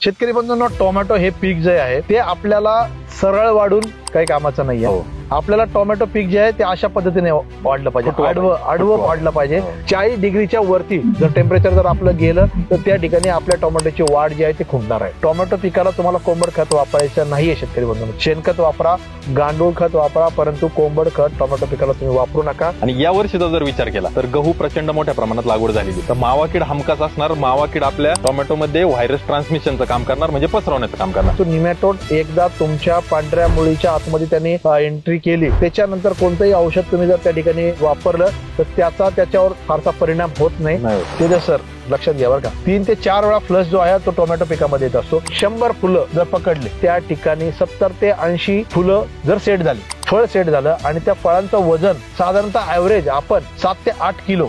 शेतकरी बंधूंनो, टोमॅटो हे पीक जे आहे ते आपल्याला सरळ वाढून काही कामाचं नाहीये. आपल्याला टोमॅटो पीक जे आहे ते अशा पद्धतीने वाढलं पाहिजे, आडवं वाढलं पाहिजे. 40 डिग्रीच्या वरती जर टेम्परेचर जर आपलं गेलं तर त्या ठिकाणी आपल्या टोमॅटोची वाढ जी आहे ती खुंटणार आहे. टोमॅटो पिकाला तुम्हाला कोंबड खत वापरायचं नाहीये शेतकरी बंधूंनो. शेणखत वापरा, गांडूळ खत वापरा, परंतु कोंबड खत टोमॅटो पिकाला तुम्ही वापरू नका. आणि या वर्षीचा जर विचार केला तर गहू प्रचंड मोठ्या प्रमाणात लागवड झालेली, तर मावा कीड हमखास असणार. मावा कीड आपल्या टोमॅटोमध्ये व्हायरस ट्रान्समिशनचं काम करणार, म्हणजे पसरवण्याचं काम करणार. तो निमॅटोड एकदा तुमच्या पांढऱ्या मुळीच्या आतमध्ये त्यांनी एंट्री केली, त्याच्यानंतर कोणतंही औषध तुम्ही जर त्या ठिकाणी वापरलं तर त्याच्यावर फारसा परिणाम होत नाही. ते सर लक्षात घ्या बरं का. 3 ते 4 वेळा फ्लश जो आहे तो टोमॅटो पिकामध्ये येत असतो. 100 फुलं जर पकडले त्या ठिकाणी 70 ते 80 फुलं जर सेट झाली, फळ सेट झालं आणि त्या फळांचं वजन साधारणतः ऍव्हरेज आपण 7 ते 8 किलो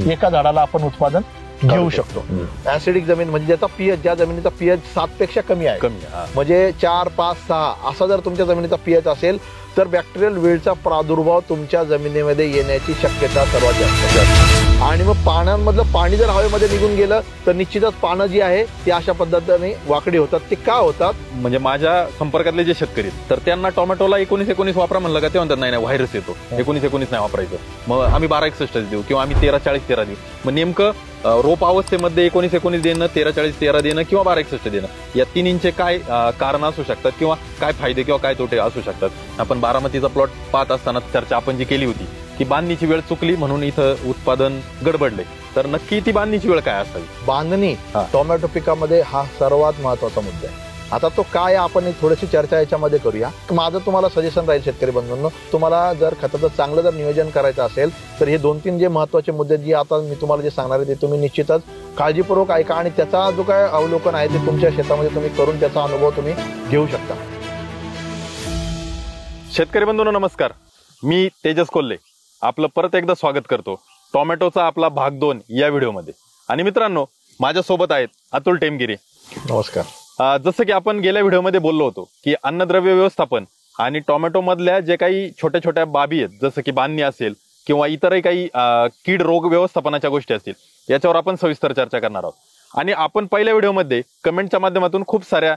एका झाडाला आपण उत्पादन घेऊ शकतो. ऍसिडिक जमीन म्हणजे ज्याचा पीएच, ज्या जमिनीचा पीएच 7 पेक्षा कमी आहे, म्हणजे 4, 5, 6 असा जर तुमच्या जमिनीचा पीएच असेल तर बॅक्टेरियल विल्डचा प्रादुर्भाव तुमच्या जमिनीमध्ये येण्याची शक्यता सर्वात जास्त आहे. आणि मग पाण्यामधलं पाणी जर हवेमध्ये निघून गेलं तर निश्चितच पानं जी आहे ती अशा पद्धतीने वाकडी होतात. ते का होतात? म्हणजे माझ्या संपर्कातले जे शेतकरी तर त्यांना टोमॅटोला 19-19 वापरा म्हणलं का ते म्हणतात नाही व्हायरस येतो, 19-19 नाही वापरायचं, मग आम्ही 12-61 देऊ किंवा आम्ही 13-40-13 देऊ. मग नेमकं रोप अवस्थेमध्ये 19-19 देणं, 13-40-13 देणं किंवा 12-61 देणं, या तिन्हींचे काय कारण असू शकतात किंवा काय फायदे किंवा काय तोटे असू शकतात? आपण बारामतीचा प्लॉट पाहत असताना चर्चा आपण जी केली होती की बांधणीची वेळ चुकली म्हणून इथं उत्पादन गडबडले, तर नक्की ती बांधणीची वेळ काय असावी? बांधणी टोमॅटो पिकामध्ये हा सर्वात महत्वाचा मुद्दा आहे. आता तो काय आपण थोडीशी चर्चा याच्यामध्ये करूया. माझं तुम्हाला सजेशन राहील शेतकरी बंधूंनो, तुम्हाला जर खताचं चांगलं जर नियोजन करायचं असेल तर हे 2-3 जे महत्वाचे मुद्दे जे आता मी तुम्हाला जे सांगणार आहे ते तुम्ही निश्चितच काळजीपूर्वक ऐका आणि त्याचा जो काय अवलोकन आहे ते तुमच्या शेतामध्ये तुम्ही करून त्याचा अनुभव तुम्ही घेऊ शकता. शेतकरी बंधूंनो नमस्कार, मी तेजस कोल्हे आपलं परत एकदा स्वागत करतो टोमॅटोचा आपला भाग 2 या व्हिडिओमध्ये. आणि मित्रांनो, माझ्यासोबत आहेत अतुल टेमगिरे. नमस्कार. जसं की आपण गेल्या व्हिडिओमध्ये बोललो होतो की अन्नद्रव्य व्यवस्थापन आणि टोमॅटो मधल्या जे काही छोट्या छोट्या बाबी आहेत, जसं की बांधणी असेल किंवा इतरही काही कीड रोग व्यवस्थापनाच्या गोष्टी असतील, याच्यावर आपण सविस्तर चर्चा करणार आहोत. आणि आपण पहिल्या व्हिडिओमध्ये कमेंटच्या माध्यमातून खूप साऱ्या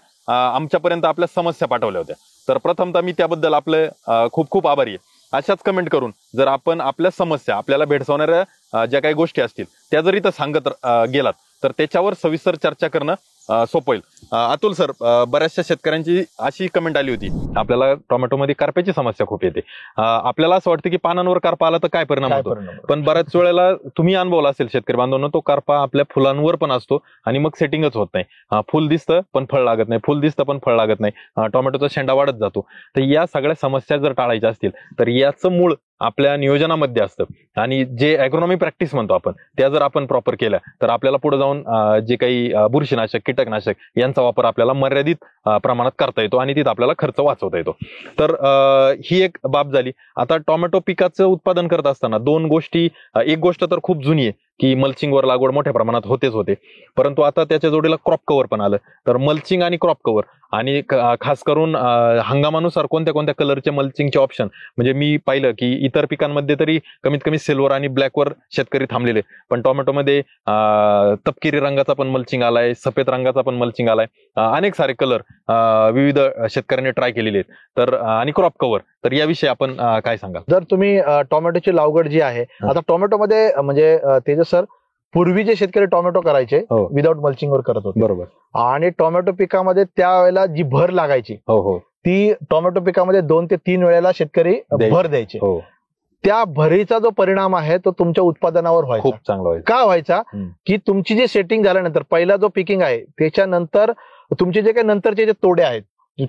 आमच्यापर्यंत आपल्या समस्या पाठवल्या होत्या, तर प्रथमतः मी त्याबद्दल आपलं खूप खूप आभारी आहे. अशाच कमेंट करून जर आपण आपल्या समस्या, आपल्याला भेडसावणाऱ्या ज्या काही गोष्टी असतील त्या जर इथं सांगत गेलात तर त्याच्यावर सविस्तर चर्चा करणं सोपं होईल. अतुल सर, बऱ्याचशा शेतकऱ्यांची अशी कमेंट आली होती, आपल्याला टोमॅटोमध्ये करप्याची समस्या खूप येते, आपल्याला असं वाटतं की पानांवर करपा आला तर काय परिणाम होतो, पण बऱ्याच वेळेला तुम्ही अनुभवला असेल शेतकरी बांधवांनो, तो करपा आपल्या फुलांवर पण असतो आणि मग सेटिंगच होत नाही. फुल दिसतं पण फळ लागत नाही, फुल दिसतं पण फळ लागत नाही, टोमॅटोचा शेंडा वाढत जातो. तर या सगळ्या समस्या जर टाळायच्या असतील तर याचं मूळ आपल्या नियोजनामध्ये असतं. आणि जे ॲग्रोनॉमी प्रॅक्टिस म्हणतो आपण, त्या जर आपण प्रॉपर केल्या तर आपल्याला पुढे जाऊन जे काही बुरशीनाशक, कीटकनाशक यांचा वापर आपल्याला मर्यादित प्रमाणात करता येतो आणि तिथं आपल्याला खर्च वाचवता येतो. तर ही एक बाब झाली. आता टोमॅटो पिकाचं उत्पादन करत असताना 2 गोष्टी, एक गोष्ट तर खूप जुनी आहे की मल्चिंगवर लागवड मोठ्या प्रमाणात होतेच होते, परंतु आता त्याच्या जोडीला क्रॉप कव्हर पण आलं. तर मल्चिंग आणि क्रॉप कव्हर आणि खास करून हंगामानुसार कोणत्या कोणत्या कलरचे मल्चिंगचे ऑप्शन, म्हणजे मी पाहिलं की इतर पिकांमध्ये तरी कमीत कमी सिल्वर आणि ब्लॅकवर शेतकरी थांबलेले, पण टोमॅटोमध्ये तपकिरी रंगाचा पण मल्चिंग आलाय, सफेद रंगाचा पण मल्चिंग आलाय, अनेक सारे कलर विविध शेतकऱ्यांनी ट्राय केलेले आहेत. तर आणि क्रॉप कव्हर, तर याविषयी आपण काय सांगाल? जर तुम्ही टोमॅटोची लागवड जी आहे, आता टोमॅटोमध्ये म्हणजे तेजस सर, पूर्वी जे शेतकरी टोमॅटो करायचे विदाऊट मल्चिंग वर करत होते, बरोबर, आणि टोमॅटो पिकामध्ये त्यावेळेला जी भर लागायची ती टोमॅटो पिकामध्ये 2 ते 3 वेळेला शेतकरी भर द्यायचे. त्या भरीचा जो परिणाम आहे तो तुमच्या उत्पादनावर व्हायचा, खूप चांगला व्हायचा. का व्हायचा की तुमची जे सेटिंग झाल्यानंतर पहिला जो पिकिंग आहे त्याच्यानंतर तुमचे जे काही नंतरचे जे तोडे आहेत,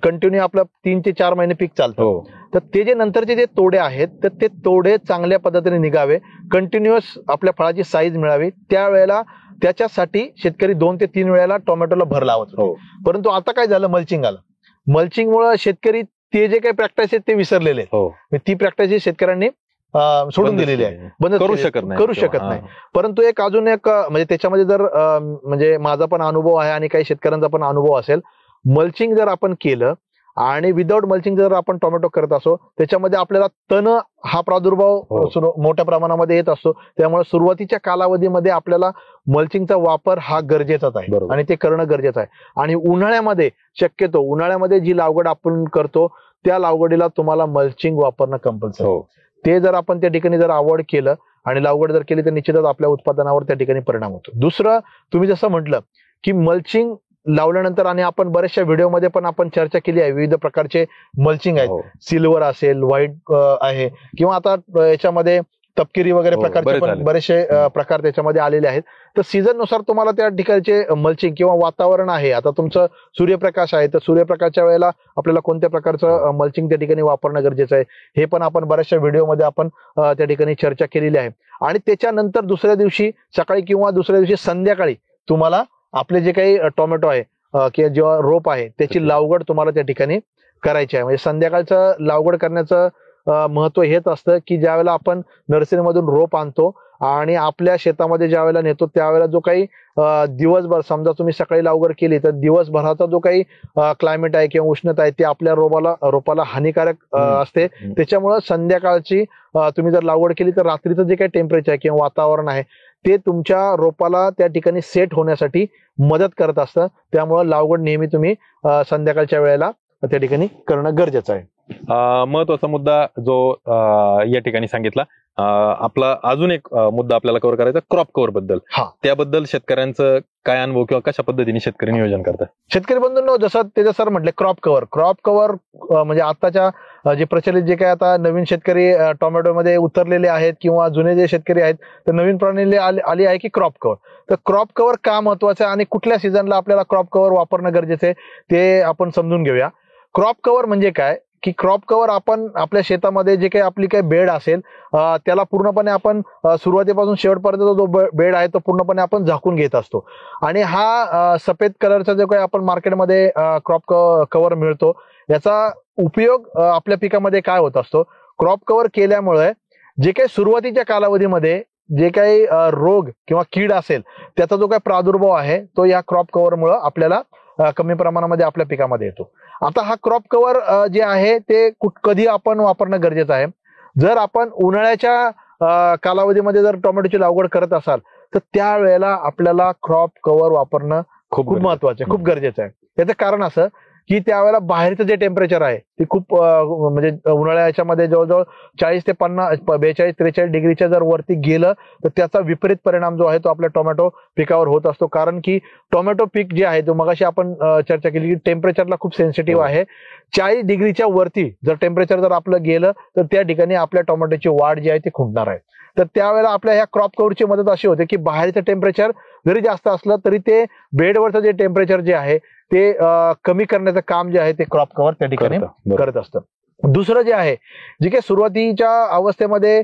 कंटिन्यू आपलं 3 ते 4 महिने पीक चालतं, तर ते जे नंतरचे जे तोडे आहेत तर ते तोडे चांगल्या पद्धतीने निघावे, कंटिन्युअस आपल्या फळाची साईज मिळावी, त्यावेळेला त्याच्यासाठी शेतकरी 2 ते 3 वेळेला टोमॅटोला भर लावत होते. परंतु आता काय झालं, मल्चिंग आलं. मल्चिंगमुळे शेतकरी ते जे काही प्रॅक्टिस आहेत ते विसरलेले आहेत. ती प्रॅक्टिस शेतकऱ्यांनी सोडून दिलेली आहे, बंद करू शकत नाही. परंतु एक अजून एक म्हणजे त्याच्यामध्ये जर म्हणजे माझा पण अनुभव आहे आणि काही शेतकऱ्यांचा पण अनुभव असेल, मल्चिंग जर आपण केलं आणि विदाऊट मल्चिंग जर आपण टोमॅटो करत असो त्याच्यामध्ये आपल्याला तण हा प्रादुर्भाव मोठ्या प्रमाणामध्ये येत असतो. त्यामुळे सुरुवातीच्या कालावधीमध्ये आपल्याला मल्चिंगचा वापर हा गरजेचाच आहे आणि ते करणं गरजेचं आहे. आणि उन्हाळ्यामध्ये शक्यतो उन्हाळ्यामध्ये जी लागवड आपण करतो त्या लागवडीला तुम्हाला मल्चिंग वापरणं कंपल्सरी. ते जर आपण त्या ठिकाणी जर अवॉइड केलं आणि लागवड जर केली तर निश्चितच आपल्या उत्पादनावर त्या ठिकाणी परिणाम होतो. दुसरं तुम्ही जसं म्हटलं की मल्चिंग लावल्यानंतर आणि आपण बऱ्याचशा व्हिडिओमध्ये पण आपण चर्चा केली आहे विविध प्रकारचे मल्चिंग आहेत. सिल्वर असेल, व्हाईट आहे किंवा आता याच्यामध्ये तपकिरी वगैरे प्रकारचे पण बरेचसे प्रकार त्याच्यामध्ये आलेले आहेत. तर सीझन नुसार तुम्हाला त्या ठिकाणचे मल्चिंग किंवा वातावरण आहे, आता तुमचं सूर्यप्रकाश आहे तर सूर्यप्रकाशच्या वेळेला आपल्याला कोणत्या प्रकारचं मल्चिंग त्या ठिकाणी वापरणं गरजेचं आहे हे पण आपण बऱ्याचशा व्हिडिओमध्ये आपण त्या ठिकाणी चर्चा केलेली आहे. आणि त्याच्यानंतर दुसऱ्या दिवशी सकाळी किंवा दुसऱ्या दिवशी संध्याकाळी तुम्हाला आपले जे काही टोमॅटो आहे किंवा जेव्हा रोप आहे त्याची लागवड तुम्हाला त्या ठिकाणी करायची आहे. म्हणजे संध्याकाळचं लागवड करण्याचं महत्व हेच असतं की ज्यावेळेला आपण नर्सरीमधून रोप आणतो आणि आपल्या शेतामध्ये ज्या वेळेला नेतो त्यावेळेला जो काही दिवसभर समजा तुम्ही सकाळी लागवड केली तर दिवसभराचा जो काही क्लायमेट आहे किंवा उष्णता आहे ती आपल्या रोपाला हानिकारक असते. त्याच्यामुळं संध्याकाळची तुम्ही जर लागवड केली तर रात्रीचं जे काही टेम्परेचर आहे किंवा वातावरण आहे ते तुमच्या रोपाला त्या ठिकाणी सेट होण्यासाठी मदत करत असतं. त्यामुळं लागवड नेहमी तुम्ही संध्याकाळच्या वेळेला त्या ठिकाणी करणं गरजेचं आहे. महत्वाचा मुद्दा जो या ठिकाणी सांगितला. आपला अजून एक मुद्दा आपल्याला कव्हर करायचा क्रॉप कव्हर बद्दल. त्याबद्दल शेतकऱ्यांचं काय अनुभव किंवा कशा पद्धतीने शेतकरी नियोजन करतात? शेतकरी बंधूंनो, जसं त्याच्या सर म्हटले क्रॉप कव्हर म्हणजे आताच्या जे प्रचलित जे काय आता नवीन शेतकरी टोमॅटोमध्ये उतरलेले आहेत किंवा जुने जे शेतकरी आहेत तर नवीन प्रणाली आली आहे की क्रॉप कव्हर. तर क्रॉप कव्हर का महत्वाचं आहे आणि कुठल्या सीझनला आपल्याला क्रॉप कव्हर वापरणं गरजेचं आहे ते आपण समजून घेऊया. क्रॉप कव्हर म्हणजे काय की क्रॉप कव्हर आपण आपल्या शेतामध्ये जे काही आपली काही बेड असेल त्याला पूर्णपणे आपण सुरुवातीपासून शेवटपर्यंत जो बेड आहे तो पूर्णपणे आपण झाकून घेत असतो. आणि हा सफेद कलरचा जो काही आपण मार्केटमध्ये क्रॉप कव्हर मिळतो याचा उपयोग आपल्या पिकामध्ये काय होत असतो. क्रॉप कव्हर केल्यामुळे जे काही सुरुवातीच्या कालावधीमध्ये जे काही रोग किंवा कीड असेल त्याचा जो काही प्रादुर्भाव आहे तो या क्रॉप कव्हरमुळे आपल्याला कमी प्रमाणामध्ये आपल्या पिकामध्ये येतो. आता हा क्रॉप कव्हर जे आहे ते कधी आपण वापरणं गरजेचं आहे. जर आपण उन्हाळ्याच्या कालावधीमध्ये जर टोमॅटोची लागवड करत असाल तर त्यावेळेला आपल्याला क्रॉप कव्हर वापरणं खूप महत्वाचं आहे, खूप गरजेचं आहे. याचं कारण असं की त्यावेळेला बाहेरचं जे टेम्परेचर आहे ते खूप म्हणजे उन्हाळ्याच्या मध्ये जवळजवळ 40 ते 50 42 43 डिग्रीच्या जर वरती गेलं तर त्याचा विपरीत परिणाम जो आहे तो आपल्या टोमॅटो पिकावर होत असतो. कारण की टोमॅटो पीक जे आहे तो मगाशी आपण चर्चा केली की टेम्परेचरला खूप सेन्सिटिव्ह आहे. 40 डिग्रीच्या वरती जर टेम्परेचर जर आपलं गेलं तर त्या ठिकाणी आपल्या टोमॅटोची वाढ जी आहे ती खुंटणार आहे. तर त्यावेळेला आपल्या ह्या क्रॉप कव्हरची मदत अशी होते की बाहेरचं टेम्परेचर जरी जास्त असलं तरी ते बेडवरचं जे टेम्परेचर जे आहे ते कमी करण्याचं काम जे आहे ते क्रॉप कव्हर त्या ठिकाणी करत असतं. दुसरं जे आहे जे काही सुरुवातीच्या अवस्थेमध्ये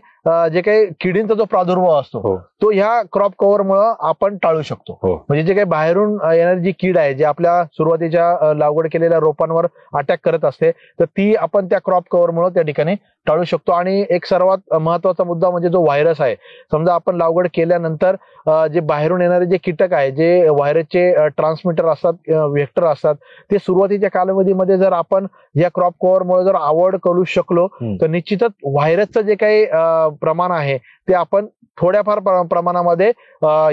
जे काही किडींचा जो प्रादुर्भाव असतो तो ह्या क्रॉप कव्हरमुळे आपण टाळू शकतो. म्हणजे जे काही बाहेरून येणारी जी कीड आहे जे आपल्या सुरुवातीच्या लागवड केलेल्या रोपांवर अटॅक करत असते तर ती आपण त्या क्रॉप कव्हरमुळे त्या ठिकाणी टाळू शकतो. आणि एक सर्वात महत्वाचा मुद्दा म्हणजे जो व्हायरस आहे. समजा आपण लागवड केल्यानंतर जे बाहेरून येणारे जे कीटक आहे जे व्हायरसचे ट्रान्समिटर असतात, व्हेक्टर असतात, ते सुरुवातीच्या कालावधीमध्ये जर आपण या क्रॉप कव्हरमुळे जर अवॉइड करू शकलो तर निश्चितच व्हायरसचं जे काही प्रमाण आहे ते आपण थोड्याफार प्रमाणामध्ये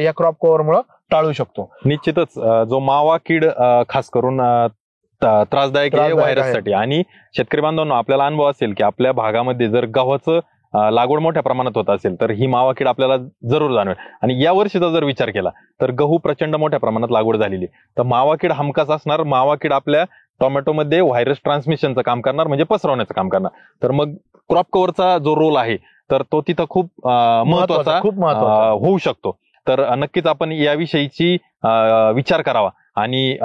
या क्रॉप कव्हरमुळे टाळू शकतो. निश्चितच जो मावा कीड खास करून त्रासदायक आहे व्हायरससाठी. आणि शेतकरी बांधवांनो, आपल्याला अनुभव असेल की आपल्या भागामध्ये जर गव्हाचं लागवड मोठ्या प्रमाणात होत असेल तर ही मावा कीड आपल्याला जरूर जाणवेल. आणि या वर्षीचा जर विचार केला तर गहू प्रचंड मोठ्या प्रमाणात लागवड झालेली तर मावा कीड हमखास असणार. मावा कीड आपल्या टोमॅटोमध्ये व्हायरस ट्रान्समिशनचं काम करणार, म्हणजे पसरवण्याचं काम करणार. तर मग क्रॉप कव्हरचा जो रोल आहे तर तो तिथं खूप महत्वाचा होऊ शकतो. तर नक्कीच आपण याविषयीची विचार करावा. आणि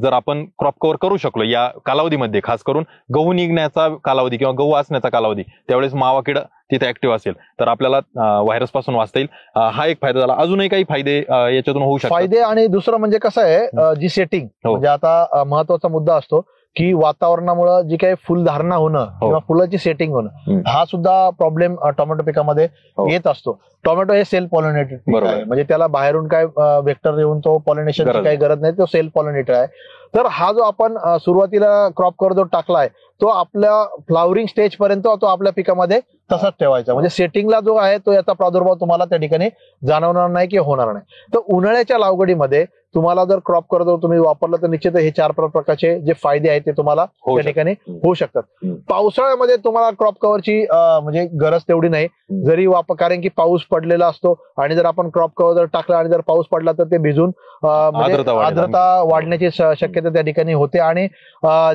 जर आपण क्रॉप कव्हर करू शकलो या कालावधीमध्ये, खास करून गहू निघण्याचा कालावधी किंवा गहू असण्याचा कालावधी, त्यावेळेस मावा कीड तिथे ऍक्टिव्ह असेल तर आपल्याला व्हायरस पासून वाचता येईल. हा एक फायदा झाला. अजूनही काही फायदे याच्यातून होऊ शकतात. फायदे आणि दुसरं म्हणजे कसं आहे जी सेटिंग म्हणजे आता महत्वाचा मुद्दा असतो की वातावरणामुळे जी काही फुलधारणा होणं किंवा फुलाची सेटिंग होणं हा सुद्धा प्रॉब्लेम टोमॅटो पिकामध्ये येत असतो. टोमॅटो हे सेल्फ पॉलिनेटेड पीक आहे, म्हणजे त्याला बाहेरून काय वेक्टर येऊन तो पॉलिनेशनची काही गरज नाही, तो सेल्फ पॉलिनेटेड आहे. तर हा जो आपण सुरुवातीला क्रॉप कव्हर जो टाकलाय तो आपल्या फ्लावरिंग स्टेज पर्यंत तो आपल्या पिकामध्ये तसाच ठेवायचा, म्हणजे सेटिंगला जो आहे तो याचा प्रादुर्भाव तुम्हाला त्या ठिकाणी जाणवणार नाही किंवा होणार नाही. तर उन्हाळ्याच्या लागवडीमध्ये तुम्हाला जर क्रॉप कव्हर तुम्ही वापरलं तर निश्चित हे 4 प्रकारचे जे फायदे आहेत ते तुम्हाला त्या ठिकाणी होऊ शकतात. पावसाळ्यामध्ये तुम्हाला क्रॉप कव्हरची म्हणजे गरज तेवढी नाही, जरी कारण की पाऊस पडलेला असतो आणि जर आपण क्रॉप कव्हर जर टाकला आणि जर पाऊस पडला तर ते भिजून आर्द्रता वाढण्याची शक्यता त्या ठिकाणी होते आणि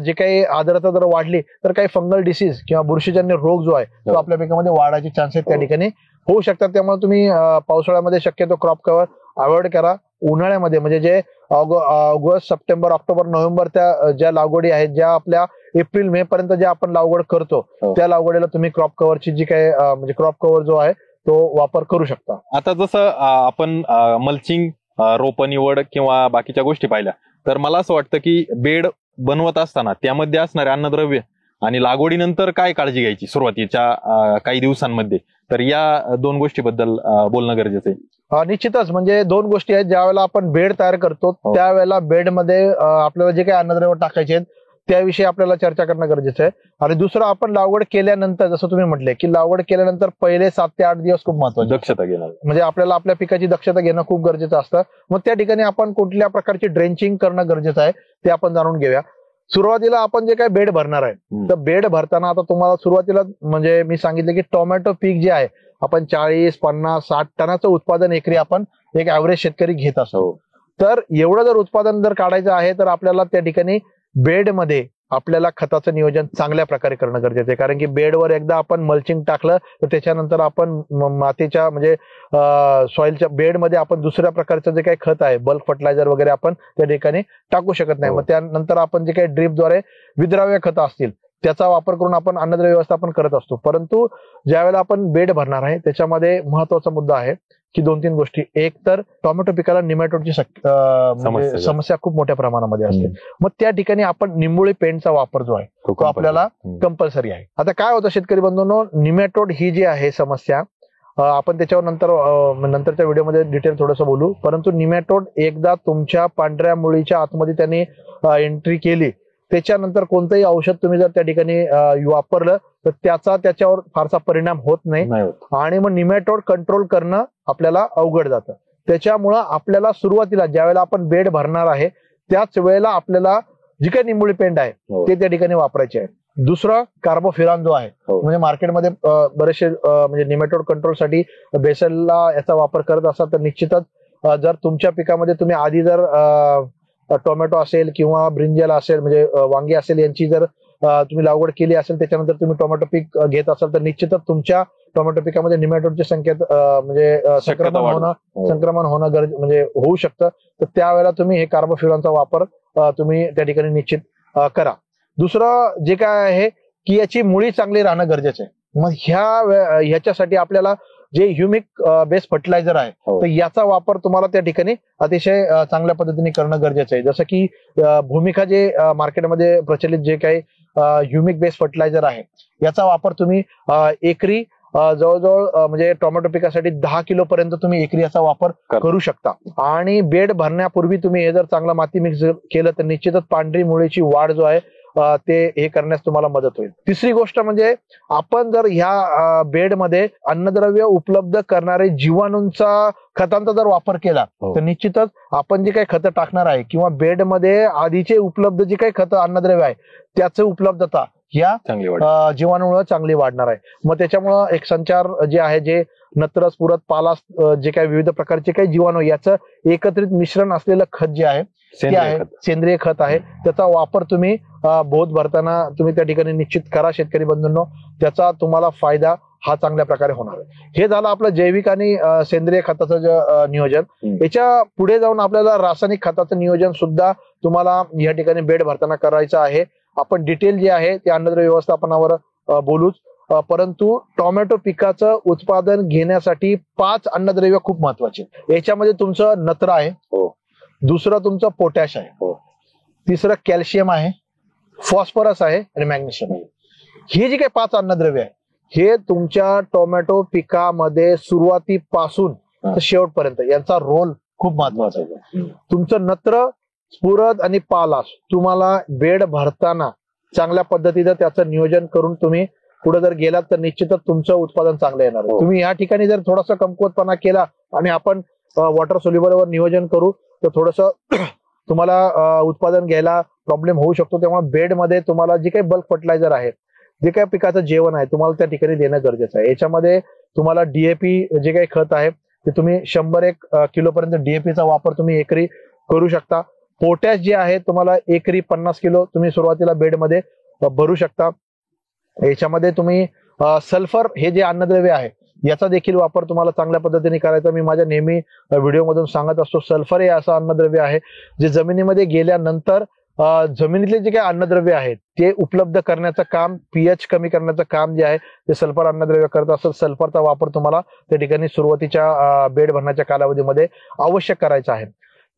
जे काही आर्द्रता जर वाढली तर काही फंगल डिसीज किंवा बुरशीजन्य रोग जो आहे तो आपल्या पिकामध्ये वाढायचे चान्सेस त्या ठिकाणी होऊ शकतात. त्यामुळे तुम्ही पावसाळ्यामध्ये शक्यतो क्रॉप कव्हर अवॉइड करा. उन्हाळ्यामध्ये म्हणजे जे ऑगस्ट, सप्टेंबर, ऑक्टोबर, नोव्हेंबर त्या ज्या लागवडी आहेत, ज्या आपल्या एप्रिल मे पर्यंत ज्या आपण लागवड करतो त्या लागवडीला तुम्ही क्रॉप कव्हरची जी काही म्हणजे क्रॉप कव्हर जो आहे तो वापर करू शकता. आता जसं आपण मल्चिंग, रोप निवड किंवा बाकीच्या गोष्टी पाहिल्या, तर मला असं वाटतं की बेड बनवत असताना त्यामध्ये असणारे अन्नद्रव्य आणि लागवडीनंतर काय काळजी घ्यायची सुरुवातीच्या काही दिवसांमध्ये, तर या 2 गोष्टीबद्दल बोलणं गरजेचं आहे. निश्चितच, म्हणजे 2 गोष्टी आहेत. ज्या वेळेला आपण बेड तयार करतो त्यावेळेला बेडमध्ये आपल्याला जे काही अन्नद्रव्य टाकायचे आहेत त्याविषयी आपल्याला चर्चा करणं गरजेचं आहे. आणि दुसरं, आपण लागवड केल्यानंतर जसं तुम्ही म्हटले की लागवड केल्यानंतर पहिले 7 ते 8 दिवस खूप महत्वाचे, दक्षता घेणं, म्हणजे आपल्याला आपल्या पिकाची दक्षता घेणं खूप गरजेचं असतं. मग त्या ठिकाणी आपण कुठल्या प्रकारची ड्रेंचिंग करणं गरजेचं आहे ते आपण जाणून घेऊया. सुरुवातीला आपण जे काही बेड भरणार आहे तर बेड भरताना आता तुम्हाला सुरुवातीला म्हणजे मी सांगितलं की टोमॅटो पीक जे आहे आपण 40, 50, 60 टनाचं उत्पादन एकरी आपण एक ऍव्हरेज शेतकरी घेत असतो. तर एवढं जर उत्पादन जर काढायचं आहे तर आपल्याला त्या ठिकाणी बेडमध्ये आपल्याला खताचं नियोजन चांगल्या प्रकारे करणं गरजेचं आहे. कारण की बेडवर एकदा आपण मल्चिंग टाकलं तर त्याच्यानंतर आपण मातीच्या म्हणजे सॉइलच्या बेडमध्ये आपण दुसऱ्या प्रकारचं जे काही खत आहे, बल्क फर्टिलायझर वगैरे आपण त्या ठिकाणी टाकू शकत नाही. मग त्यानंतर आपण जे काही ड्रीपद्वारे विद्राव्य खतं असतील त्याचा वापर करून आपण अन्नद्रव्य व्यवस्थापन करत असतो. परंतु ज्यावेळेला आपण बेड भरणार आहे त्याच्यामध्ये महत्वाचा मुद्दा आहे की 2-3 गोष्टी. एक तर टोमॅटो पिकाला निमॅटोडची समस्या खूप मोठ्या प्रमाणामध्ये असते. मग त्या ठिकाणी आपण निंबोळी पेंटचा वापर जो आहे तो आपल्याला कंपल्सरी आहे. आता काय होतं शेतकरी बंधूंनो, निमॅटोड ही जी आहे समस्या आपण त्याच्यावर नंतरच्या व्हिडिओमध्ये डिटेल थोडंसं बोलू. परंतु निमॅटोड एकदा तुमच्या पांढऱ्या मुळीच्या आतमध्ये त्यांनी एंट्री केली त्याच्यानंतर कोणतंही औषध तुम्ही जर त्या ठिकाणी वापरलं तर त्याच्यावर फारसा परिणाम होत नाही आणि मग निमॅटोड कंट्रोल करणं आपल्याला अवघड जातं. त्याच्यामुळं आपल्याला सुरुवातीला ज्या वेळेला आपण बेड भरणार आहे त्याच वेळेला आपल्याला जी काही निंबोळी पेंट आहे ते त्या ठिकाणी वापरायचे आहे. दुसरं, कार्बोफिरॉन जो आहे म्हणजे मार्केटमध्ये बरेचसे म्हणजे निमॅटोड कंट्रोलसाठी बेसलला याचा वापर करत असाल तर निश्चितच जर तुमच्या पिकामध्ये तुम्ही आधी जर टोमॅटो असेल किंवा ब्रिंजल असेल म्हणजे वांगी असेल यांची जर तुम्ही लागवड केली असेल त्याच्यानंतर तुम्ही टोमॅटो पीक घेत असाल तर निश्चितच तुमच्या टोमॅटो पिकामध्ये निमॅटोडची संख्या म्हणजे संक्रमण होणं म्हणजे होऊ शकतं. तर त्यावेळेला तुम्ही हे कार्बोफ्युरॉनचा वापर तुम्ही त्या ठिकाणी निश्चित करा. दुसरं जे काय आहे की याची मुळी चांगली राहणं गरजेचं आहे. मग ह्याच्यासाठी आपल्याला जे ह्युमिक बेस फर्टिलायझर आहे तर याचा वापर तुम्हाला त्या ठिकाणी अतिशय चांगल्या पद्धतीने करणं गरजेचं आहे. जसं की भूमिका जे मार्केटमध्ये प्रचलित जे काही ह्युमिक बेस फर्टिलायझर आहे याचा वापर तुम्ही एकरी जवळजवळ म्हणजे टोमॅटो पिकासाठी 10 किलो पर्यंत तुम्ही एकरी याचा वापर करू शकता. आणि बेड भरण्यापूर्वी तुम्ही हे जर चांगला माती मिक्स केलं तर निश्चितच पांढरी मुळीची वाढ जो आहे ते हे करण्यास तुम्हाला मदत होईल. तिसरी गोष्ट म्हणजे आपण जर ह्या बेडमध्ये अन्नद्रव्य उपलब्ध करणारे जीवाणूंचा खतांचा जर वापर केला तर निश्चितच आपण जे काही खतं टाकणार आहे किंवा बेडमध्ये आधीचे उपलब्ध जे काही खतं अन्नद्रव्य आहे त्याची उपलब्धता या जीवाणूमुळे चांगली वाढणार आहे. मग त्याच्यामुळं एक संचार जे आहे जे नत्र, स्फुरत, पालास जे काही विविध प्रकारचे काही जीवाणू याचं एकत्रित मिश्रण असलेलं खत जे आहे ते आहे सेंद्रिय खत आहे. त्याचा वापर तुम्ही बोध भरताना तुम्ही त्या ठिकाणी निश्चित करा शेतकरी बंधूंनो. त्याचा तुम्हाला फायदा हा चांगल्या प्रकारे होणार आहे. हे झालं आपलं जैविक आणि सेंद्रिय खताचं जे नियोजन. याच्या पुढे जाऊन आपल्याला रासायनिक खताचं नियोजन सुद्धा तुम्हाला या ठिकाणी बेड भरताना करायचं आहे. आपण डिटेल जे आहे ते अन्नद्रव्य व्यवस्थापनावर बोलूच. परंतु टोमॅटो पिकाचं उत्पादन घेण्यासाठी 5 अन्नद्रव्य खूप महत्वाचे. याच्यामध्ये तुमचं नत्र आहे, दुसरं तुमचं पोटॅश आहे, तिसरं कॅल्शियम आहे, फॉस्फरस आहे आणि मॅग्नेशियम आहे. ही जी काही 5 अन्नद्रव्य आहे हे तुमच्या टोमॅटो पिकामध्ये सुरुवातीपासून तर शेवटपर्यंत यांचा रोल खूप महत्वाचा आहे. तुमचं नत्र, स्फुरद आणि पालाश तुम्हाला बेड भरताना चांगल्या पद्धतीनं त्याचं नियोजन करून तुम्ही पुढे जर गेलात तर निश्चितच तुमचं उत्पादन चांगलं येणार आहे. तुम्ही या ठिकाणी जर थोडासा कमकुवतपणा केला आणि आपण वॉटर सोल्युबल वर नियोजन करू तर थोडस तुम्हाला उत्पादन घ्यायला प्रॉब्लेम होऊ शकतो. तेव्हा बेडमध्ये तुम्हाला जे काही बल्क फर्टिलायझर आहे, जे काही पिकाचं जेवण आहे तुम्हाला त्या ठिकाणी देणं गरजेचं आहे. याच्यामध्ये तुम्हाला डीएपी जे काही खत आहे ते तुम्ही 101 किलो पर्यंत डीएपीचा वापर तुम्ही एकरी करू शकता. पोटॅश जे आहे तुम्हाला एकरी 50 किलो तुम्ही सुरुवातीला बेडमध्ये भरू शकता. याच्यामध्ये तुम्ही सल्फर हे जे अन्नद्रव्य आहे याचा देखील वापर तुम्हाला चांगल्या पद्धतीने करायचा. मी माझ्या नेहमी व्हिडिओमधून सांगत असतो, सल्फर हे असं अन्नद्रव्य आहे जे जमिनीमध्ये गेल्यानंतर जमिनीतले जे काही अन्नद्रव्य आहेत ते उपलब्ध करण्याचं काम, पीएच कमी करण्याचं काम जे आहे ते सल्फर अन्नद्रव्य करत असतं. सल्फरचा वापर तुम्हाला त्या ठिकाणी सुरुवातीच्या बेड भरण्याच्या कालावधीमध्ये आवश्यक करायचा आहे.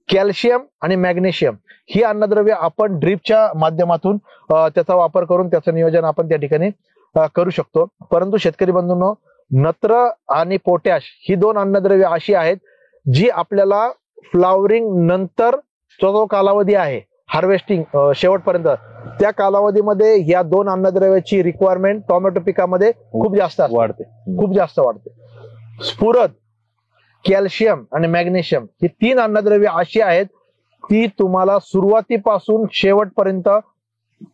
कॅल्शियम आणि मॅग्नेशियम ही अन्नद्रव्य आपण ड्रीपच्या माध्यमातून त्याचा वापर करून त्याचं नियोजन आपण त्या ठिकाणी करू शकतो. परंतु शेतकरी बंधूंनो, नत्र आणि पोटॅश ही 2 अन्नद्रव्य अशी आहेत जी आपल्याला फ्लावरिंग नंतर जो कालावधी आहे हार्वेस्टिंग शेवटपर्यंत त्या कालावधीमध्ये या 2 अन्नद्रव्याची रिक्वायरमेंट टोमॅटो पिकामध्ये खूप जास्त वाढते. स्फुरद, कॅल्शियम आणि मॅग्नेशियम ही 3 अन्नद्रव्य अशी आहेत ती तुम्हाला सुरुवातीपासून शेवटपर्यंत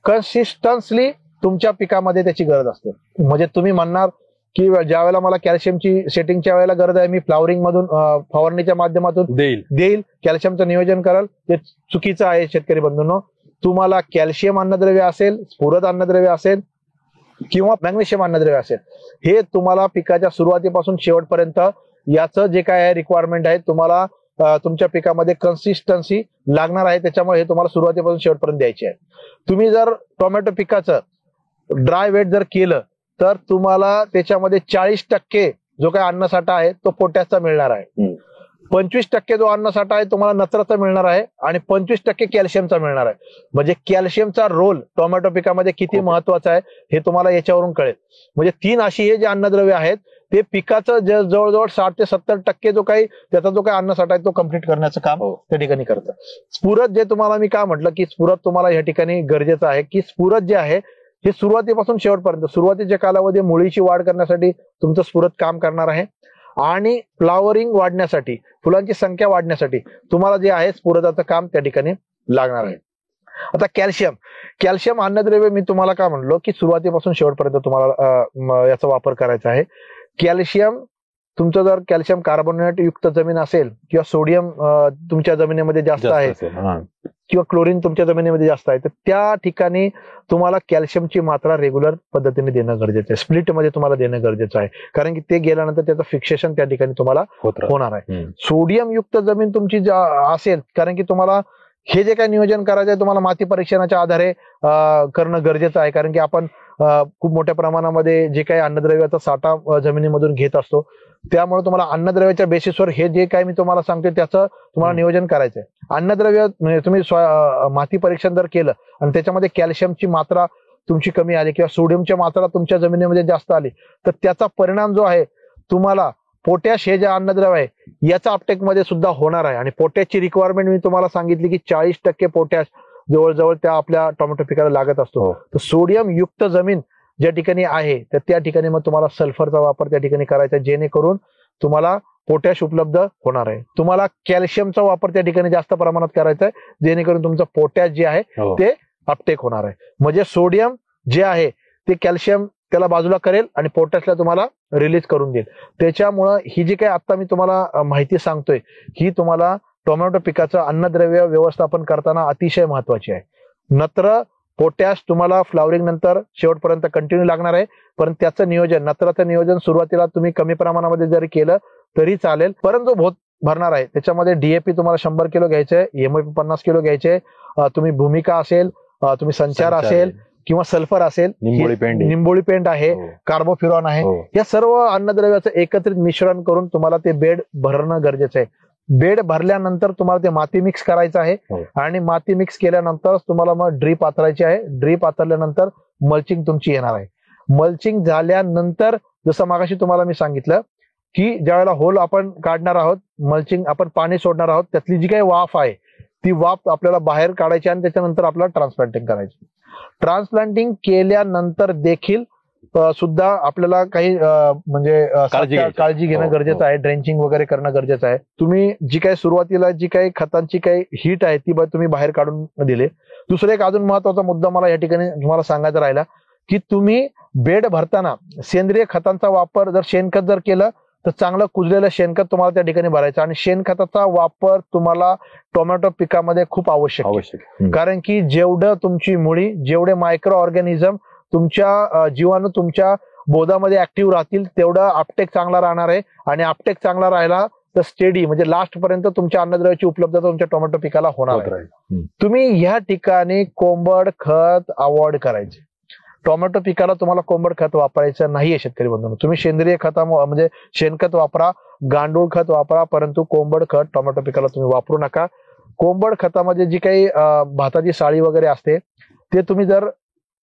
कन्सिस्टन्सली तुमच्या पिकामध्ये त्याची गरज असते. म्हणजे तुम्ही म्हणणार की ज्या वेळेला मला कॅल्शियमची सेटिंगच्या वेळेला गरज आहे मी फ्लावरिंग मधून फवारणीच्या माध्यमातून देईल कॅल्शियमचं नियोजन कराल, ते चुकीचं आहे शेतकरी बंधूंनो. तुम्हाला कॅल्शियम अन्नद्रव्य असेल, स्फुरद अन्नद्रव्य असेल किंवा मॅग्नेशियम अन्नद्रव्य असेल, हे तुम्हाला पिकाच्या सुरुवातीपासून शेवटपर्यंत याचं जे काय आहे रिक्वायरमेंट आहे तुम्हाला तुमच्या पिकामध्ये कन्सिस्टन्सी लागणार आहे. त्याच्यामुळे हे तुम्हाला सुरुवातीपासून शेवटपर्यंत द्यायचे आहे. तुम्ही जर टोमॅटो पिकाचं ड्राय वेट जर केलं तर तुम्हाला त्याच्यामध्ये 40% जो काही अन्नसाठा आहे तो पोटॅशचा मिळणार आहे, 25% जो अन्नसाठा आहे तुम्हाला नत्राचा मिळणार आहे आणि 25% कॅल्शियमचा मिळणार आहे. म्हणजे कॅल्शियमचा रोल टोमॅटो पिकामध्ये किती महत्वाचा आहे हे तुम्हाला याच्यावरून कळेल. म्हणजे 3 अशी हे जे अन्नद्रव्य आहेत ते पिकाचं जवळजवळ 60 ते 70% जो काही त्याचा जो काही अन्नसाठा आहे तो कम्प्लीट करण्याचं काम त्या ठिकाणी करतं. स्फुरद जे तुम्हाला मी काय म्हटलं की स्फुरद तुम्हाला या ठिकाणी गरजेचं आहे की स्फुरद जे आहे हे सुरुवातीपासून शेवटपर्यंत सुरुवातीच्या कालावधी मुळीची वाढ करण्यासाठी तुमचं स्फुरद काम करणार आहे आणि फ्लावरिंग वाढण्यासाठी, फुलांची संख्या वाढण्यासाठी तुम्हाला जे आहे स्फुरदाचं काम त्या ठिकाणी लागणार आहे. आता कॅल्शियम अन्नद्रव्य मी तुम्हाला काय म्हणलो की सुरुवातीपासून शेवटपर्यंत तुम्हाला याचा वापर करायचा आहे. कॅल्शियम तुमचं जर कॅल्शियम कार्बोनेट युक्त जमीन असेल किंवा सोडियम तुमच्या जमिनीमध्ये जास्त आहे किंवा क्लोरीन तुमच्या जमिनीमध्ये जास्त आहे तर त्या ठिकाणी तुम्हाला कॅल्शियमची मात्रा रेग्युलर पद्धतीने देणं गरजेचं आहे. स्प्लिट मध्ये तुम्हाला देणं गरजेचं आहे कारण की ते गेल्यानंतर त्याचं फिक्सेशन त्या ठिकाणी तुम्हाला होणार आहे. सोडियम युक्त जमीन तुमची असेल कारण की तुम्हाला हे जे काही नियोजन करायचं आहे तुम्हाला माती परीक्षणाच्या आधारे करणं गरजेचं आहे कारण की आपण खूप मोठ्या प्रमाणामध्ये जे काही अन्नद्रव्याचा साठा जमिनीमधून घेत असतो त्यामुळे तुम्हाला अन्नद्रव्याच्या बेसिसवर हे जे काही मी तुम्हाला सांगते त्याचं तुम्हाला नियोजन करायचंय. अन्नद्रव्य तुम्ही माती परीक्षण जर केलं आणि त्याच्यामध्ये कॅल्शियमची मात्रा तुमची कमी आली किंवा सोडियमची मात्रा तुमच्या जमिनीमध्ये जास्त आली तर त्याचा परिणाम जो आहे तुम्हाला पोटॅश हे जे अन्नद्रव्य आहे याचा अपटेक मध्ये सुद्धा होणार आहे. आणि पोटॅशची रिक्वायरमेंट मी तुम्हाला सांगितली की 40% पोटॅश जवळजवळ त्या आपल्या टोमॅटो पिकाला लागत असतो. तर सोडियम युक्त जमीन ज्या ठिकाणी आहे तर त्या ठिकाणी मग तुम्हाला सल्फरचा वापर त्या ठिकाणी करायचा जेणेकरून तुम्हाला पोटॅश उपलब्ध होणार आहे. तुम्हाला कॅल्शियमचा वापर त्या ठिकाणी जास्त प्रमाणात करायचा आहे जेणेकरून तुमचं पोटॅश जे आहे ते अपटेक होणार आहे. म्हणजे सोडियम जे आहे ते कॅल्शियम त्याला बाजूला करेल आणि पोटॅशला तुम्हाला रिलीज करून देईल. त्याच्यामुळं ही जी काही आता मी तुम्हाला माहिती सांगतोय ही तुम्हाला टोमॅटो पिकाचं अन्नद्रव्य व्यवस्थापन करताना अतिशय महत्वाची आहे. नत्र पोटॅश तुम्हाला फ्लावरिंग नंतर शेवटपर्यंत कंटिन्यू लागणार आहे पण त्याचं नियोजन, नत्राचं नियोजन सुरुवातीला तुम्ही कमी प्रमाणामध्ये जरी केलं तरी चालेल परंतु बहुत भरणार आहे. त्याच्यामध्ये डीएपी तुम्हाला 100 किलो घ्यायचंय, एमओपी 50 किलो घ्यायचे, तुम्ही भूमिका असेल, तुम्ही संचार असेल किंवा सल्फर असेल, निंबोळी पेंट आहे, कार्बोफ्युरॉन आहे, या सर्व अन्नद्रव्याचं एकत्रित मिश्रण करून तुम्हाला ते बेड भरणं गरजेचं आहे. बेड भरल्यानंतर तुम्हाला ते माती मिक्स करायचं आहे हो. आणि माती मिक्स केल्यानंतर तुम्हाला मग ड्रीप आतरायची आहे. ड्रीप आतरल्यानंतर मल्चिंग तुमची येणार आहे. मल्चिंग झाल्यानंतर जसं मागाशी तुम्हाला मी सांगितलं की ज्यावेळेला होल आपण काढणार आहोत, मल्चिंग आपण पाणी सोडणार आहोत, त्यातली जी काही वाफ आहे ती वाफ आपल्याला बाहेर काढायची आणि त्याच्यानंतर आपल्याला ट्रान्सप्लांटिंग करायची. ट्रान्सप्लांटिंग केल्यानंतर देखील सुद्धा आपल्याला काही म्हणजे काळजी घेणं गरजेचं आहे. ड्रेंचिंग वगैरे करणं गरजेचं आहे. तुम्ही जी काही सुरुवातीला जी काही खतांची काही हीट आहे ती तुम्ही बाहेर काढून दिले. दुसरा एक अजून महत्वाचा मुद्दा मला या ठिकाणी तुम्हाला सांगायचा राहिला की तुम्ही बेड भरताना सेंद्रिय खतांचा वापर जर शेणखत जर केलं तर चांगलं कुजलेलं शेणखत तुम्हाला त्या ठिकाणी भरायचं. आणि शेणखताचा वापर तुम्हाला टोमॅटो पिकामध्ये खूप आवश्यक आहे. कारण की जेवढं तुमची मुळी, जेवढे मायक्रो ऑर्गॅनिझम तुमच्या जीवाणू तुमच्या बोधामध्ये ऍक्टिव्ह राहतील तेवढं अपटेक चांगला राहणार आहे. आणि अपटेक चांगला राहिला तर स्टेडी म्हणजे लास्ट पर्यंत तुमच्या अन्नद्रव्याची उपलब्धता तुमच्या टोमॅटो पिकाला होणार आहे. तुम्ही ह्या ठिकाणी कोंबड खत अवॉइड करायचे. टोमॅटो पिकाला तुम्हाला कोंबड खत वापरायचं नाहीये शेतकरी बंधूंनो. तुम्ही सेंद्रिय खता म्हणजे शेणखत वापरा, गांडूळ खत वापरा, परंतु कोंबड खत टोमॅटो पिकाला तुम्ही वापरू नका. कोंबड खतामध्ये जी काही भाताची साळी वगैरे असते ते तुम्ही जर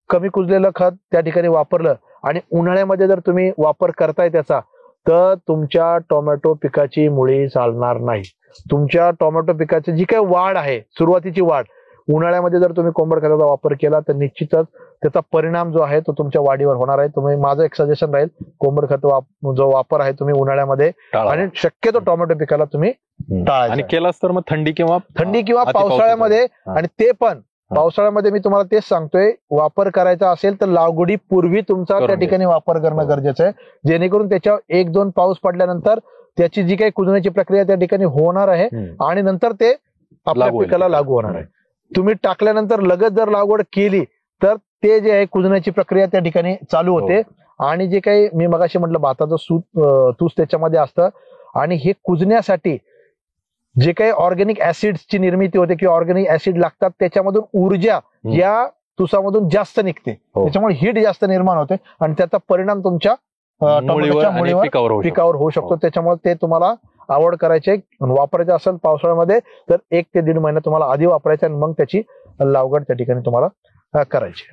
कमी कुजलेलं खत त्या ठिकाणी वापरलं आणि उन्हाळ्यामध्ये जर तुम्ही वापर करताय त्याचा तर तुमच्या टोमॅटो पिकाची मुळी चालणार नाही. तुमच्या टोमॅटो पिकाची जी काही वाढ आहे, सुरुवातीची वाढ, उन्हाळ्यामध्ये जर तुम्ही कोंबड खताचा वापर केला तर निश्चितच त्याचा परिणाम जो आहे तो तुमच्या वाढीवर होणार आहे. तुम्ही माझं एक सजेशन राहील, कोंबड खत जो वापर आहे तुम्ही उन्हाळ्यामध्ये आणि शक्यतो टोमॅटो पिकाला तुम्ही टाळायचं. आणि केलास तर मग थंडी किंवा पावसाळ्यामध्ये. आणि ते पण पावसाळ्यामध्ये मी तुम्हाला तेच सांगतोय, वापर करायचा असेल तर लागवडीपूर्वी तुमचा त्या ठिकाणी वापर करणं गरजेचं आहे. जेणेकरून त्याच्यावर 1-2 पाऊस पडल्यानंतर त्याची जी काही कुजण्याची प्रक्रिया त्या ठिकाणी होणार आहे आणि नंतर ते आपल्या पिकाला लागू होणार आहे. तुम्ही टाकल्यानंतर लगेच जर लागवड केली तर ते जे आहे कुजण्याची प्रक्रिया त्या ठिकाणी चालू होते आणि जे काही मी मगाशी म्हटलं भाताचं तूस त्याच्यामध्ये असतं आणि हे कुजण्यासाठी जे काही ऑर्गॅनिक ऍसिडची निर्मिती होते किंवा ऑर्गॅनिक ऍसिड लागतात त्याच्यामधून ऊर्जा या तुसामधून जास्त निघते. त्याच्यामुळे हीट जास्त निर्माण होते आणि त्याचा परिणाम तुमच्या मुळीवर पिकावर होऊ शकतो. त्याच्यामुळे ते तुम्हाला आवड करायचे, वापरायचे असेल पावसाळ्यामध्ये तर 1 ते 1.5 महिना तुम्हाला आधी वापरायचे आणि मग त्याची लागवड त्या ठिकाणी तुम्हाला करायची.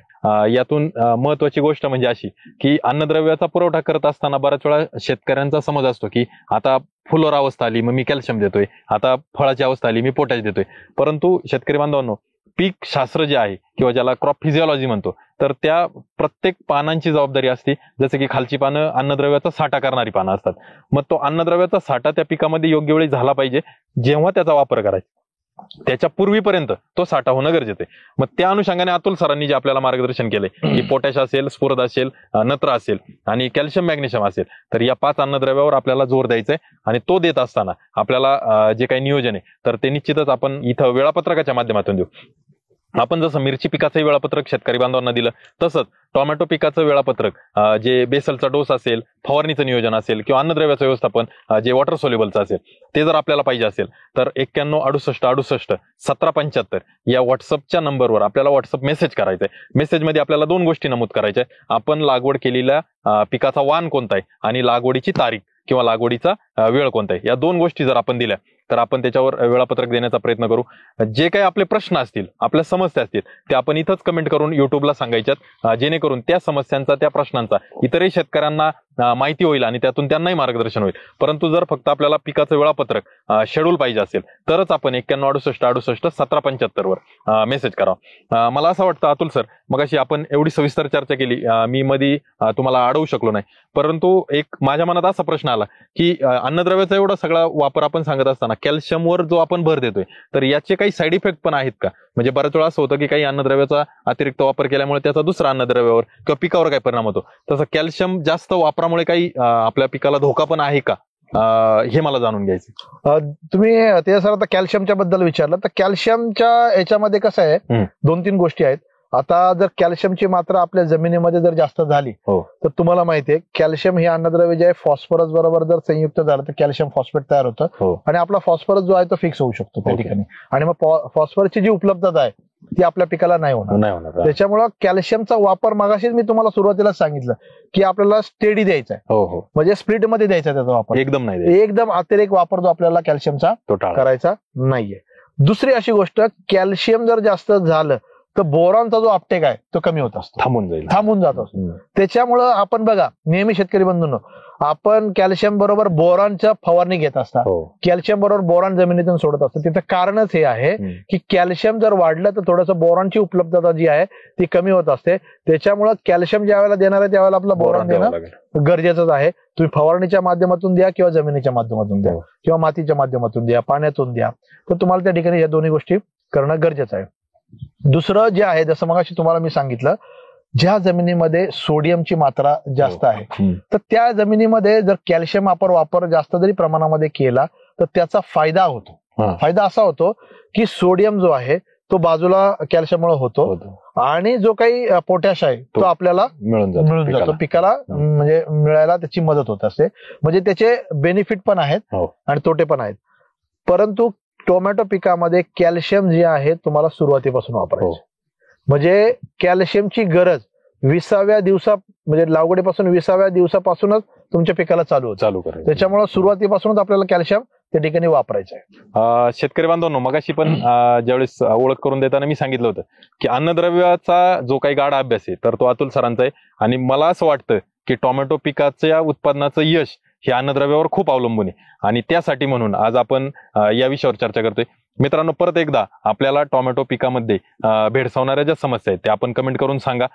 यातून महत्वाची गोष्ट म्हणजे अशी की अन्नद्रव्याचा पुरवठा करत असताना बऱ्याच वेळा शेतकऱ्यांचा समज असतो की आता फुलोर अवस्था आली मग मी कॅल्शियम देतोय, आता फळाची अवस्था आली मी पोटॅश देतोय. परंतु शेतकरी बांधवांनो, पीक शास्त्र जे आहे किंवा ज्याला क्रॉप फिजिओलॉजी म्हणतो तर त्या प्रत्येक पानांची जबाबदारी असते. जसं की खालची पानं अन्नद्रव्याचा साठा करणारी पानं असतात. मग तो अन्नद्रव्याचा साठा त्या पिकामध्ये योग्य वेळी झाला पाहिजे. जेव्हा त्याचा वापर करायचा त्याच्या पूर्वीपर्यंत तो साठा होणं गरजेचं आहे. मग त्या अनुषंगाने अतुल सरांनी जे आपल्याला मार्गदर्शन केलंय की पोटॅश असेल, स्फुरद असेल, नत्र असेल आणि कॅल्शियम मॅग्नेशियम असेल तर या 5 अन्नद्रव्यावर आपल्याला जोर द्यायचा आहे. आणि तो देत असताना आपल्याला जे काही नियोजन आहे तर ते निश्चितच आपण इथं वेळापत्रकाच्या माध्यमातून देऊ. आपण जसं मिरची पिकाचंही वेळापत्रक शेतकरी बांधवांना दिलं तसंच टोमॅटो पिकाचं वेळापत्रक जे बेसलचा डोस असेल, फवारणीचं नियोजन असेल किंवा अन्नद्रव्याचं व्यवस्थापन जे वॉटर सोल्युबलचं असेल ते जर आपल्याला पाहिजे असेल तर 91 68 68 1775 या व्हॉट्सअपच्या नंबरवर आपल्याला व्हॉट्सअप मेसेज करायचा आहे. मेसेजमध्ये आपल्याला 2 गोष्टी नमूद करायच्या आहे. आपण लागवड केलेल्या पिकाचा वाण कोणता आहे आणि लागवडीची तारीख किंवा लागवडीचा वेळ कोणता आहे. या 2 गोष्टी जर आपण दिल्या तर आपण त्याच्यावर वेळापत्रक देण्याचा प्रयत्न करू. जे काही आपले प्रश्न असतील, आपल्या समस्या असतील ते आपण इथंच कमेंट करून युट्यूबला सांगायच्यात, जेणेकरून त्या समस्यांचा, त्या प्रश्नांचा इतरही शेतकऱ्यांना माहिती होईल आणि त्यातून त्यांनाही मार्गदर्शन होईल. परंतु जर फक्त आपल्याला पिकाचं वेळापत्रक शेड्यूल पाहिजे असेल तरच आपण 91 68 68 1775 वर मेसेज करा. मला असं वाटतं अतुल सर, मगाशी आपण एवढी सविस्तर चर्चा केली, मी मध्ये तुम्हाला अडवू शकलो नाही, परंतु एक माझ्या मनात असा प्रश्न आला की अन्नद्रव्याचा एवढा सगळा वापर आपण सांगत असताना कॅल्शियमवर जो आपण भर देतोय तर याचे काही साईड इफेक्ट पण आहेत का? म्हणजे बऱ्याच वेळा असं होतं की काही अन्नद्रव्याचा अतिरिक्त वापर केल्यामुळे त्याचा दुसरा अन्नद्रव्यावर किंवा पिकावर काय परिणाम होतो. तसं कॅल्शियम जास्त वापरामुळे काही आपल्या पिकाला धोका पण आहे का, हे मला जाणून घ्यायचं. तुम्ही ते सर आता कॅल्शियमच्या बद्दल विचारलं तर कॅल्शियमच्या याच्यामध्ये कसं आहे, 2-3 गोष्टी आहेत. आता जर कॅल्शियमची मात्रा आपल्या जमिनीमध्ये जर जास्त झाली तर तुम्हाला माहितीये कॅल्शियम हे अन्नद्रव्य जे आहे फॉस्फरस बरोबर जर संयुक्त झालं तर कॅल्शियम फॉस्फेट तयार होतं आणि आपला फॉस्फरस जो आहे तो फिक्स होऊ शकतो त्या ठिकाणी आणि मग फॉस्फरसची जी उपलब्धता आहे ती आपल्या पिकाला नाही होणार. त्याच्यामुळे कॅल्शियमचा वापर मगाशीच मी तुम्हाला सुरुवातीला सांगितलं की आपल्याला स्टेडी द्यायचा आहे, म्हणजे स्प्लिट मध्ये द्यायचा त्याचा वापर, एकदम अतिरेक वापर जो आपल्याला कॅल्शियमचा करायचा नाहीये. दुसरी अशी गोष्ट, कॅल्शियम जर जास्त झालं तर बोरॉनचा जो अपटेक आहे तो कमी होत असतो, थांबून जात असतो. त्याच्यामुळं आपण बघा नेहमी शेतकरी बंधूंनो, आपण कॅल्शियम बरोबर बोरॉनच्या फवारणी घेत असतात, कॅल्शियम बरोबर बोरॉन जमिनीतून सोडत असतो. तिथं कारणच हे आहे की कॅल्शियम जर वाढलं तर थोडंसं बोरॉनची उपलब्धता जी आहे ती कमी होत असते. त्याच्यामुळं कॅल्शियम ज्या वेळेला देणार आहे त्यावेळेला आपलं बोरॉन देणं गरजेचंच आहे. तुम्ही फवारणीच्या माध्यमातून द्या किंवा जमिनीच्या माध्यमातून द्या किंवा मातीच्या माध्यमातून द्या, पाण्यातून द्या, तर तुम्हाला त्या ठिकाणी या दोन्ही गोष्टी करणं गरजेचं आहे. दुसरं जे आहे, जसं मगाशी तुम्हाला मी सांगितलं, ज्या जमिनीमध्ये सोडियमची मात्रा जास्त आहे तर त्या जमिनीमध्ये जर कॅल्शियम वापर जास्त जरी प्रमाणामध्ये केला तर त्याचा फायदा होतो. फायदा असा होतो की सोडियम जो आहे तो बाजूला कॅल्शियममुळे होतो आणि जो काही पोटॅश आहे तो आपल्याला मिळून जातो पिकाला, म्हणजे मिळायला त्याची मदत होत असते. म्हणजे त्याचे बेनिफिट पण आहेत आणि तोटे पण आहेत. परंतु टोमॅटो पिकामध्ये कॅल्शियम जे आहे तुम्हाला सुरुवातीपासून वापरायचं, म्हणजे कॅल्शियमची गरज 20व्या दिवसा, म्हणजे लागवडीपासून 20व्या दिवसापासूनच तुमच्या पिकाला चालू करायचं. त्याच्यामुळे सुरुवातीपासूनच आपल्याला कॅल्शियम त्या ठिकाणी वापरायचं आहे. शेतकरी बांधवांनो, मगाशी पण ज्यावेळेस ओळख करून देताना मी सांगितलं होतं की अन्नद्रव्याचा जो काही गाढा अभ्यास आहे तर तो अतुल सरांचा आहे आणि मला असं वाटतं की टोमॅटो पिकाच्या उत्पादनाचं यश हे अन्नद्रव्यावर खूप अवलंबून आहे आणि त्यासाठी म्हणून आज आपण या विषयावर चर्चा करतोय. मित्रांनो, परत एकदा आपल्याला टोमॅटो पिकामध्ये भेडसावणाऱ्या ज्या समस्या आहेत त्या आपण कमेंट करून सांगा.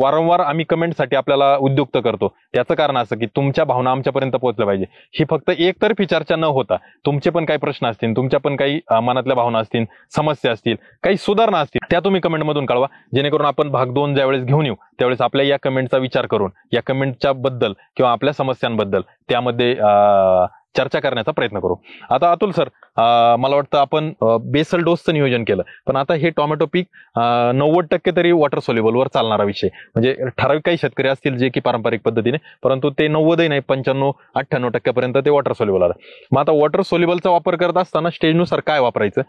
वारंवार आम्ही कमेंटसाठी आपल्याला उद्युक्त करतो. त्याचं कारण असं की तुमच्या भावना आमच्यापर्यंत पोहोचल्या पाहिजे. ही फक्त एकतर्फी चर्चा न होता तुमचे पण काही प्रश्न असतील, तुमच्या पण काही मनातल्या भावना असतील, समस्या असतील, काही सुधारणा असतील, त्या तुम्ही कमेंटमधून कळवा, जेणेकरून आपण भाग 2 ज्यावेळेस घेऊन येऊ त्यावेळेस आपल्या या कमेंटचा विचार करून या कमेंटच्या बद्दल किंवा आपल्या समस्यांबद्दल त्यामध्ये चर्चा करण्याचा प्रयत्न करू. आता अतुल सर, मला वाटतं आपण बेसल डोसचं नियोजन केलं, पण आता हे टोमॅटो पीक 90% तरी वॉटर सोल्युबलवर चालणारा विषय, म्हणजे ठराविक काही शेतकरी असतील जे की पारंपरिक पद्धतीने, परंतु ते 90 नाही 95-98% ते वॉटर सोल्युबल आलं. मग आता वॉटर सोल्युबलचा वापर करत असताना स्टेजनुसार काय वापरायचं,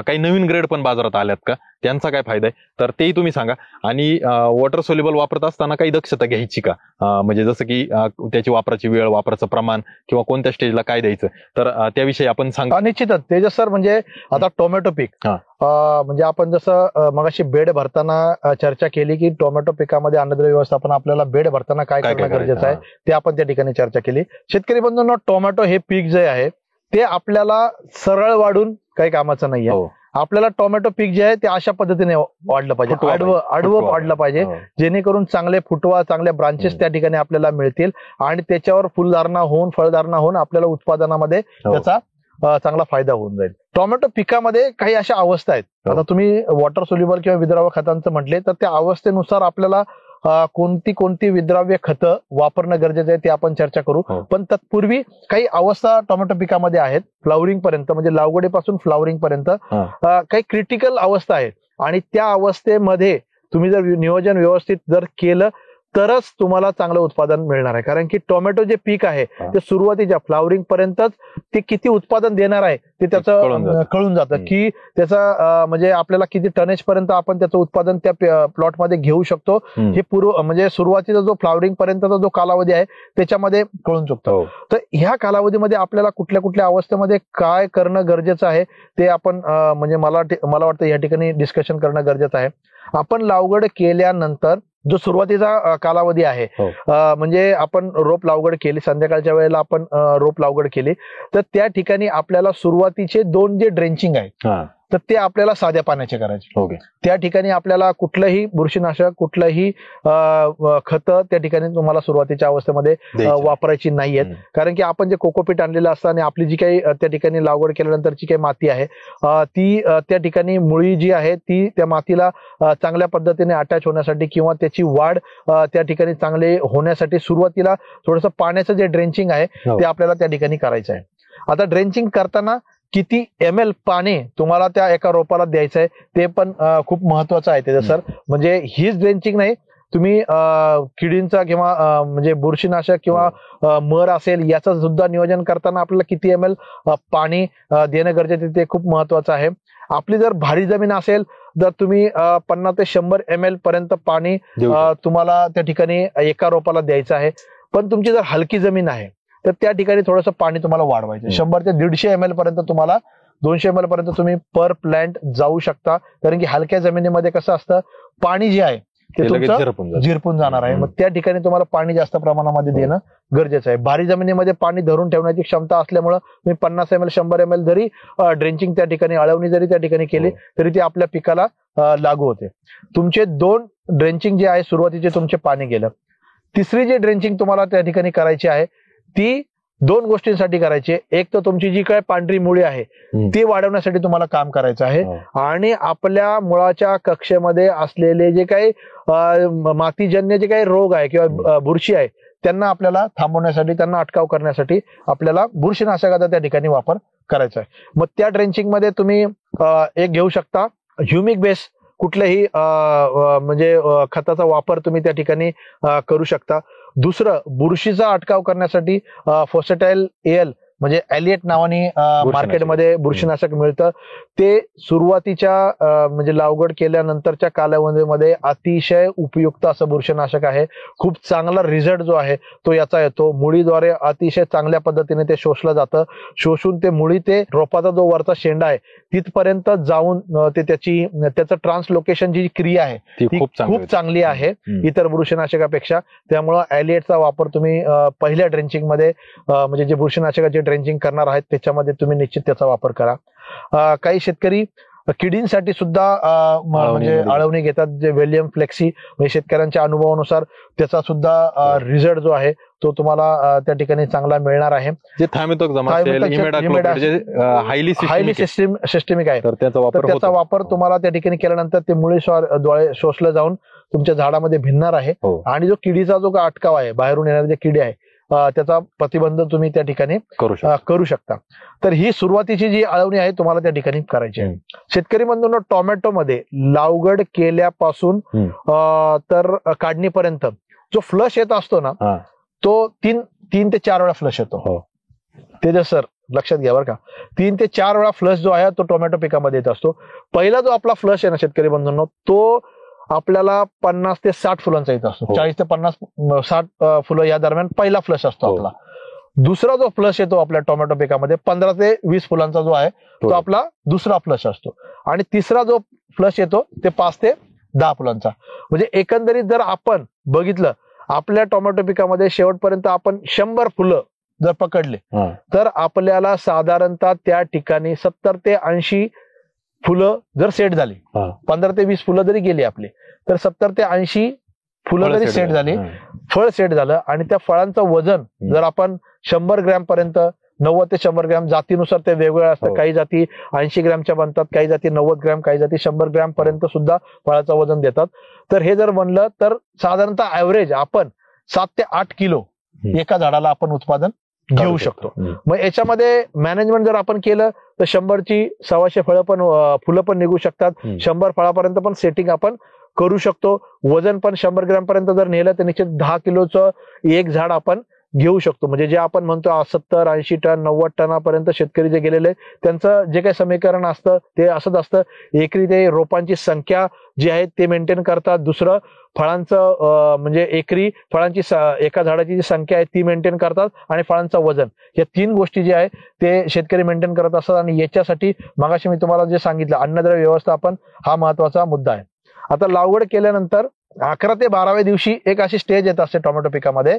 काही नवीन ग्रेड पण बाजारात आल्यात का, त्यांचा काय फायदा आहे तर तेही तुम्ही सांगा. आणि वॉटर सोल्युबल वापरत असताना काही दक्षता घ्यायची का, म्हणजे जसं की त्याची वापराची वेळ, वापराचं प्रमाण किंवा कोणत्या स्टेजला काय द्यायचं, तर त्याविषयी आपण सांगा. निश्चितच तेजस सर, म्हणजे आता टोमॅटो पीक म्हणजे आपण जसं मगाशी बेड भरताना चर्चा केली की टोमॅटो पिकामध्ये अन्नद्रव्य व्यवस्थापन आपल्याला बेड भरताना काय करणं गरजेचं आहे ते आपण त्या ठिकाणी चर्चा केली. शेतकरी बंधूंनो, टोमॅटो हे पीक जे आहे ते आपल्याला सरळ वाढून काही कामाचं नाहीये. आपल्याला टोमॅटो पीक जे आहे ते अशा पद्धतीने वाढलं पाहिजे, आडवं वाढलं पाहिजे, जेणेकरून चांगले फुटवा, चांगल्या ब्रांचेस त्या ठिकाणी आपल्याला मिळतील आणि त्याच्यावर फुलधारणा होऊन, फळधारणा होऊन आपल्याला उत्पादनामध्ये त्याचा चांगला फायदा होऊन जाईल. टोमॅटो पिकामध्ये काही अशा अवस्था आहेत, आता तुम्ही वॉटर सोल्युबल किंवा विद्राव्य खतांचं म्हटले तर त्या अवस्थेनुसार आपल्याला कोणती विद्राव्य खतं वापरणं गरजेचं आहे ते आपण चर्चा करू. पण तत्पूर्वी काही अवस्था टोमॅटो पिकामध्ये आहेत, फ्लावरिंग पर्यंत, म्हणजे लागवडीपासून फ्लावरिंग पर्यंत काही क्रिटिकल अवस्था आहेत आणि त्या अवस्थेमध्ये तुम्ही जर नियोजन व्यवस्थित जर केलं तरच तुम्हाला चांगलं उत्पादन मिळणार आहे. कारण की टोमॅटो जे पीक आहे ते सुरुवातीच्या फ्लावरिंग पर्यंतच ते किती उत्पादन देणार आहे ते त्याचं कळून जातं की त्याचा म्हणजे आपल्याला किती टनेज पर्यंत आपण त्याचं उत्पादन त्या प्लॉटमध्ये घेऊ शकतो हे म्हणजे सुरुवातीचा जो फ्लावरिंग पर्यंतचा जो कालावधी आहे त्याच्यामध्ये कळून शकतो. तर ह्या कालावधीमध्ये आपल्याला कुठल्या कुठल्या अवस्थेमध्ये काय करणं गरजेचं आहे ते आपण म्हणजे मला वाटतं या ठिकाणी डिस्कशन करणं गरजेचं आहे. आपण लागवड केल्यानंतर जो सुरुवातीचा कालावधी आहे, म्हणजे आपण रोप लागवड केली, संध्याकाळच्या वेळेला आपण रोप लागवड केली, तर त्या ठिकाणी आपल्याला सुरुवातीचे 2 जे ड्रेंचिंग आहे तर ते आपल्याला साध्या पाण्याचे करायचे. त्या ठिकाणी आपल्याला कुठलंही बुरशीनाशक, कुठलंही खत त्या ठिकाणी तुम्हाला सुरुवातीच्या अवस्थेमध्ये वापरायची नाहीयेत. कारण की आपण जे कोकोपीट आणलेलं असतं आणि आपली जी काही त्या ठिकाणी लागवड केल्यानंतरची काही माती आहे ती त्या ठिकाणी मुळी जी आहे ती त्या मातीला चांगल्या पद्धतीने अटॅच होण्यासाठी किंवा त्याची वाढ त्या ठिकाणी चांगली होण्यासाठी सुरुवातीला थोडंसं पाण्याचं जे ड्रेंचिंग आहे ते आपल्याला त्या ठिकाणी करायचं आहे. आता ड्रेंचिंग करताना किती ml पाणी तुम्हाला त्या एका रोपाला द्यायचं आहे ते पण खूप महत्वाचं आहे त्याचं सर. म्हणजे हीच ड्रेंचिंग नाही, तुम्ही किडींचा किंवा म्हणजे बुरशीनाशक किंवा मर असेल याचं सुद्धा नियोजन करताना आपल्याला किती ml पाणी देणं गरजेचं आहे ते खूप महत्वाचं आहे. आपली जर भारी जमीन असेल तर तुम्ही 50 ते 100 ml पर्यंत पाणी तुम्हाला त्या ठिकाणी एका रोपाला द्यायचं आहे. पण तुमची जर हलकी जमीन आहे तर त्या ठिकाणी थोडंसं पाणी तुम्हाला वाढवायचं. 100 ते 150 ml पर्यंत तुम्हाला 200 ml पर्यंत तुम्ही पर प्लांट जाऊ शकता. कारण की हलक्या जमिनीमध्ये कसं असतं, पाणी जे आहे ते तुमचं झिरपून जाणार आहे. मग त्या ठिकाणी तुम्हाला पाणी जास्त प्रमाणामध्ये देणं गरजेचं आहे. भारी जमिनीमध्ये पाणी धरून ठेवण्याची क्षमता असल्यामुळे तुम्ही 50 ml 100 ml जरी ड्रेंचिंग त्या ठिकाणी, अळवणी जरी त्या ठिकाणी केली तरी ती आपल्या पिकाला लागू होते. तुमचे 2 ड्रेंचिंग जे आहे सुरुवातीचे तुमचे पाणी गेलं. तिसरी जी ड्रेंचिंग तुम्हाला त्या ठिकाणी करायची आहे ती 2 गोष्टींसाठी करायची. एक तर तुमची जी काय पांढरी मुळी आहे ती वाढवण्यासाठी तुम्हाला काम करायचं आहे. आणि आपल्या मुळाच्या कक्षेमध्ये असलेले जे काही मातीजन्य जे काही रोग आहे किंवा बुरशी आहे त्यांना आपल्याला थांबवण्यासाठी, त्यांना अटकाव करण्यासाठी आपल्याला बुरशीनाशकाचा त्या ठिकाणी वापर करायचा आहे. मग त्या ड्रेंचिंग मध्ये तुम्ही एक घेऊ शकता ह्युमिक बेस, कुठल्याही म्हणजे खताचा वापर तुम्ही त्या ठिकाणी करू शकता. दुसरं, बुरशीचा अटकाव करण्यासाठी फोसेटाईल एल म्हणजे एलिएट नावाने मार्केटमध्ये बुरशीनाशक मिळतं. ते सुरुवातीच्या म्हणजे लागवड केल्यानंतरच्या कालावधीमध्ये अतिशय उपयुक्त असं बुरशीनाशक आहे. खूप चांगला रिझल्ट जो आहे तो याचा येतो. मुळीद्वारे अतिशय चांगल्या पद्धतीने ते शोषलं जातं. शोषून ते मुळी ते रोपाचा जो वरचा शेंडा आहे तिथपर्यंत जाऊन ते त्याचं ट्रान्सलोकेशन जी क्रिया आहे ती खूप चांगली आहे इतर बुरशीनाशकापेक्षा. त्यामुळं एलिएटचा वापर तुम्ही पहिल्या ड्रेंचिंग मध्ये म्हणजे जे बुरशीनाशकाचे ड्रेंचिंग करणार आहेत त्याच्यामध्ये तुम्ही निश्चित त्याचा वापर करा. काही शेतकरी किडींसाठी सुद्धा म्हणजे अळवणी घेतात, जे वेलियम फ्लेक्सी, म्हणजे शेतकऱ्यांच्या अनुभवानुसार त्याचा सुद्धा रिझल्ट जो आहे तो तुम्हाला त्या ठिकाणी चांगला मिळणार आहे. जे हायली सिस्टमिक आहे तर त्याचा वापर तुम्हाला त्या ठिकाणी केल्यानंतर ते मुळे शोषलं जाऊन तुमच्या झाडामध्ये भिनणार आहे. आणि जो किडीचा जो अटकाव आहे, बाहेरून येणारे जे किडे आहे त्याचा प्रतिबंध तुम्ही त्या ठिकाणी करू शकता. तर ही सुरुवातीची जी अळवणी आहे तुम्हाला त्या ठिकाणी करायची आहे. शेतकरी बंधूंनो, टोमॅटो मध्ये लागवड केल्यापासून तर काढणीपर्यंत जो फ्लश येत असतो ना तो 3 ते 4 वेळा फ्लश येतो. ते जर सर लक्षात घ्या बरं का, 3 ते 4 वेळा फ्लश जो आहे तो टोमॅटो पिकामध्ये येत असतो. पहिला जो आपला फ्लश आहे ना शेतकरी बंधूंनो, तो आपल्याला 50 ते 60 फुलांचा येत असतो. 40 ते 50-60 फुलं या दरम्यान पहिला फ्लश असतो आपला. दुसरा जो फ्लश येतो आपल्या टोमॅटो पिकामध्ये 15 ते 20 फुलांचा जो आहे तो आपला दुसरा फ्लश असतो. आणि तिसरा जो फ्लश येतो ते 5 ते 10 फुलांचा. म्हणजे एकंदरीत जर आपण बघितलं आपल्या टोमॅटो पिकामध्ये शेवटपर्यंत आपण 100 फुलं जर पकडले तर आपल्याला साधारणतः त्या ठिकाणी 70 ते 80 फुलं जर सेट झाली, 15 ते 20 फुलं जरी गेली आपली तर 70 ते 80 फुलं जरी सेट झाली, फळ सेट झालं, आणि त्या फळांचं वजन जर आपण 100 ग्रॅम पर्यंत, 90 ते 100 ग्रॅम, जातीनुसार ते वेगवेगळं असतं. काही जाती 80 ग्रॅमच्या बनतात, काही जाती 90 ग्रॅम, काही जाती 100 ग्रॅम पर्यंत सुद्धा फळाचं वजन देतात. तर हे जर बनलं तर साधारणतः ऍव्हरेज आपण 7 ते 8 किलो एका झाडाला आपण उत्पादन घेऊ शकतो. मग याच्यामध्ये मॅनेजमेंट जर आपण केलं तर 100ची 100 फुलं पण निघू शकतात. 100 फळापर्यंत पण सेटिंग आपण करू शकतो. वजन पण 100 ग्रॅम पर्यंत जर नेलं तर निश्चित 10 किलोचं एक झाड आपण घेऊ शकतो. म्हणजे जे आपण म्हणतो 70, 80 टन, 90 टनापर्यंत शेतकरी जे गेलेले त्यांचं जे काही समीकरण असतं ते असंच असतं. एकरी ते रोपांची संख्या जी आहे ते मेंटेन करतात. दुसरं फळांचं म्हणजे एकरी फळांची एका झाडाची जी संख्या आहे ती मेंटेन करतात, आणि फळांचं वजन, या 3 गोष्टी जे आहे ते शेतकरी मेंटेन करत असतात. आणि याच्यासाठी मगाशी मी तुम्हाला जे सांगितलं अन्नद्रव्य व्यवस्थापन हा महत्वाचा मुद्दा आहे. आता लागवड केल्यानंतर 11 ते 12व्या दिवशी एक अशी स्टेज येत असते टोमॅटो पिकामध्ये.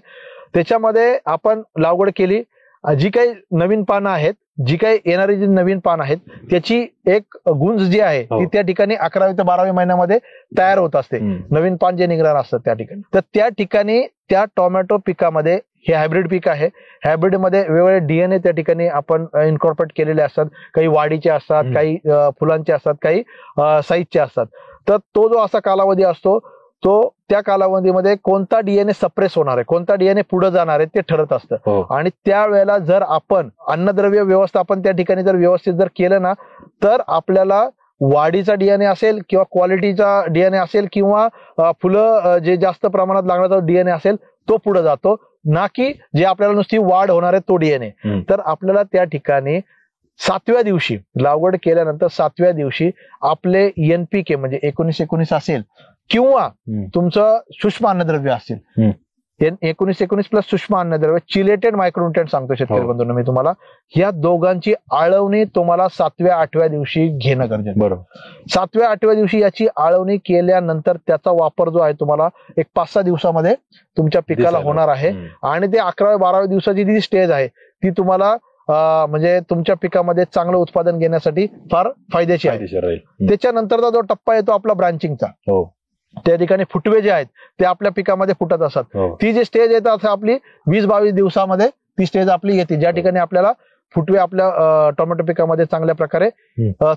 त्याच्यामध्ये आपण लागवड केली, जी काही नवीन पानं आहेत, जी काही येणारी जी नवीन पानं आहेत त्याची एक गुंज जी आहे ती त्या ठिकाणी 11वे ते 12व्या महिन्यामध्ये तयार होत असते. नवीन पान जे निघणार असतं त्या ठिकाणी. तर त्या ठिकाणी त्या टोमॅटो पिकामध्ये, हे हायब्रिड पीक आहे, हायब्रिड मध्ये वेगवेगळे DNA त्या ठिकाणी आपण इन्कॉर्पोरेट केलेले असतात. काही वाढीचे असतात, काही फुलांचे असतात, काही साईजचे असतात. तर तो जो असा कालावधी असतो तो त्या कालावधीमध्ये कोणता डीएनए सप्रेस होणार आहे, कोणता डीएनए पुढे जाणार आहे ते ठरत असतं. आणि त्यावेळेला जर आपण अन्नद्रव्य व्यवस्थापन त्या ठिकाणी जर व्यवस्थित जर केलं ना, तर आपल्याला वाढीचा डीएनए असेल किंवा क्वालिटीचा डीएनए असेल किंवा फुलं जे जास्त प्रमाणात लागण्याचा डीएनए असेल तो पुढे जातो, ना की जे आपल्याला नुसती वाढ होणार आहे तो डीएनए. तर आपल्याला त्या ठिकाणी 7व्या दिवशी लागवड केल्यानंतर 7व्या दिवशी आपले एनपीके म्हणजे 19-19 असेल किंवा तुमचं सूक्ष्म अन्नद्रव्य असेल, 19-19 प्लस सूक्ष्म अन्नद्रव्य, चिलेटेड मायक्रोन्युट्रिएंट सांगतो शेतकरी बंधूंना मी तुम्हाला, ह्या दोघांची आळवणी तुम्हाला 7व्या-8व्या दिवशी घेणं गरजेचं. बरोबर. 7व्या-8व्या दिवशी याची आळवणी केल्यानंतर त्याचा वापर जो आहे तुम्हाला एक 5-6 दिवसामध्ये तुमच्या पिकाला होणार आहे. आणि ते 11व्या-12व्या दिवसाची जी स्टेज आहे ती तुम्हाला म्हणजे तुमच्या पिकामध्ये चांगलं उत्पादन घेण्यासाठी फार फायदेशीर आहे. त्याच्यानंतरचा जो टप्पा येतो आपला ब्रांचिंगचा, त्या ठिकाणी फुटवे जे आहेत ते आपल्या पिकामध्ये फुटत असतात. ती जी स्टेज येते असं आपली 20-22 दिवसामध्ये ती स्टेज आपली येते, ज्या ठिकाणी आपल्याला फुटवे आपल्या टोमॅटो पिकामध्ये चांगल्या प्रकारे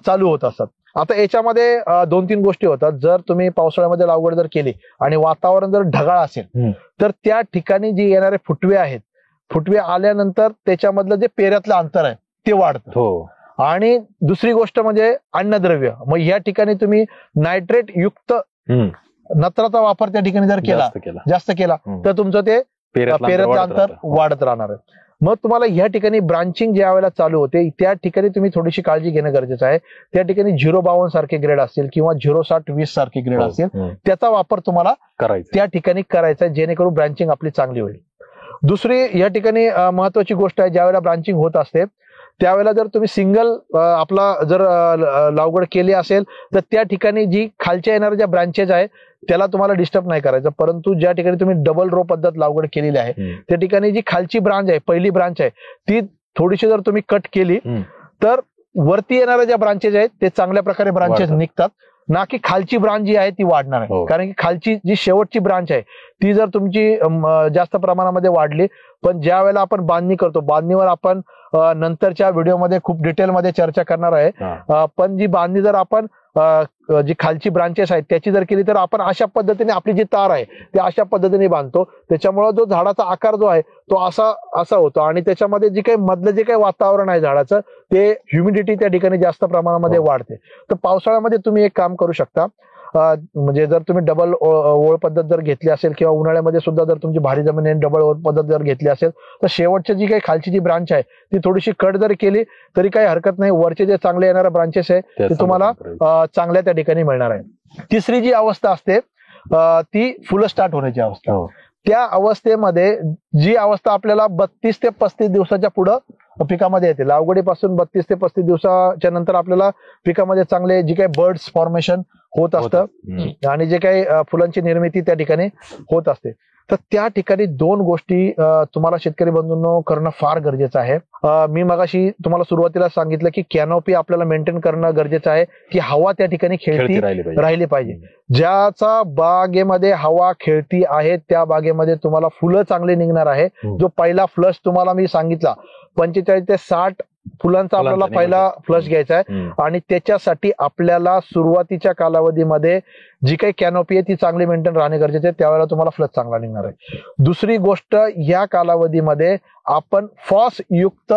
चालू होत असतात. आता याच्यामध्ये 2-3 गोष्टी होतात. जर तुम्ही पावसाळ्यामध्ये लागवड जर केली आणि वातावरण जर ढगाळ असेल तर त्या ठिकाणी जे येणारे फुटवे आहेत, फुटवे आल्यानंतर त्याच्यामधलं जे पेऱ्यातलं अंतर आहे ते वाढतं. आणि दुसरी गोष्ट म्हणजे अन्नद्रव्य, मग या ठिकाणी तुम्ही नायट्रेट युक्त नत्राचा वापर त्या ठिकाणी जर जास्त केला तर तुमचं ते पेऱ्यातलं अंतर वाढत राहणार आहे. मग तुम्हाला या ठिकाणी ब्रांचिंग ज्या वेळेला चालू होते त्या ठिकाणी तुम्ही थोडीशी काळजी घेणं गरजेचं आहे. त्या ठिकाणी 052 सारखे ग्रेड असतील किंवा 060-20 सारखे ग्रेड असतील त्याचा वापर तुम्हाला त्या ठिकाणी करायचा आहे, जेणेकरून ब्रांचिंग आपली चांगली होईल. दुसरी या ठिकाणी महत्वाची गोष्ट आहे, ज्या वेळेला ब्रांचिंग होत असते त्यावेळेला जर तुम्ही सिंगल आपला जर लागवड केली असेल तर त्या ठिकाणी जी खालच्या येणाऱ्या ज्या ब्रांचेस आहे त्याला तुम्हाला डिस्टर्ब नाही करायचं. परंतु ज्या ठिकाणी तुम्ही डबल रो पद्धत लागवड केलेली आहे त्या ठिकाणी जी खालची ब्रांच आहे, पहिली ब्रांच आहे, ती थोडीशी जर तुम्ही कट केली तर वरती येणाऱ्या ज्या ब्रांचेस आहेत ते चांगल्या प्रकारे ब्रांचेस निघतात, ना की खालची ब्रांच जी आहे ती वाढणार आहे. कारण की खालची जी शेवटची ब्रांच आहे ती जर तुमची जास्त प्रमाणामध्ये वाढली, पण ज्या वेळेला आपण बांधणी करतो, बांधणीवर आपण नंतरच्या व्हिडिओमध्ये खूप डिटेलमध्ये चर्चा करणार आहे, पण जी बांधणी जर आपण जी खालची ब्रांचेस आहेत त्याची जर केली तर आपण अशा पद्धतीने आपली जी तार आहे ती अशा पद्धतीने बांधतो, त्याच्यामुळे जो झाडाचा आकार जो आहे तो असा होतो. आणि त्याच्यामध्ये जे काही मधलं जे काही वातावरण आहे झाडाचं ते ह्युमिडिटी त्या ठिकाणी जास्त प्रमाणामध्ये वाढते. तर पावसाळ्यामध्ये तुम्ही एक काम करू शकता, म्हणजे जर तुम्ही डबल ओळ पद्धत जर घेतली असेल किंवा उन्हाळ्यामध्ये सुद्धा जर तुमची भारी जमीन आहे डबल ओळ पद्धत जर घेतली असेल तर शेवटची जी काही खालची जी ब्रांच आहे ती थोडीशी कट जर केली तरी काही हरकत नाही. वरचे जे चांगले येणारे ब्रांचेस आहे ते तुम्हाला चांगल्या त्या ठिकाणी मिळणार आहे. तिसरी जी अवस्था असते ती फुलं स्टार्ट होण्याची अवस्था. त्या अवस्थेमध्ये जी अवस्था आपल्याला 32 ते 35 दिवसाच्या पुढं पिकामध्ये येते. लागवडीपासून 32 ते 35 दिवसाच्या नंतर आपल्याला पिकामध्ये चांगले जे काही बर्ड्स फॉर्मेशन होत असतं आणि जे काही फुलांची निर्मिती त्या ठिकाणी होत असते. तर त्या ठिकाणी 2 गोष्टी तुम्हाला शेतकरी बंधूंनो करणं फार गरजेचं आहे. मी मगाशी तुम्हाला सुरुवातीला सांगितलं की कॅनोपी आपल्याला मेंटेन करणं गरजेचं आहे, की हवा त्या ठिकाणी खेळती राहिली पाहिजे. ज्याचा बागेमध्ये हवा खेळती आहे त्या बागेमध्ये तुम्हाला फुलं चांगली निघणार आहे. जो पहिला फ्लश तुम्हाला मी सांगितला 45 ते 60 फुलांचा आपल्याला पहिला फ्लश घ्यायचा आहे आणि त्याच्यासाठी आपल्याला सुरुवातीच्या कालावधीमध्ये जी काही कॅनोपी आहे ती चांगली मेंटेन राहणे गरजेचे आहे, त्यावेळेला तुम्हाला फ्लश चांगला निघणार आहे. दुसरी गोष्ट, या कालावधीमध्ये आपण फॉस युक्त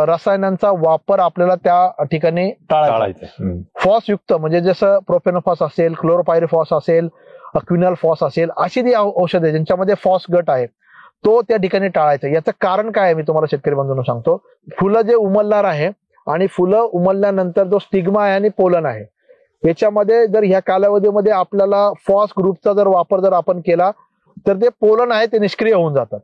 रसायनांचा वापर आपल्याला त्या ठिकाणी टाळायचा. फॉस युक्त म्हणजे जसं प्रोफेनोफॉस असेल, क्लोरोपायरिफॉस असेल, क्विनल फॉस असेल, अशी ती औषधे आहे ज्यांच्यामध्ये फॉस गट आहे तो त्या ठिकाणी टाळायचा. याचं कारण काय आहे मी तुम्हाला शेतकरी बंधूंनो सांगतो. फुलं जे उमलणार आहे आणि फुलं उमलल्यानंतर जो स्टिग्मा आहे आणि पोलन आहे याच्यामध्ये जर ह्या कालावधीमध्ये आपल्याला फॉस ग्रुपचा जर वापर जर आपण केला तर ते पोलन आहे ते निष्क्रिय होऊन जातात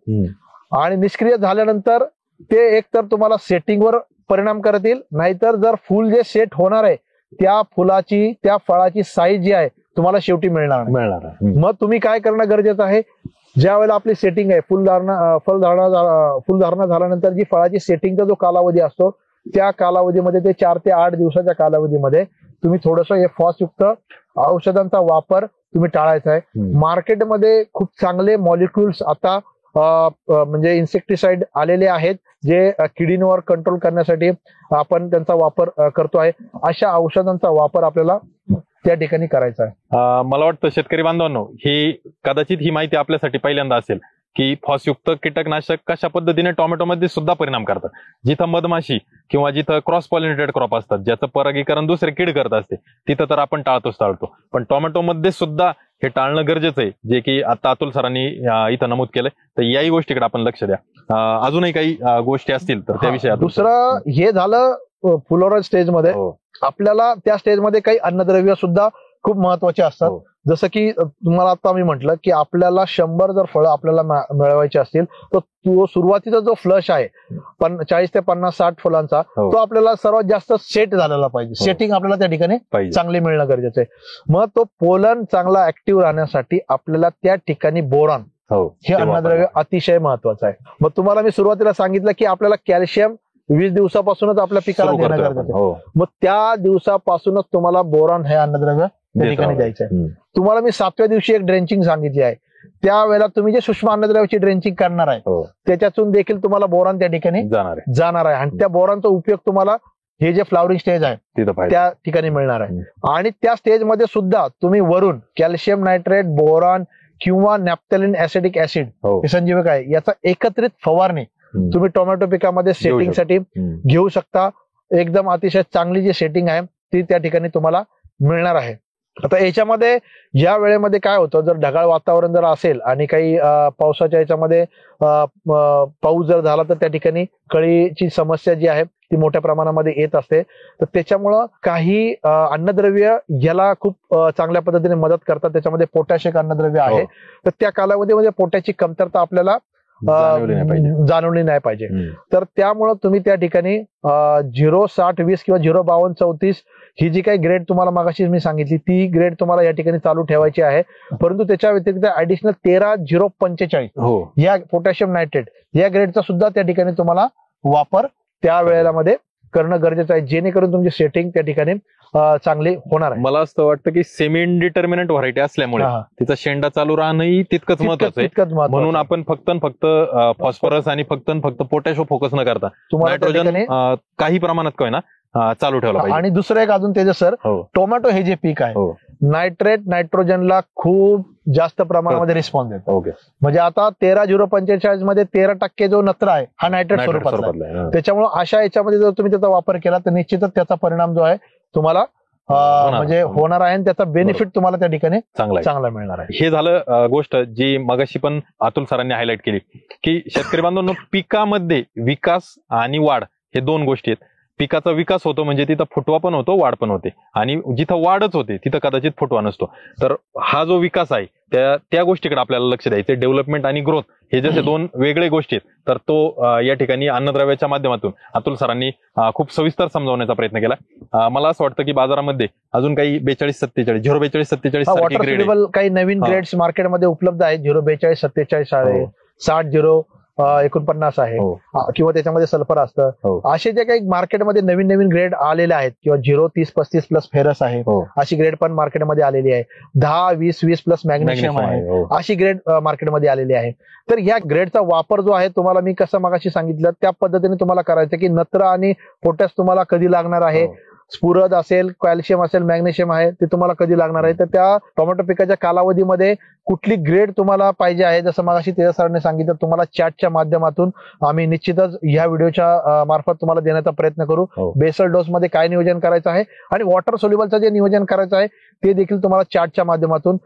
आणि निष्क्रिय झाल्यानंतर ते एकतर तुम्हाला सेटिंगवर परिणाम करतील, नाहीतर जर फुल जे सेट होणार आहे त्या फुलाची त्या फळाची साईज जी आहे तुम्हाला शेवटी मिळणार. मग तुम्ही काय करणं गरजेचं आहे, ज्या वेळेला आपली सेटिंग आहे फुलधारणा झाल्यानंतर जी फळाची सेटिंगचा जो कालावधी असतो त्या कालावधीमध्ये ते 4 ते 8 दिवसाच्या कालावधीमध्ये तुम्ही थोडंसं हे फॉसयुक्त औषधांचा वापर तुम्ही टाळायचा आहे. मार्केटमध्ये खूप चांगले मॉलिक्युल्स आता म्हणजे इन्सेक्टिसाइड आलेले आहेत जे किडींवर कंट्रोल करण्यासाठी आपण त्यांचा वापर करतो आहे. अशा औषधांचा वापर आपल्याला त्या ठिकाणी करायचा आहे. मला वाटतं शेतकरी बांधवांनो ही कदाचित ही माहिती आपल्यासाठी पहिल्यांदा असेल की फॉसयुक्त कीटकनाशक कशा पद्धतीने टोमॅटोमध्ये सुद्धा परिणाम करतात. जिथं मधमाशी किंवा जिथं क्रॉस पॉलिनेटेड क्रॉप असतात ज्याचं परागीकरण दुसरे कीड करत असते तिथं तर आपण टाळतो, पण टोमॅटोमध्ये सुद्धा हे टाळणं गरजेचं आहे, जे की आता अतुल सरांनी इथं नमूद केलंय. तर याही गोष्टीकडे आपण लक्ष द्या. अजूनही काही गोष्टी असतील तर त्याविषयी दुसरं हे झालं फ्लोरल स्टेजमध्ये. आपल्याला त्या स्टेजमध्ये काही अन्नद्रव्य सुद्धा खूप महत्वाचे असतात. जसं की तुम्हाला आता मी म्हटलं की आपल्याला 100 जर फळं आपल्याला मिळवायचे असतील तर तो सुरुवातीचा जो फ्लश आहे 40 ते 50-60 फुलांचा तो आपल्याला सर्वात जास्त सेट झालेला पाहिजे. सेटिंग आपल्याला त्या ठिकाणी चांगली मिळणं गरजेचं आहे. मग तो पोलन चांगला ऍक्टिव्ह राहण्यासाठी आपल्याला त्या ठिकाणी बोरॉन हे अन्नद्रव्य अतिशय महत्वाचं आहे. मग तुम्हाला मी सुरुवातीला सांगितलं की आपल्याला कॅल्शियम 20 दिवसापासूनच आपल्या पिकाला देणं गरजेचं आहे. मग त्या दिवसापासूनच तुम्हाला बोरॉन हे अन्नद्रव्य त्या ठिकाणी द्यायचं आहे. तुम्हाला मी 7व्या दिवशी एक ड्रेंचिंग सांगितली आहे. त्यावेळेला तुम्ही जे सूक्ष्म अन्नद्रव्याची ड्रेंचिंग करणार आहे त्याच्यातून देखील तुम्हाला बोरॉन त्या ठिकाणी जाणार आहे. आणि त्या बोरॉनचा उपयोग तुम्हाला हे जे फ्लावरिंग स्टेज आहे त्या ठिकाणी मिळणार आहे. आणि त्या स्टेजमध्ये सुद्धा तुम्ही वरून कॅल्शियम नायट्रेट, बोरॉन किंवा नॅफ्थॅलिन ऍसिडिक ऍसिड हे संजीवक आहे याचा एकत्रित फवारणी तुम्ही टोमॅटो पिकामध्ये सेटिंगसाठी घेऊ शकता. एकदम अतिशय चांगली जी सेटिंग आहे ती त्या ठिकाणी तुम्हाला मिळणार आहे. आता याच्यामध्ये या वेळेमध्ये काय होतं, जर ढगाळ वातावरण जर असेल आणि काही पावसाच्या याच्यामध्ये पाऊस जर झाला तर त्या ठिकाणी कळीची समस्या जी आहे ती मोठ्या प्रमाणामध्ये येत असते. तर त्याच्यामुळं काही अन्नद्रव्य याला खूप चांगल्या पद्धतीने मदत करतात. त्याच्यामध्ये पोटॅश एक अन्नद्रव्य आहे. तर त्या कालावधीमध्ये पोटॅशची कमतरता आपल्याला जाणवली नाही पाहिजे. तर त्यामुळं तुम्ही त्या ठिकाणी 0-60-20 किंवा 0-52-34 ही जी काही ग्रेड तुम्हाला मागाशी मी सांगितली ती ग्रेड तुम्हाला या ठिकाणी चालू ठेवायची आहे. परंतु त्याच्या व्यतिरिक्त ऍडिशनल 13-0-45 या पोटॅशियम नायट्रेट या ग्रेडचा सुद्धा त्या ठिकाणी तुम्हाला वापर त्या वेळेला करणं गरजेचं आहे, जेणेकरून तुमची सेटिंग त्या ठिकाणी चांगली होणार आहे. मला असं वाटतं की सेमी इनडिटर्मिनेंट व्हरायटी असल्यामुळे तिचा शेंडा चालू राहणंही तितकंच महत्वाचं आहे. म्हणून आपण फक्त फॉस्फरस आणि फक्त पोटॅश फोकस न करता नायट्रोजन काही प्रमाणात काय ना चालू ठेवला पाहिजे. आणि दुसरं एक अजून त्याचं सर, टोमॅटो हे जे पीक आहे नायट्रेट नायट्रोजनला खूप जास्त प्रमाणामध्ये रिस्पॉन्स देतो. म्हणजे आता 13-0-45 मध्ये 13% जो नत्र आहे हा नायट्रेट स्वरूपातला. त्याच्यामुळे अशा याच्यामध्ये जर तुम्ही त्याचा वापर केला तर निश्चितच त्याचा परिणाम जो आहे तुम्हाला म्हणजे होणार आहे आणि त्याचा बेनिफिट तुम्हाला त्या ठिकाणी चांगला मिळणार आहे. हे झालं गोष्ट जी मगाशी पण अतुल सरांनी हायलाइट केली की शेतकरी बांधवांनो पिकामध्ये विकास आणि वाढ हे दोन गोष्टी आहेत. पिकाचा विकास होतो म्हणजे तिथं फुटवा पण होतो, वाढ पण होते. आणि जिथं वाढच होते तिथं कदाचित फुटवा नसतो. तर हा जो विकास आहे त्या गोष्टीकडे आपल्याला लक्ष द्यायचं. डेव्हलपमेंट आणि ग्रोथ हे जसे दोन वेगळे गोष्टी आहेत तर तो या ठिकाणी अन्नद्रव्याच्या माध्यमातून अतुल सरांनी खूप सविस्तर समजावण्याचा प्रयत्न केला. मला असं वाटतं की बाजारामध्ये अजून काही 42-47 042-47 ग्रेड काही नवीन ग्रेड्स मार्केटमध्ये उपलब्ध आहेत. 042-47 आहे, 60-49 आहे किंवा त्याच्यामध्ये सल्फर असतं. असे जे काही मार्केटमध्ये नवीन ग्रेड आलेले आहेत किंवा 0-30-35 प्लस फेरस आहे अशी ग्रेड पण मार्केटमध्ये आलेली आहे. 10-20 प्लस मॅग्नेशियम आहे अशी ग्रेड मार्केटमध्ये आलेली आहे. तर या ग्रेडचा वापर जो आहे तुम्हाला मी कसं मगाशी सांगितलं त्या पद्धतीने तुम्हाला करायचं की नत्र आणि पोटॅश तुम्हाला कधी लागणार आहे, स्फुरद असेल, कॅल्शियम असेल, मॅग्नेशियम आहे ते तुम्हाला कधी लागणार आहे. तर त्या टोमॅटो पिकाच्या कालावधीमध्ये कुठली ग्रेड तुम्हाला पाहिजे आहे जसं मगाशी तेजा सरांनी सांगितलं तुम्हाला चॅटच्या माध्यमातून आम्ही निश्चितच ह्या व्हिडिओच्या मार्फत तुम्हाला देण्याचा प्रयत्न करू. बेसल डोस मध्ये काय नियोजन करायचं आहे आणि वॉटर सोल्युबलचं जे नियोजन करायचं आहे ते देखील तुम्हाला चॅटच्या माध्यमातून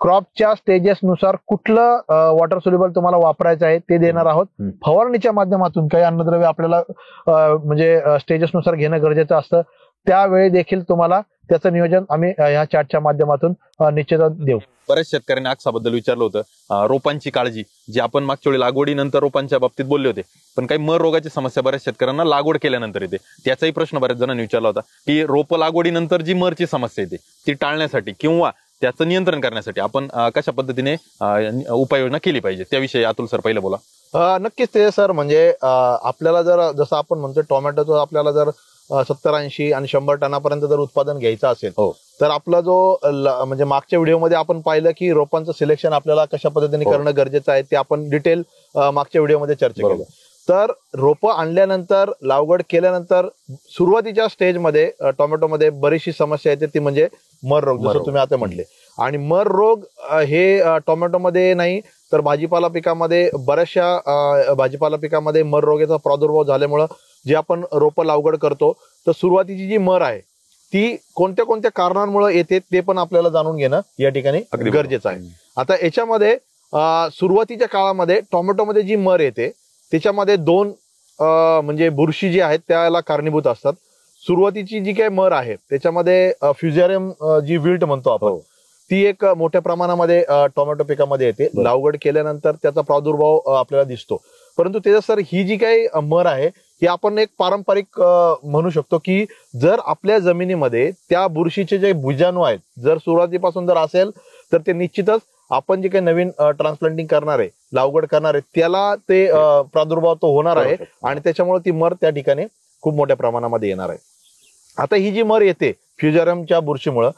क्रॉपच्या स्टेजेस नुसार कुठलं वॉटर सोल्युबल तुम्हाला वापरायचं आहे ते देणार आहोत. फवारणीच्या माध्यमातून काही अन्नद्रव्य आपल्याला म्हणजे स्टेजेस नुसार घेणं गरजेचं असतं. त्यावेळी देखील तुम्हाला त्याचं नियोजन आम्ही ह्या चार्टच्या माध्यमातून निश्चितच देऊ. बऱ्याच शेतकऱ्यांनी आक्षाबद्दल विचारलं होतं. रोपांची काळजी जी आपण मागच्या वेळी लागवडीनंतर रोपांच्या बाबतीत बोलले होते, पण काही मर रोगाची समस्या बऱ्याच शेतकऱ्यांना लागवड केल्यानंतर येते. त्याचाही प्रश्न बऱ्याच जणांनी विचारला होता की रोप लागवडीनंतर जी मरची समस्या येते ती टाळण्यासाठी किंवा त्याचं नियंत्रण करण्यासाठी आपण कशा पद्धतीने उपाययोजना केली पाहिजे त्याविषयी अतुल सर पहिले बोला. नक्कीच ते सर, म्हणजे आपल्याला जर जसं आपण म्हणतो टोमॅटोचं आपल्याला जर 70-80 आणि 100 टनापर्यंत जर उत्पादन घ्यायचं असेल तर आपला जो म्हणजे मागच्या व्हिडिओमध्ये आपण पाहिलं की रोपांचं सिलेक्शन आपल्याला कशा पद्धतीने करणं गरजेचं आहे ते आपण डिटेल मागच्या व्हिडिओमध्ये चर्चा केली. तर रोपं आणल्यानंतर लागवड केल्यानंतर सुरुवातीच्या स्टेजमध्ये टोमॅटोमध्ये बरीचशी समस्या येते, ती म्हणजे मर रोग, जसं तुम्ही आता म्हटले. आणि मर रोग हे टोमॅटोमध्ये नाही तर भाजीपाला पिकामध्ये, बऱ्याचशा भाजीपाला पिकामध्ये मर रोगाचा प्रादुर्भाव झाल्यामुळं जे आपण रोपं लागवड करतो तर सुरुवातीची जी मर आहे ती कोणत्या कोणत्या कारणांमुळे येते ते पण आपल्याला जाणून घेणं या ठिकाणी गरजेचं आहे. आता याच्यामध्ये सुरुवातीच्या काळामध्ये टोमॅटोमध्ये जी मर येते त्याच्यामध्ये दोन म्हणजे बुरशी जी आहेत त्याला कारणीभूत असतात. सुरुवातीची जी काही मर आहे त्याच्यामध्ये फ्युझेरियम जी विल्ट म्हणतो आपण, ती एक मोठ्या प्रमाणामध्ये टोमॅटो पिकामध्ये येते. लागवड केल्यानंतर त्याचा प्रादुर्भाव आपल्याला दिसतो. परंतु त्याच्या सर ही जी काही मर आहे ही आपण एक पारंपरिक म्हणू शकतो की जर आपल्या जमिनीमध्ये त्या बुरशीचे जे बीजाणू आहेत जर सुरुवातीपासून जर असेल तर ते निश्चितच आपण जे काही नवीन ट्रान्सप्लांटिंग करणार आहे, लागवड करणार आहे, त्याला ते प्रादुर्भाव तो होणार आहे आणि त्याच्यामुळे ती मर त्या ठिकाणी खूप मोठ्या प्रमाणामध्ये येणार आहे. आता ही जी मर येते फ्युझेरियमच्या बुरशीमुळं,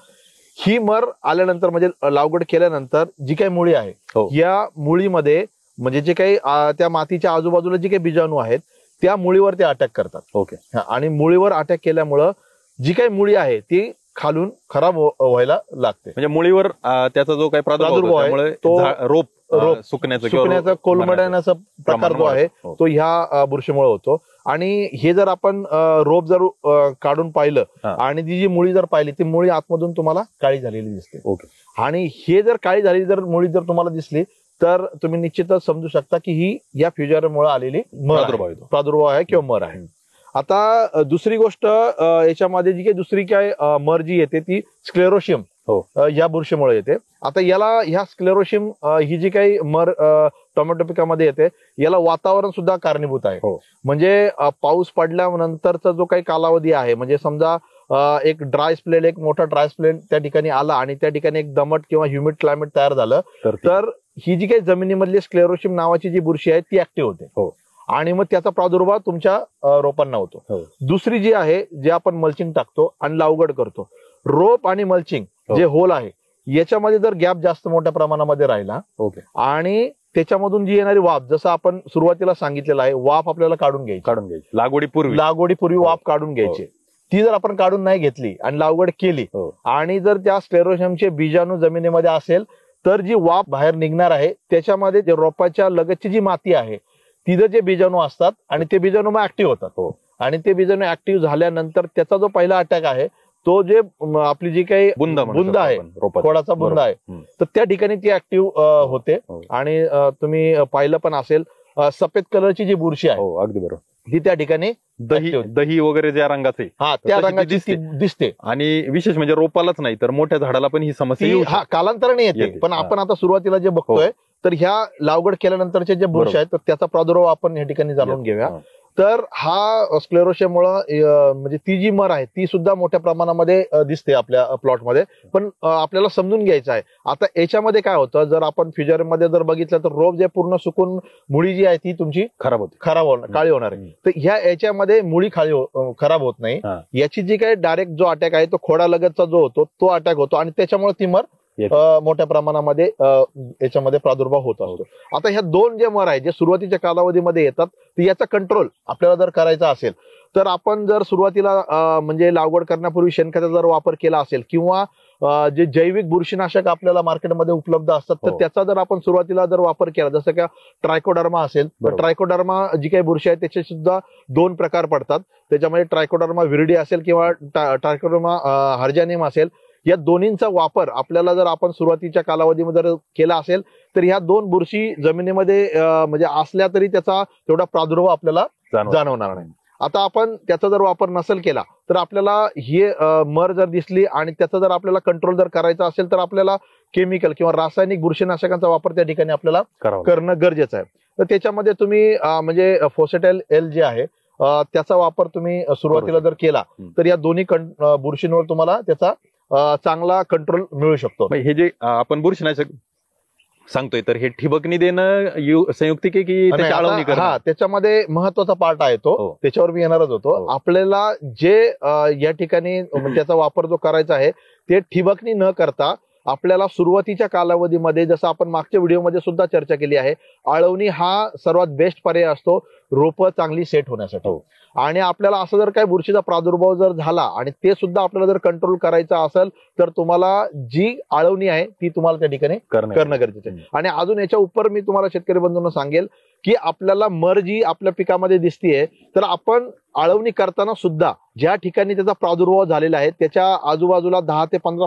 ही मर आल्यानंतर म्हणजे लागवड केल्यानंतर जी काही मुळी आहे या मुळीमध्ये म्हणजे जे काही त्या मातीच्या आजूबाजूला जे काही बीजाणू आहेत त्या मुळीवर ते अटॅक करतात. ओके. आणि मुळीवर अटॅक केल्यामुळं जी काही मुळी आहे ती खालून खराब व्हायला लागते. म्हणजे मुळीवर त्याचा जो काही प्रादुर्भाव आहे तो रोप सुकण्याचा कोलमडण्याचा प्रकार जो आहे तो ह्या बुरशीमुळे होतो. आणि हे जर आपण रोप जर काढून पाहिलं आणि ती जी मुळी जर पाहिली ती मुळी आतमधून तुम्हाला काळी झालेली दिसते. ओके. आणि हे जर काळी झालेली जर मुळी जर तुम्हाला दिसली तर तुम्ही निश्चितच समजू शकता की ही या फ्युझेरियममुळे आलेली प्रादुर्भाव आहे किंवा मर आहे. आता दुसरी गोष्ट याच्यामध्ये जी काही दुसरी काय मर जी येते ती स्क्लेरोशियम या बुरशीमुळे येते. आता ह्या स्क्लेरोशियम ही जी काही मर टोमॅटो पिकामध्ये येते याला वातावरण सुद्धा कारणीभूत आहे. म्हणजे पाऊस पडल्यानंतरचा जो काही कालावधी आहे, म्हणजे समजा एक ड्राय स्पेल, एक मोठा ड्राय स्पेल त्या ठिकाणी आला आणि त्या ठिकाणी एक दमट किंवा ह्युमिड क्लायमेट तयार झालं तर ही जी काही जमिनीमधली स्क्लेरोशियम नावाची जी बुरशी आहे ती ऍक्टिव्ह होते आणि मग त्याचा प्रादुर्भाव तुमच्या रोपांना होतो. दुसरी जी आहे जे आपण मल्चिंग टाकतो आणि लागवड करतो, रोप आणि मल्चिंग जे होल आहे याच्यामध्ये जर गॅप जास्त मोठ्या प्रमाणामध्ये राहिला आणि त्याच्यामधून जी येणारी वाफ, जसं आपण सुरुवातीला सांगितलेलं आहे, वाफ आपल्याला काढून घ्यायची लागवडीपूर्वी वाफ काढून घ्यायची. ती जर आपण काढून नाही घेतली आणि लागवड केली आणि जर त्या स्क्लेरोशियमचे बीजाणू जमिनीमध्ये असेल तर जी वाफ बाहेर निघणार आहे त्याच्यामध्ये जे रोपाच्या लगतची जी माती आहे तिथं जे बीजाणू असतात आणि ते बीजाणू मग ऍक्टिव्ह होतात. आणि ते बीजाणू ऍक्टिव्ह झाल्यानंतर त्याचा जो पहिला अटॅक आहे तो जे आपली जी काही बुंद आहे, खोडाचा बुंद आहे, तर त्या ठिकाणी ती ऍक्टिव्ह होते. आणि तुम्ही पाहिलं पण असेल सफेद कलरची जी बुरशी आहे, अगदी बरोबर, ही त्या ठिकाणी दही वगैरे ज्या रंगाचे त्या रंगाची दिसते. आणि विशेष म्हणजे रोपालाच नाही तर मोठ्या झाडाला पण ही समस्या कालांतराने येते. पण आपण आता सुरुवातीला जे बघतोय तर ह्या लागवड केल्यानंतरचे जे बुरशी आहेत तर त्याचा प्रादुर्भाव आपण या ठिकाणी जाणून घेऊया. तर हा स्क्लेरोशियममुळे म्हणजे ती जी मर आहे ती सुद्धा मोठ्या प्रमाणामध्ये दिसते आपल्या प्लॉटमध्ये. पण आपल्याला समजून घ्यायचं आहे आता याच्यामध्ये काय होतं, जर आपण फ्युझेरियम मध्ये जर बघितलं तर रोप जे पूर्ण सुकून मुळी जी आहे ती तुमची खराब काळी होणार आहे. तर याच्यामध्ये मुळी खराब होत नाही. याची जी काही डायरेक्ट जो अटॅक आहे तो खोडालगतचा जो होतो तो अटॅक होतो आणि त्याच्यामुळे ती मर मोठ्या प्रमाणामध्ये याच्यामध्ये प्रादुर्भाव होत असतो. आता ह्या दोन जे मर आहे जे सुरुवातीच्या कालावधीमध्ये येतात तर याचा कंट्रोल आपल्याला जर करायचा असेल तर आपण जर सुरुवातीला म्हणजे लागवड करण्यापूर्वी शेणखताचा जर वापर केला असेल किंवा जे जैविक बुरशीनाशक आपल्याला मार्केटमध्ये उपलब्ध असतात तर त्याचा जर आपण सुरुवातीला जर वापर केला, जसं का ट्रायकोडर्मा असेल तर ट्रायकोडर्मा जी काही बुरशी आहे त्याचे सुद्धा दोन प्रकार पडतात. त्याच्यामध्ये ट्रायकोडर्मा विरडी असेल किंवा ट्रायकोडर्मा हर्जानियम असेल, या दोन्हींचा वापर आपल्याला जर आपण सुरुवातीच्या कालावधीमध्ये जर केला असेल तर ह्या दोन बुरशी जमिनीमध्ये म्हणजे असल्या तरी त्याचा तेवढा प्रादुर्भाव आपल्याला जाणवणार नाही. आता आपण त्याचा जर वापर नसेल केला तर आपल्याला ही मर जर दिसली आणि त्याचा जर आपल्याला कंट्रोल जर करायचा असेल तर आपल्याला केमिकल किंवा रासायनिक बुरशीनाशकांचा वापर त्या ठिकाणी आपल्याला करणं गरजेचं आहे. तर त्याच्यामध्ये तुम्ही म्हणजे फोसेटाइल एल जे आहे त्याचा वापर तुम्ही सुरुवातीला जर केला तर या दोन्ही बुरशींवर तुम्हाला त्याचा चांगला कंट्रोल मिळू शकतो. हे जे आपण बुरशीनाशक सांगतोय तर हे ठिबकनी देणं संयुक्तिक आहे की त्याच्यामध्ये महत्वाचा पार्ट आहे तो, त्याच्यावर मी येणारच होतो. आपल्याला जे या ठिकाणी त्याचा वापर जो करायचा आहे ते ठिबकनी न करता आपल्याला सुरुवातीच्या कालावधीमध्ये जसं आपण मागच्या व्हिडिओमध्ये सुद्धा चर्चा केली आहे, आळवणी हा सर्वात बेस्ट पर्याय असतो रोपं चांगली सेट होण्यासाठी. आणि आपल्याला असं जर काही बुरशीचा प्रादुर्भाव जर झाला आणि ते सुद्धा आपल्याला जर कंट्रोल करायचं असेल तर तुम्हाला जी आळवणी आहे ती तुम्हाला त्या ठिकाणी करणं गरजेचं आहे. आणि अजून याच्या उपर मी तुम्हाला शेतकरी बंधूंना सांगेल की आपल्याला मर जी आपल्या पिकामध्ये दिसतीये तर आपण आळवणी करताना सुद्धा ज्या ठिकाणी त्याचा प्रादुर्भाव झालेला आहे त्याच्या आजूबाजूला 10 ते 15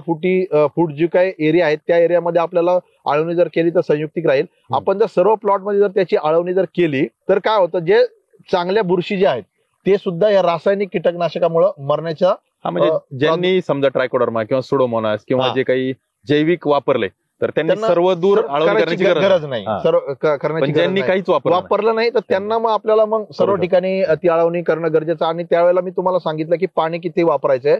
फूट जी काही एरिया आहे त्या एरियामध्ये आपल्याला आळवणी जर केली तर संयुक्तिक राहील. आपण जर सर्व प्लॉटमध्ये जर त्याची आळवणी जर केली तर काय होतं, जे चांगल्या बुरशी जे आहेत ते सुद्धा या रासायनिक कीटकनाशकामुळे मरण्याच्या म्हणजे ज्यांनी समजा ट्रायकोडर्मा किंवा सुडोमोनास किंवा जे काही जैविक वापरले तर त्यांनी सर्व दूर आळवणी करण्याची गरज नाही. सर्व करण्याची ज्यांनी काहीच वापरलं नाही तर त्यांना मग आपल्याला मग सर्व ठिकाणी ती आळवणी करणं गरजेचं. आणि त्यावेळेला मी तुम्हाला सांगितलं की पाणी किती वापरायचंय.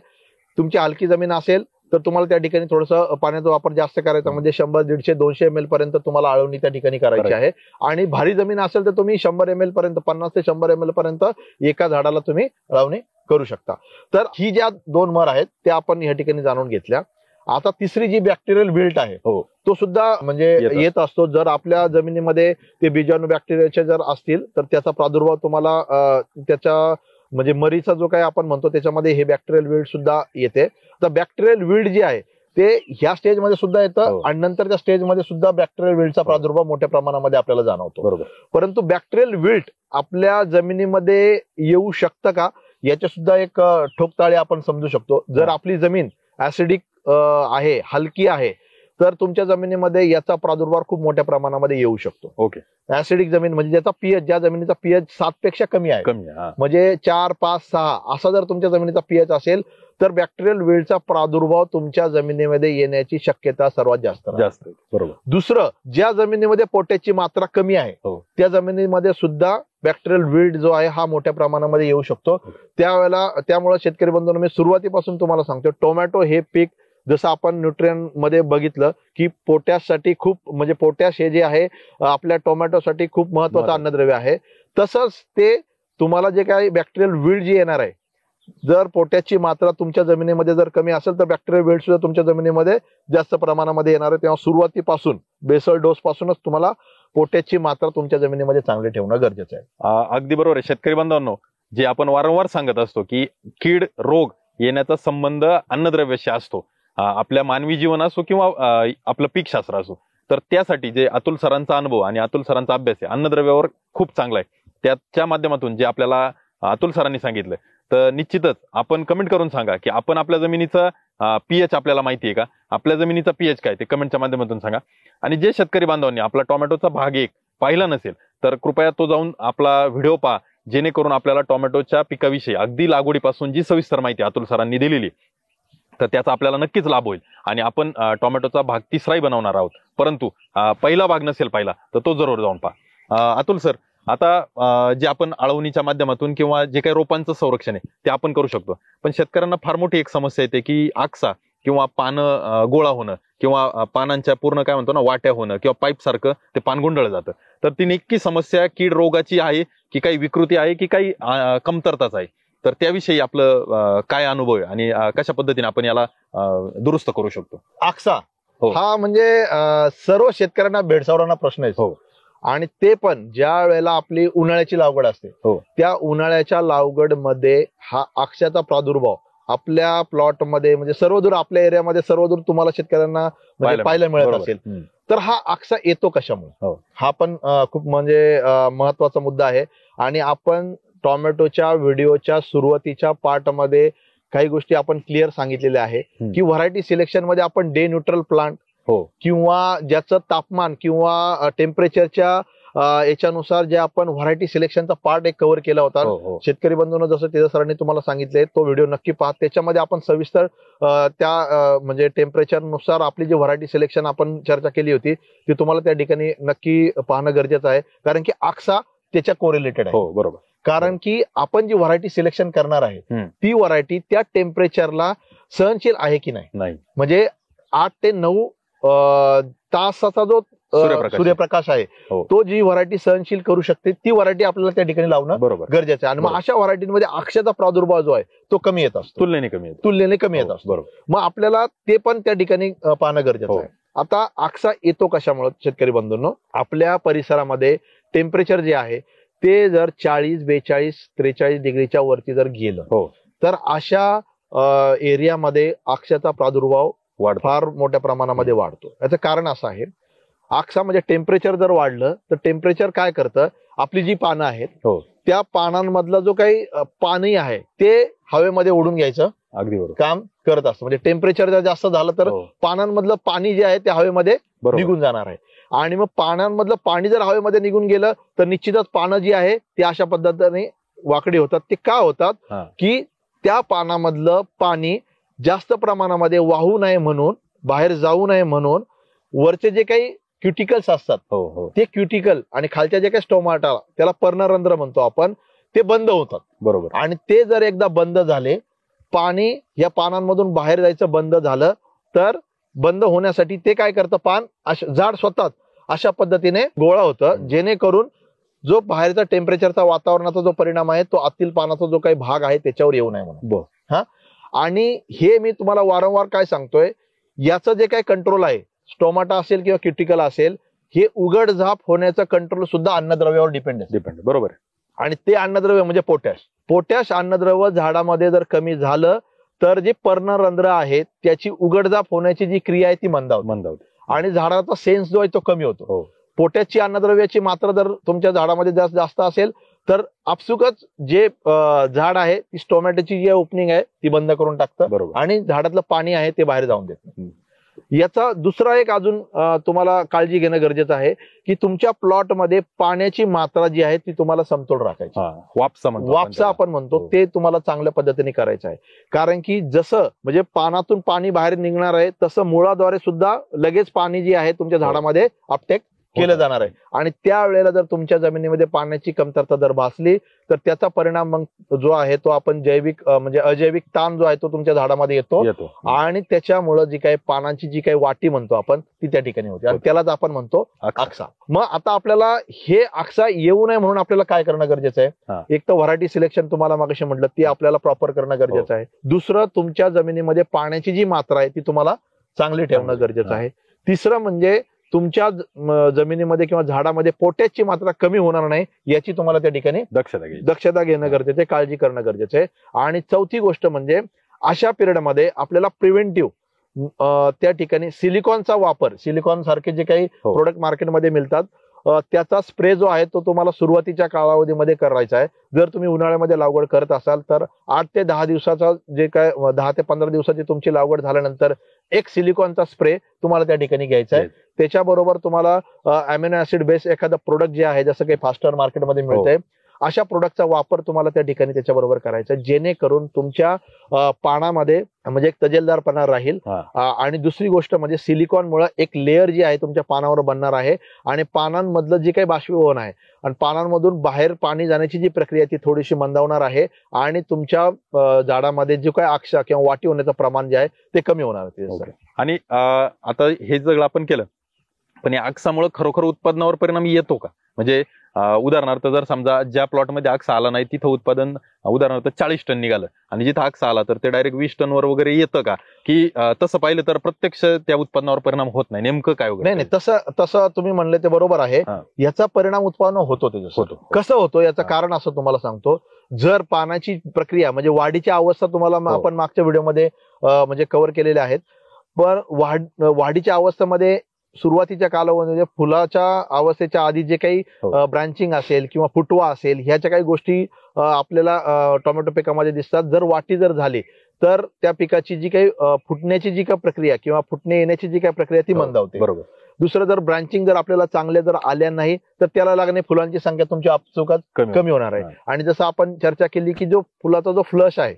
तुमची हलकी जमीन असेल तर तुम्हाला त्या ठिकाणी थोडंसं पाण्याचा वापर जास्त करायचा, म्हणजे 100, 150, 200 ml पर्यंत तुम्हाला आळवणी त्या ठिकाणी करायची आहे. आणि भारी जमीन असेल तर तुम्ही 100 ml पर्यंत, 50 ते 100 ml पर्यंत एका झाडाला तुम्ही आळवणी करू शकता. तर ही ज्या 2 मर आहेत त्या आपण या ठिकाणी जाणून घेतल्या. आता तिसरी जी बॅक्टेरियल विल्ट आहे तो सुद्धा म्हणजे येत असतो. जर आपल्या जमिनीमध्ये ते बीजाणू बॅक्टेरियाचे जर असतील तर त्याचा प्रादुर्भाव तुम्हाला त्याच्या म्हणजे मरीचा जो काही आपण म्हणतो त्याच्यामध्ये हे बॅक्टेरियल विल्ड सुद्धा येते. तर बॅक्टेरियल विल्ड जे आहे ते ह्या स्टेजमध्ये सुद्धा येतं आणि नंतरच्या स्टेजमध्ये सुद्धा बॅक्टेरियल विल्डचा प्रादुर्भाव मोठ्या प्रमाणामध्ये आपल्याला जाणवतो. परंतु बॅक्टेरियल विल्ड आपल्या जमिनीमध्ये येऊ शकतं का याचे सुद्धा एक ठोकताळे आपण समजू शकतो. जर आपली जमीन ऍसिडिक आहे, हलकी आहे तर तुमच्या जमिनीमध्ये याचा प्रादुर्भाव खूप मोठ्या प्रमाणामध्ये येऊ शकतो. ऍसिडिक जमीन म्हणजे ज्याचा पीएच, ज्या जमिनीचा पीएच 7 पेक्षा कमी आहे, म्हणजे 4, 5, 6 असा जर तुमच्या जमिनीचा पीएच असेल तर बॅक्टेरियल विल्डचा प्रादुर्भाव तुमच्या जमिनीमध्ये येण्याची शक्यता सर्वात जास्त. दुसरं, ज्या जमिनीमध्ये पोटॅशची मात्रा कमी आहे त्या जमिनीमध्ये सुद्धा बॅक्टेरियल विल्ड जो आहे हा मोठ्या प्रमाणामध्ये येऊ शकतो. त्यावेळेला त्यामुळे शेतकरी बंधूंनो मी सुरुवातीपासून तुम्हाला सांगतो, टोमॅटो हे पीक जसं आपण न्यूट्रिएंट मध्ये बघितलं की पोटॅशसाठी खूप, म्हणजे पोटॅश हे जे आहे आपल्या टोमॅटोसाठी खूप महत्वाचं अन्नद्रव्य आहे. तसंच ते तुम्हाला जे काही बॅक्टेरियल विल्ड जी येणार आहे, जर पोटॅशची मात्रा तुमच्या जमिनीमध्ये जर कमी असेल तर बॅक्टेरियल विल्ड सुद्धा तुमच्या जमिनीमध्ये जास्त प्रमाणामध्ये येणार आहे. तेव्हा सुरुवातीपासून बेसल डोस पासूनच तुम्हाला पोटॅशची मात्रा तुमच्या जमिनीमध्ये चांगली ठेवणं गरजेचं आहे. अगदी बरोबर आहे. शेतकरी बांधवांनो, जे आपण वारंवार सांगत असतो की कीड रोग येण्याचा संबंध अन्नद्रव्याशी असतो, आपल्या मानवी जीवन असो किंवा आपलं पीकशास्त्र असो, तर त्यासाठी जे अतुल सरांचा अनुभव आणि अतुल सरांचा अभ्यास आहे अन्नद्रव्यावर खूप चांगला आहे. त्याच्या माध्यमातून जे आपल्याला अतुल सरांनी सांगितलं तर निश्चितच आपण कमेंट करून सांगा की आपण आपल्या जमिनीचा पीएच आपल्याला माहिती आहे का, आपल्या जमिनीचा पीएच काय ते कमेंटच्या माध्यमातून सांगा. आणि जे शेतकरी बांधवांनी आपला टोमॅटोचा भाग 1 पाहिला नसेल तर कृपया तो जाऊन आपला व्हिडिओ पहा, जेणेकरून आपल्याला टोमॅटोच्या पिकाविषयी अगदी लागवडीपासून जी सविस्तर माहिती अतुल सरांनी दिलेली तर त्याचा आपल्याला नक्कीच लाभ होईल. आणि आपण टोमॅटोचा भाग 3राही बनवणार आहोत, परंतु पहिला भाग नसेल पाहिला तर तो जरूर जाऊन पहा. अतुल सर, आता जे आपण आळवणीच्या माध्यमातून किंवा जे काही रोपांचं संरक्षण आहे ते आपण करू शकतो, पण शेतकऱ्यांना फार मोठी एक समस्या येते की आकसा किंवा पानं गोळा होणं किंवा पानांच्या पूर्ण काय म्हणतो ना वाट्या होणं किंवा पाईप सारखं ते पान गुंडळलं जातं. तर ती नक्की समस्या कीड रोगाची आहे की काही विकृती आहे की काही कमतरताच आहे, तर त्याविषयी आपलं काय अनुभव आहे आणि कशा पद्धतीने आपण याला दुरुस्त करू शकतो? आकसा हा म्हणजे सर्व शेतकऱ्यांना भेडसावणारा प्रश्न आहे. आणि ते पण ज्या वेळेला आपली उन्हाळ्याची लागवड असते त्या उन्हाळ्याच्या लागवडमध्ये हा आकशाचा प्रादुर्भाव आपल्या प्लॉट मध्ये म्हणजे सर्वदूर आपल्या एरियामध्ये सर्वदूर तुम्हाला शेतकऱ्यांना पाहायला मिळत असेल. तर हा आकसा येतो कशामुळे, हा पण खूप म्हणजे महत्वाचा मुद्दा आहे. आणि आपण टोमॅटोच्या व्हिडिओच्या सुरुवातीच्या पार्टमध्ये काही गोष्टी आपण क्लिअर सांगितलेल्या आहे की व्हरायटी सिलेक्शन मध्ये आपण डे न्यूट्रल प्लांट किंवा ज्याचं तापमान किंवा टेम्परेचरच्या याच्यानुसार जे आपण व्हरायटी सिलेक्शनचा पार्ट एक कव्हर केला होता. शेतकरी बंधूंनो जसं तेजा सरांनी तुम्हाला सांगितलंय तो व्हिडिओ नक्की पहा. त्याच्यामध्ये आपण सविस्तर त्या म्हणजे टेम्परेचरनुसार आपली जी व्हरायटी सिलेक्शन आपण चर्चा केली होती ती तुम्हाला त्या ठिकाणी नक्की पाहणं गरजेचं आहे, कारण की आकसा त्याच्या कोरिलेटेड आहे. बरोबर. कारण की आपण जी व्हरायटी सिलेक्शन करणार आहे ती व्हरायटी त्या टेम्परेचरला सहनशील आहे की नाही. म्हणजे 8 ते 9 तासाचा जो सूर्यप्रकाश आहे हो. तो जी व्हरायटी सहनशील करू शकते ती व्हरायटी आपल्याला त्या ठिकाणी लावणं बरोबर गरजेचं आहे. आणि मग अशा व्हरायटीमध्ये अक्षाचा प्रादुर्भाव जो आहे तो कमी येत असतो, तुलनेने कमी येतो असतो. बरोबर. मग आपल्याला ते पण त्या ठिकाणी पाहणं गरजेचं हो. आहे. आता आक्सा येतो कशामुळे शेतकरी बंधूंनो, आपल्या परिसरामध्ये टेम्परेचर जे आहे ते जर 40, 42, 43 डिग्रीच्या वरती जर गेलं हो. तर अशा एरियामध्ये आक्साचा प्रादुर्भाव फार मोठ्या प्रमाणामध्ये वाढतो. याचं कारण असं आहे, आक्सा म्हणजे टेम्परेचर जर वाढलं तर टेम्परेचर काय करतं, आपली जी पानं आहेत हो. त्या पानांमधलं जो काही पाणी आहे ते हवेमध्ये उडून घ्यायचं अगदी बरोबर काम करत असतं. म्हणजे टेम्परेचर जर जास्त झालं तर हो. पानांमधलं पाणी जे आहे ते हवेमध्ये निघून जाणार आहे. आणि मग पानांमधलं पाणी जर हवेमध्ये निघून गेलं तर निश्चितच पानं जी आहे ती अशा पद्धतीने वाकडी होतात. ते का होतात की त्या पानामधलं पाणी जास्त प्रमाणामध्ये वाहू नये म्हणून, बाहेर जाऊ नये म्हणून वरचे जे काही क्युटिकल्स असतात ते क्युटिकल आणि खालच्या जे काही स्टोमाटा, त्याला पर्णरंध्र म्हणतो आपण, ते बंद होतात. बरोबर. आणि ते जर एकदा बंद झाले, पाणी या पानांमधून बाहेर जायचं बंद झालं, तर बंद होण्यासाठी ते काय करतं, पान झाड स्वतःच अशा पद्धतीने गोळा होतं, जेणेकरून जो बाहेरचा टेम्परेचरचा वातावरणाचा जो परिणाम आहे तो आतील पानाचा जो काही भाग आहे त्याच्यावर येऊ नये म्हणून. हा, आणि हे मी तुम्हाला वारंवार काय सांगतोय, याचं जे काही कंट्रोल आहे, स्टोमाटा असेल किंवा क्युटिकल असेल, हे उघड झाप होण्याचं कंट्रोल सुद्धा अन्नद्रव्यावर डिपेंड. बरोबर. आणि ते अन्नद्रव्य म्हणजे पोटॅश अन्नद्रव्य झाडामध्ये जर कमी झालं तर जे पर्णरंध्र आहे त्याची उघडझाप होण्याची जी क्रिया आहे ती मंदावते आणि झाडाचा सेन्स जो आहे तो कमी होतो. पोटॅशची अन्नद्रव्याची मात्रा जर तुमच्या झाडामध्ये जास्त असेल तर आपसुकच जे झाड आहे ती स्टोमॅटोची जी ओपनिंग आहे ती बंद करून टाकतं आणि झाडातलं पाणी आहे ते बाहेर जाऊन देत. याचा दुसरा एक अजून तुम्हाला काळजी घेणं गरजेचं आहे की तुमच्या प्लॉटमध्ये पाण्याची मात्रा जी आहे ती तुम्हाला समतोल राखायची. वापसा आपण म्हणतो ते तुम्हाला चांगल्या पद्धतीने करायचं आहे. कारण की जसं म्हणजे पानातून पाणी बाहेर निघणार आहे तसं मुळाद्वारे सुद्धा लगेच पाणी जे आहे तुमच्या झाडामध्ये अपटेक केलं जाणार आहे. आणि त्यावेळेला जर तुमच्या जमिनीमध्ये पाण्याची कमतरता जर भासली तर त्याचा परिणाम मग जो आहे तो आपण जैविक म्हणजे अजैविक ताण जो आहे तो तुमच्या झाडामध्ये येतो आणि त्याच्यामुळं जी काही पानांची जी काही वाटी म्हणतो आपण ती त्या ठिकाणी होते आणि त्यालाच आपण म्हणतो आक्सा. मग आता आपल्याला हे आक्सा येऊ नये म्हणून आपल्याला काय करणं गरजेचं आहे, एक तर व्हरायटी सिलेक्शन तुम्हाला मागाशी म्हटलं ती आपल्याला प्रॉपर करणं गरजेचं आहे. दुसरं तुमच्या जमिनीमध्ये पाण्याची जी मात्रा आहे ती तुम्हाला चांगली ठेवणं गरजेचं आहे. तिसरं म्हणजे तुमच्या जमिनीमध्ये किंवा झाडामध्ये पोटॅशची मात्रा कमी होणार नाही याची तुम्हाला त्या ठिकाणी दक्षता घेणं गरजेचं आहे, काळजी करणं गरजेचं आहे. आणि चौथी गोष्ट म्हणजे अशा पिरियडमध्ये आपल्याला प्रिव्हेंटिव्ह त्या ठिकाणी सिलिकॉनचा वापर, सिलिकॉन सारखे जे काही प्रोडक्ट मार्केटमध्ये मिळतात त्याचा स्प्रे जो आहे तो तुम्हाला सुरुवातीच्या कालावधीमध्ये करायचा आहे. जर तुम्ही उन्हाळ्यामध्ये लागवड करत असाल तर 8 ते 10 दिवसाचा जे काय 10 ते 15 दिवसाची तुमची लागवड झाल्यानंतर एक सिलिकॉनचा स्प्रे तुम्हाला त्या ठिकाणी घ्यायचा आहे. त्याच्याबरोबर तुम्हाला अमिनो ऍसिड बेस एखादा प्रोडक्ट जे आहे जसं काही फास्टर मार्केटमध्ये मिळतंय अशा प्रोडक्टचा वापर तुम्हाला त्या ठिकाणी त्याच्याबरोबर करायचा, जेणेकरून तुमच्या पानामध्ये म्हणजे एक तजेलदारपणा राहील. आणि दुसरी गोष्ट म्हणजे सिलिकॉनमुळे एक लेअर जी आहे तुमच्या पानावर बनणार आहे आणि पानांमधलं जे काही बाष्पीभवन आहे आणि पानांमधून बाहेर पाणी जाण्याची जी प्रक्रिया ती थोडीशी मंदावणार आहे आणि तुमच्या झाडामध्ये जो काही आक्सा किंवा वाटी होण्याचं प्रमाण जे आहे ते कमी होणार आहे. आणि आता हे सगळं आपण केलं पण या आक्सामुळे खरोखर उत्पादनावर परिणाम येतो का? म्हणजे उदाहरणार्थ जर समजा ज्या प्लॉटमध्ये आक्सा आला नाही तिथं उत्पादन उदाहरणार्थ 40 टन निघालं आणि जिथं आक्सा आला तर ते डायरेक्ट 20 टनवर वगैरे येतं का? की तसं पाहिलं तर प्रत्यक्ष त्या उत्पादनावर परिणाम होत नाही, नेमकं काय वगैरे? नाही, तसं तुम्ही म्हणले ते बरोबर आहे. याचा परिणाम उत्पादन होतो. कसं होतो याचं कारण असं तुम्हाला सांगतो. जर पानाची प्रक्रिया म्हणजे वाढीची अवस्था तुम्हाला आपण मागच्या व्हिडिओमध्ये म्हणजे कव्हर केलेल्या आहेत. पण वाढीच्या अवस्थेमध्ये सुरुवातीच्या कालावधीमध्ये फुलाच्या अवस्थेच्या आधी जे काही ब्रांचिंग असेल किंवा फुटवा असेल ह्याच्या काही गोष्टी आपल्याला टोमॅटो पिकामध्ये दिसतात. जर वाटी जर झाली तर त्या पिकाची जी काही फुटण्याची जी काही प्रक्रिया किंवा फुटणे येण्याची जी काही प्रक्रिया ती मंदावते. बरोबर. दुसरं जर ब्रांचिंग जर आपल्याला चांगल्या जर आल्या नाही तर त्याला लागणे फुलांची संख्या तुमची आपसुकात कमी होणार आहे. आणि जसं आपण चर्चा केली की जो फुलाचा जो फ्लश आहे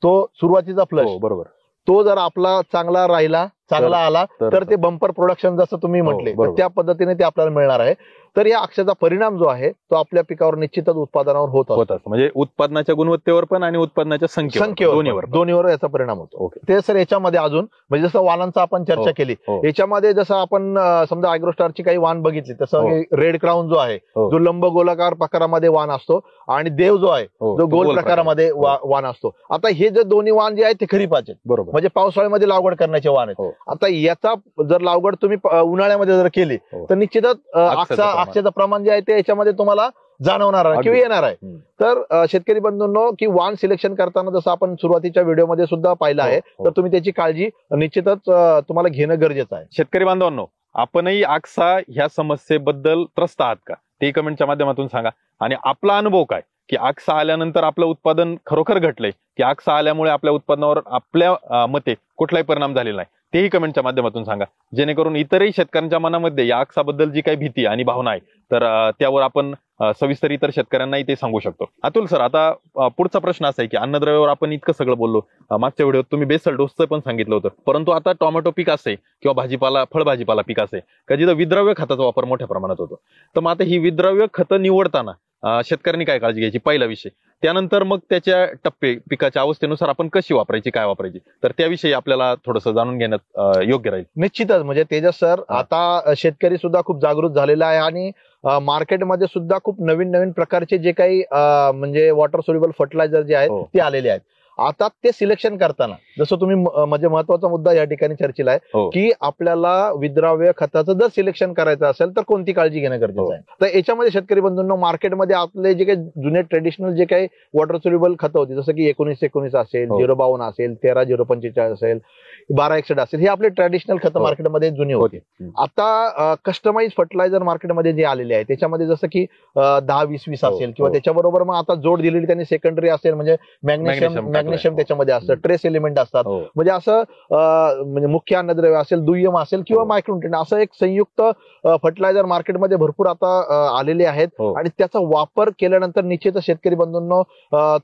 तो सुरुवातीचा फ्लश, बरोबर, तो जर आपला चांगला राहिला, चांगला आला तर ते बंपर प्रोडक्शन जसं तुम्ही म्हटले तर त्या पद्धतीने ते आपल्याला मिळणार आहे. तर या अक्षाचा परिणाम जो आहे तो आपल्या पिकावर निश्चितच उत्पादनावर होत असतो. म्हणजे उत्पादनाच्या गुणवत्तेवर पण आणि उत्पादनाच्या संख्येवर दोन्हीवर याचा परिणाम होतो. ते सर याच्यामध्ये अजून म्हणजे जसं वाणांचा आपण चर्चा केली, याच्यामध्ये जसं आपण समजा ॲग्रोस्टारची काही वाण बघितली तसं रेड क्राऊन जो आहे जो लंब गोलाकार प्रकारामध्ये वाण असतो आणि देव जो आहे जो गोल प्रकारामध्ये वाण असतो. आता हे जे दोन्ही वाण जे आहेत ते खरीपाचे बरोबर म्हणजे पावसाळ्यामध्ये लागवड करण्याचे वाण आहेत. आता याचा जर लागवड तुम्ही उन्हाळ्यामध्ये जर केली तर निश्चितच अक्षाचं प्रमाण जे आहे ते याच्यामध्ये तुम्हाला जाणवणार आहे किंवा येणार आहे. तर शेतकरी बंधूंनो की वाण सिलेक्शन करताना जसं आपण सुरुवातीच्या व्हिडिओमध्ये सुद्धा पाहिलं आहे तर तुम्ही त्याची काळजी निश्चितच तुम्हाला घेणं गरजेचं आहे. शेतकरी बांधवांनो, आपणही आक्सा ह्या समस्येबद्दल त्रस्त आहात का ते कमेंटच्या माध्यमातून सांगा. आणि आपला अनुभव काय की आक्सा आल्यानंतर आपलं उत्पादन खरोखर घटलंय की आक्सा आल्यामुळे आपल्या उत्पादनावर आपल्या मते कुठलाही परिणाम झालेला नाही तेही कमेंटच्या माध्यमातून सांगा, जेणेकरून इतरही शेतकऱ्यांच्या मनामध्ये या आक्साबद्दल जी काही भीती आणि भावना आहे तर त्यावर आपण सविस्तर इतर शेतकऱ्यांनाही ते सांगू शकतो. अतुल सर, आता पुढचा प्रश्न असा आहे की अन्नद्रव्यावर आपण इतकं सगळं बोललो, मागच्या व्हिडिओत तुम्ही बेसल डोसचं पण सांगितलं होतं, परंतु आता टोमॅटो पीक असे किंवा भाजीपाला फळभाजीपाला पीक असे का जिथं विद्रव्य खताचा वापर मोठ्या प्रमाणात होतो. तर मग आता ही विद्रव्य खतं निवडताना शेतकऱ्यांनी काय काळजी घ्यायची पहिला विषय, त्यानंतर मग त्याच्या टप्पे पिकाच्या अवस्थेनुसार आपण कशी वापरायची काय वापरायची तर त्याविषयी आपल्याला थोडंसं जाणून घेण्यात योग्य राहील. निश्चितच म्हणजे तेजस सर आता शेतकरी सुद्धा खूप जागृत झालेला आहे आणि मार्केटमध्ये सुद्धा खूप नवीन नवीन प्रकारचे जे काही म्हणजे वॉटर सोल्युबल फर्टिलायझर जे आहेत ते आलेले आहेत. आता ते सिलेक्शन करताना जसं तुम्ही म्हणजे महत्वाचा मुद्दा या ठिकाणी चर्चेला आहे की आपल्याला विद्राव्य खताचं जर सिलेक्शन करायचं असेल तर कोणती काळजी घेणं गरजेचं आहे. तर याच्यामध्ये शेतकरी बंधूंनो मार्केटमध्ये आपले जे काही जुने ट्रेडिशनल जे काही वॉटर सोल्युबल खतं होती जसं की 1919 असेल, 052 असेल, 13045 असेल, 1261 असेल, हे आपले ट्रॅडिशनल खतं मार्केटमध्ये जुनी होती. आता कस्टमाइज फर्टिलायझर मार्केटमध्ये जे आलेले आहे त्याच्यामध्ये जसं की 10-20-20 असेल किंवा त्याच्याबरोबर मग आता जोड दिलेली त्यांनी सेकंडरी असेल म्हणजे मॅग्नेशियम त्याच्यामध्ये असतं, ट्रेस एलिमेंट असतात, म्हणजे असं म्हणजे मुख्य अन्नद्रव्य असेल, दुय्यम असेल किंवा मायक्रोन्युट्रिएंट असं एक संयुक्त फर्टिलायझर मार्केटमध्ये भरपूर आता आलेले आहेत आणि त्याचा वापर केल्यानंतर निश्चितच शेतकरी बंधूंनो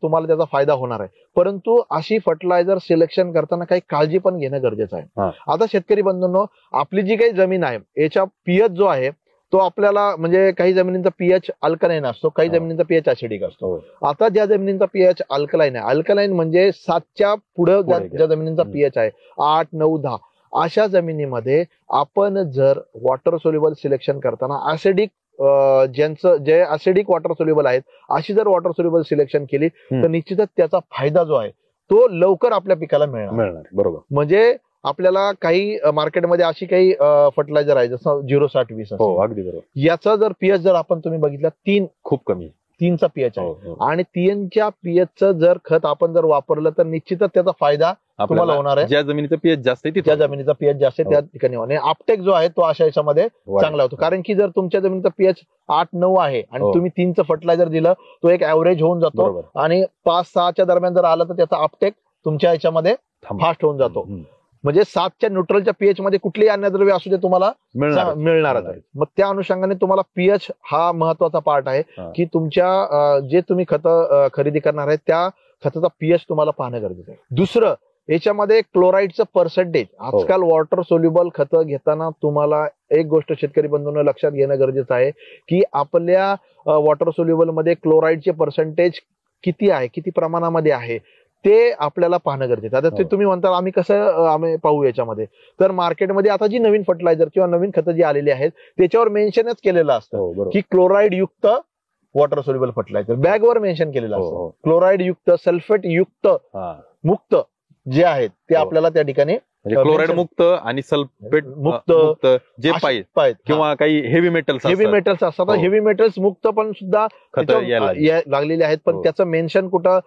तुम्हाला त्याचा फायदा होणार आहे. परंतु अशी फर्टिलायझर सिलेक्शन करताना काही काळजी पण घेणं गरजेचं आहे. आता शेतकरी बंधूंनो आपली जी काही जमीन आहे याच्या पीएच जो आहे तो आपल्याला म्हणजे काही जमिनींचा पीएच अल्कलाईन असतो, काही जमिनींचा पीएच ऍसिडिक असतो. आता ज्या जमिनींचा पीएच अल्कलाईन आहे, अल्कलाईन म्हणजे 7च्या पुढे ज्या जमिनींचा पीएच आहे 8, 9, 10 अशा जमिनीमध्ये आपण जर वॉटर सोल्युबल सिलेक्शन करताना ऍसिडिक जे ऍसिडिक वॉटर सोल्युबल आहेत अशी जर वॉटर सोल्युबल सिलेक्शन केली तर निश्चितच त्याचा फायदा जो आहे तो लवकर आपल्या पिकाला मिळणार. बरोबर. म्हणजे आपल्याला काही मार्केटमध्ये अशी काही फर्टिलायझर आहे जसं 060-20 अगदी बरोबर, याचा जर पीएच जर आपण तुम्ही बघितला 3 खूप कमी 3चा पीएच आहे आणि 3च्या पीएचचं जर खत आपण जर वापरलं तर निश्चितच त्याचा फायदा तुम्हाला होणार आहे. ज्या जमिनीचा पीएच जास्त आहे त्या जमिनीचा पीएच जास्त आहे त्या ठिकाणी आणि अपटेक जो आहे तो अशा याच्यामध्ये चांगला होतो. कारण की जर तुमच्या जमिनीचा पीएच 8-9 आहे आणि तुम्ही 3चं फर्टिलायझर दिलं तो एक ऍव्हरेज होऊन जातो आणि 5-6च्या दरम्यान जर आलं तर त्याचा अपटेक तुमच्या याच्यामध्ये फास्ट होऊन जातो. म्हणजे 7च्या न्यूट्रलच्या पीएच मध्ये कुठलेही अन्नद्रव्य असू दे तुम्हाला मिळणारच आहे. मग त्या अनुषंगाने तुम्हाला पीएच हा महत्वाचा पार्ट आहे की तुमच्या जे तुम्ही खतं खरेदी करणार आहे त्या खताचा पीएच तुम्हाला पाहणं गरजेचं आहे. दुसरं याच्यामध्ये क्लोराईडचं पर्सेंटेज आजकाल वॉटर सोल्युबल खतं घेताना तुम्हाला एक गोष्ट शेतकरी बंधूंना लक्षात घेणं गरजेचं आहे की आपल्या वॉटर सोल्युबल मध्ये क्लोराईडचे पर्सेंटेज किती आहे, किती प्रमाणामध्ये आहे ते आपल्याला पाहणं गरजेचं. आता ते तुम्ही म्हणता आम्ही कसं पाहू याच्यामध्ये, तर मार्केटमध्ये आता जी नवीन फर्टिलायझर किंवा नवीन खतं जी आलेली आहेत त्याच्यावर मेन्शनच केलेलं असतं की क्लोराईड युक्त वॉटर सोल्युबल फर्टिलायझर बॅगवर मेन्शन केलेलं असतं. क्लोराईड युक्त, सल्फेट युक्त, मुक्त जे आहेत ते आपल्याला त्या ठिकाणी क्लोराईड मुक्त आणि सल्फेट मुक्त जे पाहिजे किंवा काही हेवी मेटल्स असतात. हेवी मेटल्स मुक्त पण सुद्धा लागलेले आहेत पण त्याचं मेन्शन कुठं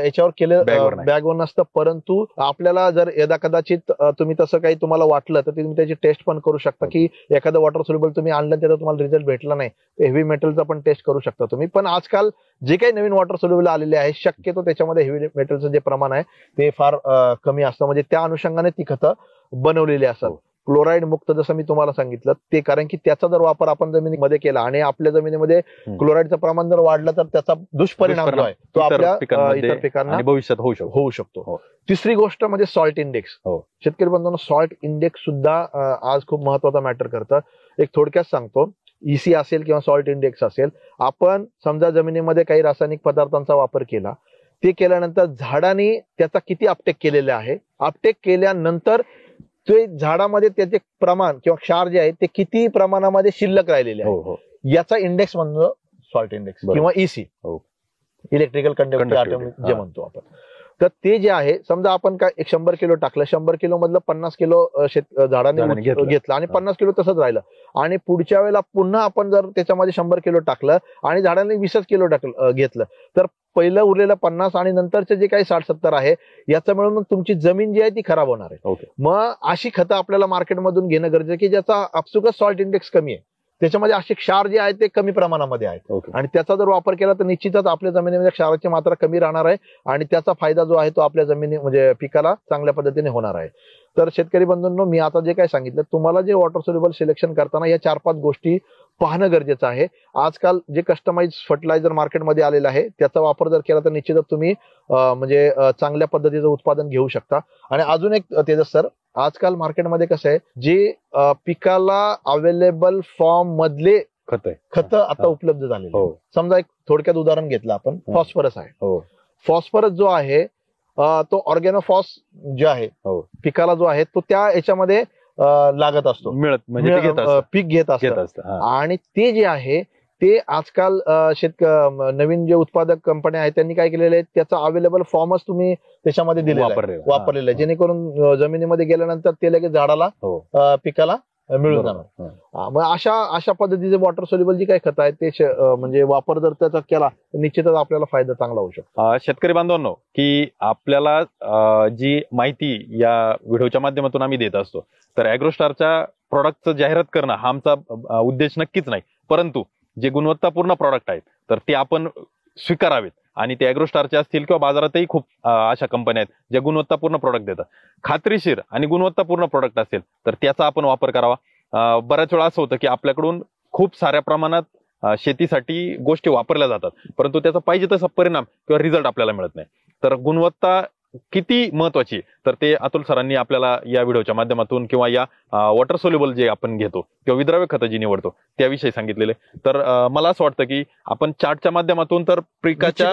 याच्यावर केलं बॅगवर नसतं. परंतु आपल्याला जर यदा कदाचित तुम्ही तसं काही तुम्हाला वाटलं तर तुम्ही त्याची टेस्ट पण करू शकता की एखादं वॉटर सोल्युबल तुम्ही आणलं त्याचा तुम्हाला रिझल्ट भेटला नाही हेवी मेटलचा पण टेस्ट करू शकता तुम्ही. पण आजकाल जे काही नवीन वॉटर सोल्युबल आलेले आहे शक्यतो त्याच्यामध्ये हेवी मेटलचं जे प्रमाण आहे ते फार कमी असतं म्हणजे त्या अनुषंगाने ती खतं बनवलेली असतात. क्लोराईड मुक्त जसं मी तुम्हाला सांगितलं ते, कारण की त्याचा जर वापर आपण जमिनीमध्ये केला आणि आपल्या जमिनीमध्ये क्लोराईडचं प्रमाण जर वाढलं तर त्याचा दुष्परिणाम जो आहे तो आपल्या इतर पिकांना भविष्यात होऊ शकतो. तिसरी गोष्ट म्हणजे सॉल्ट इंडेक्स. शेतकरी बंधूंनो, सॉल्ट इंडेक्स सुद्धा आज खूप महत्वाचा मॅटर करतं. एक थोडक्यात सांगतो, EC असेल किंवा सॉल्ट इंडेक्स असेल, आपण समजा जमिनीमध्ये काही रासायनिक पदार्थांचा वापर केला, ते केल्यानंतर झाडाने त्याचा किती अपटेक केलेला आहे, अपटेक केल्यानंतर ते झाडामध्ये त्याचे प्रमाण किंवा क्षार जे आहे ते किती प्रमाणामध्ये शिल्लक राहिलेले आहे, याचा इंडेक्स म्हणतो सॉल्ट इंडेक्स किंवा EC, इलेक्ट्रिकल कंडक्टिव्हिटी जे म्हणतो आपण. तर ते जे आहे, समजा आपण काय 100 किलो टाकलं, 100 किलो मधलं 50 किलो झाडाने घेतलं आणि 50 किलो तसंच राहिलं, आणि पुढच्या वेळेला पुन्हा आपण जर त्याच्यामध्ये 100 किलो टाकलं आणि झाडाने 20 किलो घेतलं, तर पहिलं उरलेलं 50 आणि नंतरचे जे काही 60-70 आहे याचं मिळून तुमची जमीन जी आहे ती खराब होणार आहे. मग अशी खतं आपल्याला मार्केटमधून घेणं गरजेचं की ज्याचा आपसुकच सॉल्ट इंडेक्स कमी आहे, त्याच्यामध्ये असे क्षार जे आहेत ते कमी प्रमाणामध्ये आहेत, आणि त्याचा जर वापर केला तर निश्चितच आपल्या जमिनीमध्ये क्षाराची मात्रा कमी राहणार आहे आणि त्याचा फायदा जो आहे तो आपल्या जमिनी म्हणजे पिकाला चांगल्या पद्धतीने होणार आहे. तर शेतकरी बंधूंनो, मी आता जे काय सांगितलं तुम्हाला, जे वॉटर सोल्युबल सिलेक्शन करताना या 4-5 गोष्टी पाहणं गरजेचं आहे. आजकाल जे कस्टमाइज फर्टिलायझर मार्केटमध्ये आलेलं आहे त्याचा वापर जर केला तर निश्चितच तुम्ही म्हणजे चांगल्या पद्धतीचं उत्पादन घेऊ शकता. आणि अजून एक तेजस सर, आजकाल मार्केटमध्ये कसं आहे, जे पिकाला अवेलेबल फॉर्म मधले खत आता उपलब्ध झालेले. समजा एक थोडक्यात उदाहरण घेतलं आपण, फॉस्फरस आहे. फॉस्फरस जो आहे तो ऑर्गॅनोफॉस जे आहे पिकाला जो आहे तो त्या याच्यामध्ये लागत असतो, पीक घेत असतं. आणि ते जे आहे ते आजकाल नवीन जे उत्पादक कंपन्या आहेत त्यांनी काय केलेलं आहे, त्याचा अवेलेबल फॉर्मच तुम्ही त्याच्यामध्ये दिलेला वापरलेला आहे, जेणेकरून जमिनीमध्ये गेल्यानंतर ते लगेच झाडाला पिकाला मिळून जाणार. मग अशा पद्धतीचे वॉटर सोल्युबल जी काही खतं आहेत ते म्हणजे वापर जर त्याचा केला तर निश्चितच आपल्याला फायदा चांगला होऊ शकतो. शेतकरी बांधवांनो, की आपल्याला जी माहिती या व्हिडिओच्या माध्यमातून आम्ही देत असतो, तर ॲग्रोस्टारच्या प्रॉडक्टचं जाहिरात करणं हा आमचा उद्देश नक्कीच नाही, परंतु जे गुणवत्तापूर्ण प्रॉडक्ट आहेत तर ते आपण स्वीकारावेत. आणि ते ॲग्रोस्टारचे असतील किंवा बाजारातही खूप अशा कंपन्या आहेत ज्या गुणवत्तापूर्ण प्रॉडक्ट देतात. खात्रीशीर आणि गुणवत्तापूर्ण प्रॉडक्ट असेल तर त्याचा आपण वापर करावा. बऱ्याच वेळा असं होतं की आपल्याकडून खूप साऱ्या प्रमाणात शेतीसाठी गोष्टी वापरल्या जातात, परंतु त्याचा पाहिजे तसा परिणाम किंवा रिझल्ट आपल्याला मिळत नाही. तर गुणवत्ता किती महत्वाची, तर ते अतुल सरांनी आपल्याला या व्हिडिओच्या माध्यमातून किंवा या वॉटर सोल्युबल जे आपण घेतो किंवा विद्राव्य खतं जी निवडतो त्याविषयी सांगितलेले. तर मला असं वाटतं की आपण चार्टच्या माध्यमातून तर पिकाच्या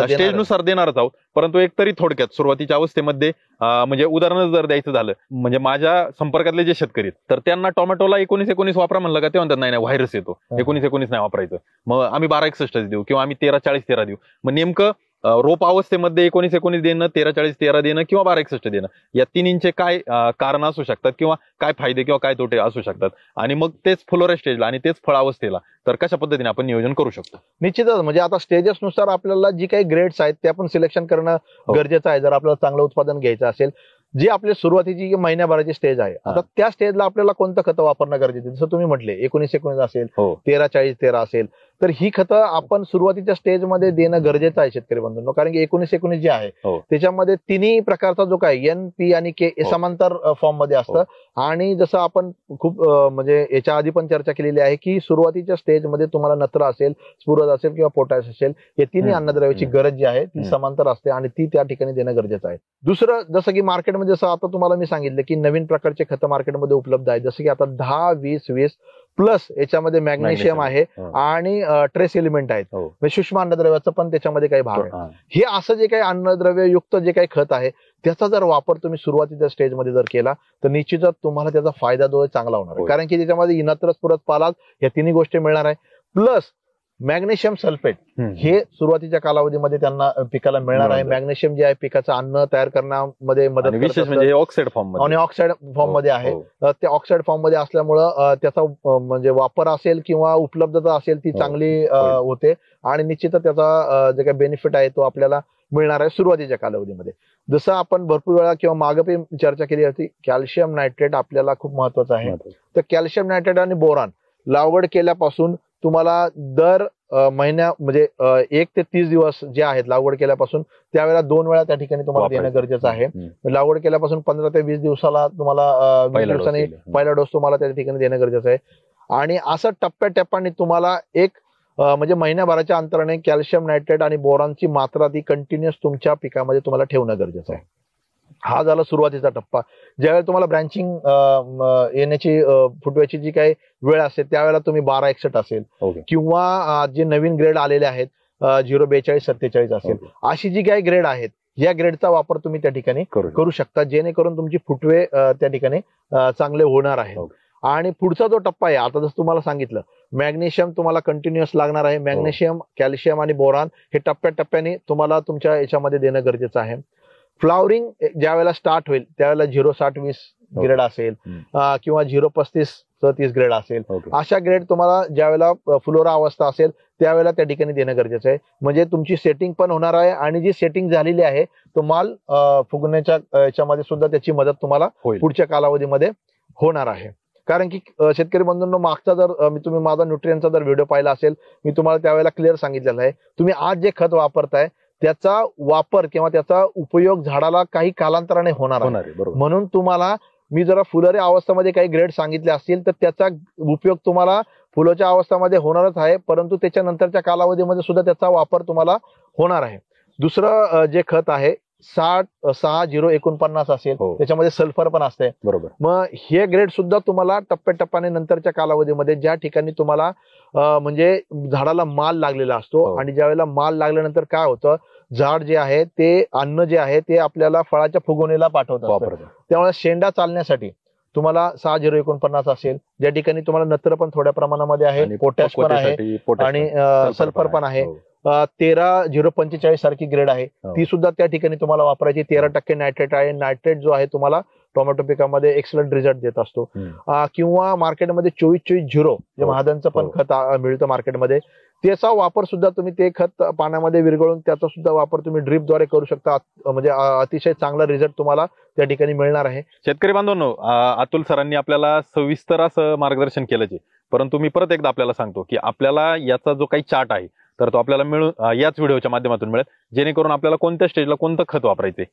स्टेजनुसार देणारच आहोत, परंतु एक तरी थोडक्यात सुरुवातीच्या अवस्थेमध्ये म्हणजे उदाहरण जर द्यायचं झालं, म्हणजे माझ्या संपर्कातले जे शेतकरी तर त्यांना टोमॅटोला 19-19 वापरा म्हणलं का ते म्हणतात नाही व्हायरस येतो, 19-19 नाही वापरायचं, मग आम्ही 12-61 देऊ किंवा आम्ही 13-40-13 देऊ. मग नेमकं रोप अवस्थेमध्ये 19-19 देणं, 13-40-13 देणं किंवा 12-61 देणं, या तिन्हींचे काय कारण असू शकतात किंवा काय फायदे किंवा काय तोटे असू शकतात, आणि मग तेच फ्लोरा स्टेजला आणि तेच फळ अवस्थेला तर कशा पद्धतीने आपण नियोजन करू शकतो. निश्चितच म्हणजे आता स्टेजेसनुसार आपल्याला जी काही ग्रेड्स आहेत ते आपण सिलेक्शन करणं गरजेचं आहे. जर आपल्याला चांगलं उत्पादन घ्यायचं असेल, जी आपली सुरुवातीची महिन्याभराची स्टेज आहे, आता त्या स्टेजला आपल्याला कोणतं खतं वापरणं गरजेचं, जसं तुम्ही म्हटले 19-19 असेल, 13-40-13 असेल, तर ही खतं आपण सुरुवातीच्या स्टेजमध्ये देणं गरजेचं आहे शेतकरी बंधूंनो. कारण की 19-19 जे आहे त्याच्यामध्ये तिन्ही प्रकारचा जो काय N, P आणि K समांतर फॉर्म मध्ये असतं. आणि जसं आपण खूप म्हणजे याच्या आधी पण चर्चा केलेली आहे की सुरुवातीच्या स्टेजमध्ये तुम्हाला नत्र असेल, स्फुरद असेल किंवा पोटॅश असेल, या तिन्ही अन्नद्रव्याची गरज जी आहे ती समांतर असते आणि ती त्या ठिकाणी देणं गरजेचं आहे. दुसरं, जसं की मार्केटमध्ये जसं आता तुम्हाला मी सांगितलं की नवीन प्रकारचे खतं मार्केटमध्ये उपलब्ध आहेत, जसं की आता 10-20-20 प्लस याच्यामध्ये मॅग्नेशियम आहे आणि ट्रेस एलिमेंट आहेत, म्हणजे सूक्ष्म अन्नद्रव्याचा पण त्याच्यामध्ये काही भाग आहे. हे असं जे काही अन्नद्रव्य युक्त जे काही खत आहे त्याचा जर वापर तुम्ही सुरुवातीच्या स्टेजमध्ये जर केला तर निश्चितच तुम्हाला त्याचा फायदा जो आहे चांगला होणार आहे. कारण की त्याच्यामध्ये नत्र, स्फुरद, पालाश या तिन्ही गोष्टी मिळणार आहे. प्लस मॅग्नेशियम सल्फेट हे सुरुवातीच्या कालावधीमध्ये त्यांना पिकाला मिळणार आहे. मॅग्नेशियम जे आहे पिकाचं अन्न तयार करण्यामध्ये मदत विशेष म्हणजे ऑक्साईड फॉर्म आणि ऑक्साईड फॉर्म मध्ये आहे. ते ऑक्साईड फॉर्म मध्ये असल्यामुळं त्याचा म्हणजे वापर असेल किंवा उपलब्धता असेल ती चांगली होते आणि निश्चितच त्याचा जे काही बेनिफिट आहे तो आपल्याला मिळणार आहे सुरुवातीच्या कालावधीमध्ये. जसं आपण भरपूर वेळा किंवा मागे चर्चा केली होती, कॅल्शियम नायट्रेट आपल्याला खूप महत्वाचं आहे. तर कॅल्शियम नायट्रेट आणि बोरान लागवड केल्यापासून तुम्हाला दर महिन्या म्हणजे 1 ते 30 दिवस जे आहेत लागवड केल्यापासून त्यावेळेला 2 वेळा त्या ठिकाणी तुम्हाला देणं वापरायचं. गरजेचं आहे. लागवड केल्यापासून 15 ते 20 दिवसाला तुम्हाला 20 पहिला डोस दिवसांनी दिला. पहिला डोस तुम्हाला त्या ठिकाणी देणं गरजेचं आहे. आणि असं टप्प्याटप्प्याने तुम्हाला एक म्हणजे महिन्याभराच्या अंतराने कॅल्शियम नायट्रेट आणि बोरॉनची मात्रा ती कंटिन्युअस तुमच्या पिकामध्ये तुम्हाला ठेवणं गरजेचं आहे. हा झाला सुरुवातीचा टप्पा. ज्यावेळेला तुम्हाला ब्रँचिंग येण्याची फुटव्याची जी काही वेळ असते त्यावेळेला तुम्ही 1261 असेल ओके. किंवा जे नवीन ग्रेड आलेले आहेत 042-47 असेल ओके. अशी जी काही ग्रेड आहेत या ग्रेडचा वापर तुम्ही त्या ठिकाणी करू शकता जेणेकरून तुमची फुटवे त्या ठिकाणी चांगले होणार आहे. ओके. आणि पुढचा जो टप्पा आहे आता जसं तुम्हाला सांगितलं मॅग्नेशियम तुम्हाला कंटिन्युअस लागणार आहे. मॅग्नेशियम, कॅल्शियम आणि बोरॉन हे टप्प्याटप्प्याने तुम्हाला तुमच्या याच्यामध्ये देणं गरजेचं आहे. फ्लॉवरिंग ज्या वेळेला स्टार्ट होईल त्यावेळेला 0-60-20 ग्रेड असेल किंवा 0-35-30 ग्रेड असेल ओके. अशा ग्रेड तुम्हाला ज्या वेळेला फ्लोरा अवस्था असेल त्यावेळेला त्या ठिकाणी देणं गरजेचं आहे. म्हणजे तुमची सेटिंग पण होणार आहे आणि जी सेटिंग झालेली आहे तो माल फुगण्याच्या याच्यामध्ये सुद्धा त्याची मदत तुम्हाला होईल. पुढच्या कालावधीमध्ये होणार आहे. कारण की शेतकरी बंधूंनो मागचा जर तुम्ही माझा न्यूट्रिएंटचा जर व्हिडिओ पाहिला असेल मी तुम्हाला त्यावेळेला क्लिअर सांगितलेलं आहे तुम्ही आज जे खत वापरताय त्याचा वापर किंवा त्याचा उपयोग झाडाला काही कालांतराने होणार आहे. बरोबर. म्हणून तुम्हाला मी जरा फुलोऱ्या अवस्थेमध्ये काही ग्रेड सांगितले असतील तर त्याचा उपयोग तुम्हाला फुलोच्या अवस्थेमध्ये होणारच आहे परंतु त्याच्यानंतरच्या कालावधीमध्ये सुद्धा त्याचा वापर तुम्हाला होणार आहे. दुसरं जे खत आहे 60-49 असेल त्याच्यामध्ये सल्फर पण असते. बरोबर. मग हे ग्रेड सुद्धा तुम्हाला टप्प्याटप्प्याने नंतरच्या कालावधीमध्ये ज्या ठिकाणी तुम्हाला म्हणजे झाडाला माल लागलेला असतो आणि ज्यावेळेला माल लागल्यानंतर काय होतं झाड जे आहे ते अन्न जे आहे ते आपल्याला फळाच्या फुगवणीला पाठवतात. त्यामुळे शेंडा चालण्यासाठी तुम्हाला 60-49 असेल ज्या ठिकाणी तुम्हाला नत्र पण थोड्या प्रमाणामध्ये आहे, पोटॅश पण आहे आणि सल्फर पण आहे. 13-045 सारखी ग्रेड आहे ती सुद्धा त्या ठिकाणी तुम्हाला वापरायची. 13% नायट्रेट आहे. नायट्रेट जो आहे तुम्हाला टोमॅटो पिकामध्ये एक्सलंट रिझल्ट देत असतो. किंवा मार्केटमध्ये 24-24-0 जे महादनचं पण खत मिळतं मार्केटमध्ये त्याचा वापर सुद्धा तुम्ही ते खत पाण्यामध्ये विरघळून त्याचा सुद्धा वापर तुम्ही ड्रीपद्वारे करू शकता. म्हणजे अतिशय चांगला रिझल्ट तुम्हाला त्या ठिकाणी मिळणार आहे. शेतकरी बांधवांनो अतुल सरांनी आपल्याला सविस्तर असं मार्गदर्शन केलं परंतु मी परत एकदा आपल्याला सांगतो की आपल्याला याचा जो काही चार्ट आहे तर तो आपल्याला मिळून याच व्हिडिओच्या माध्यमातून मिळेल जेणेकरून आपल्याला कोणत्या स्टेजला कोणतं खत वापरायचे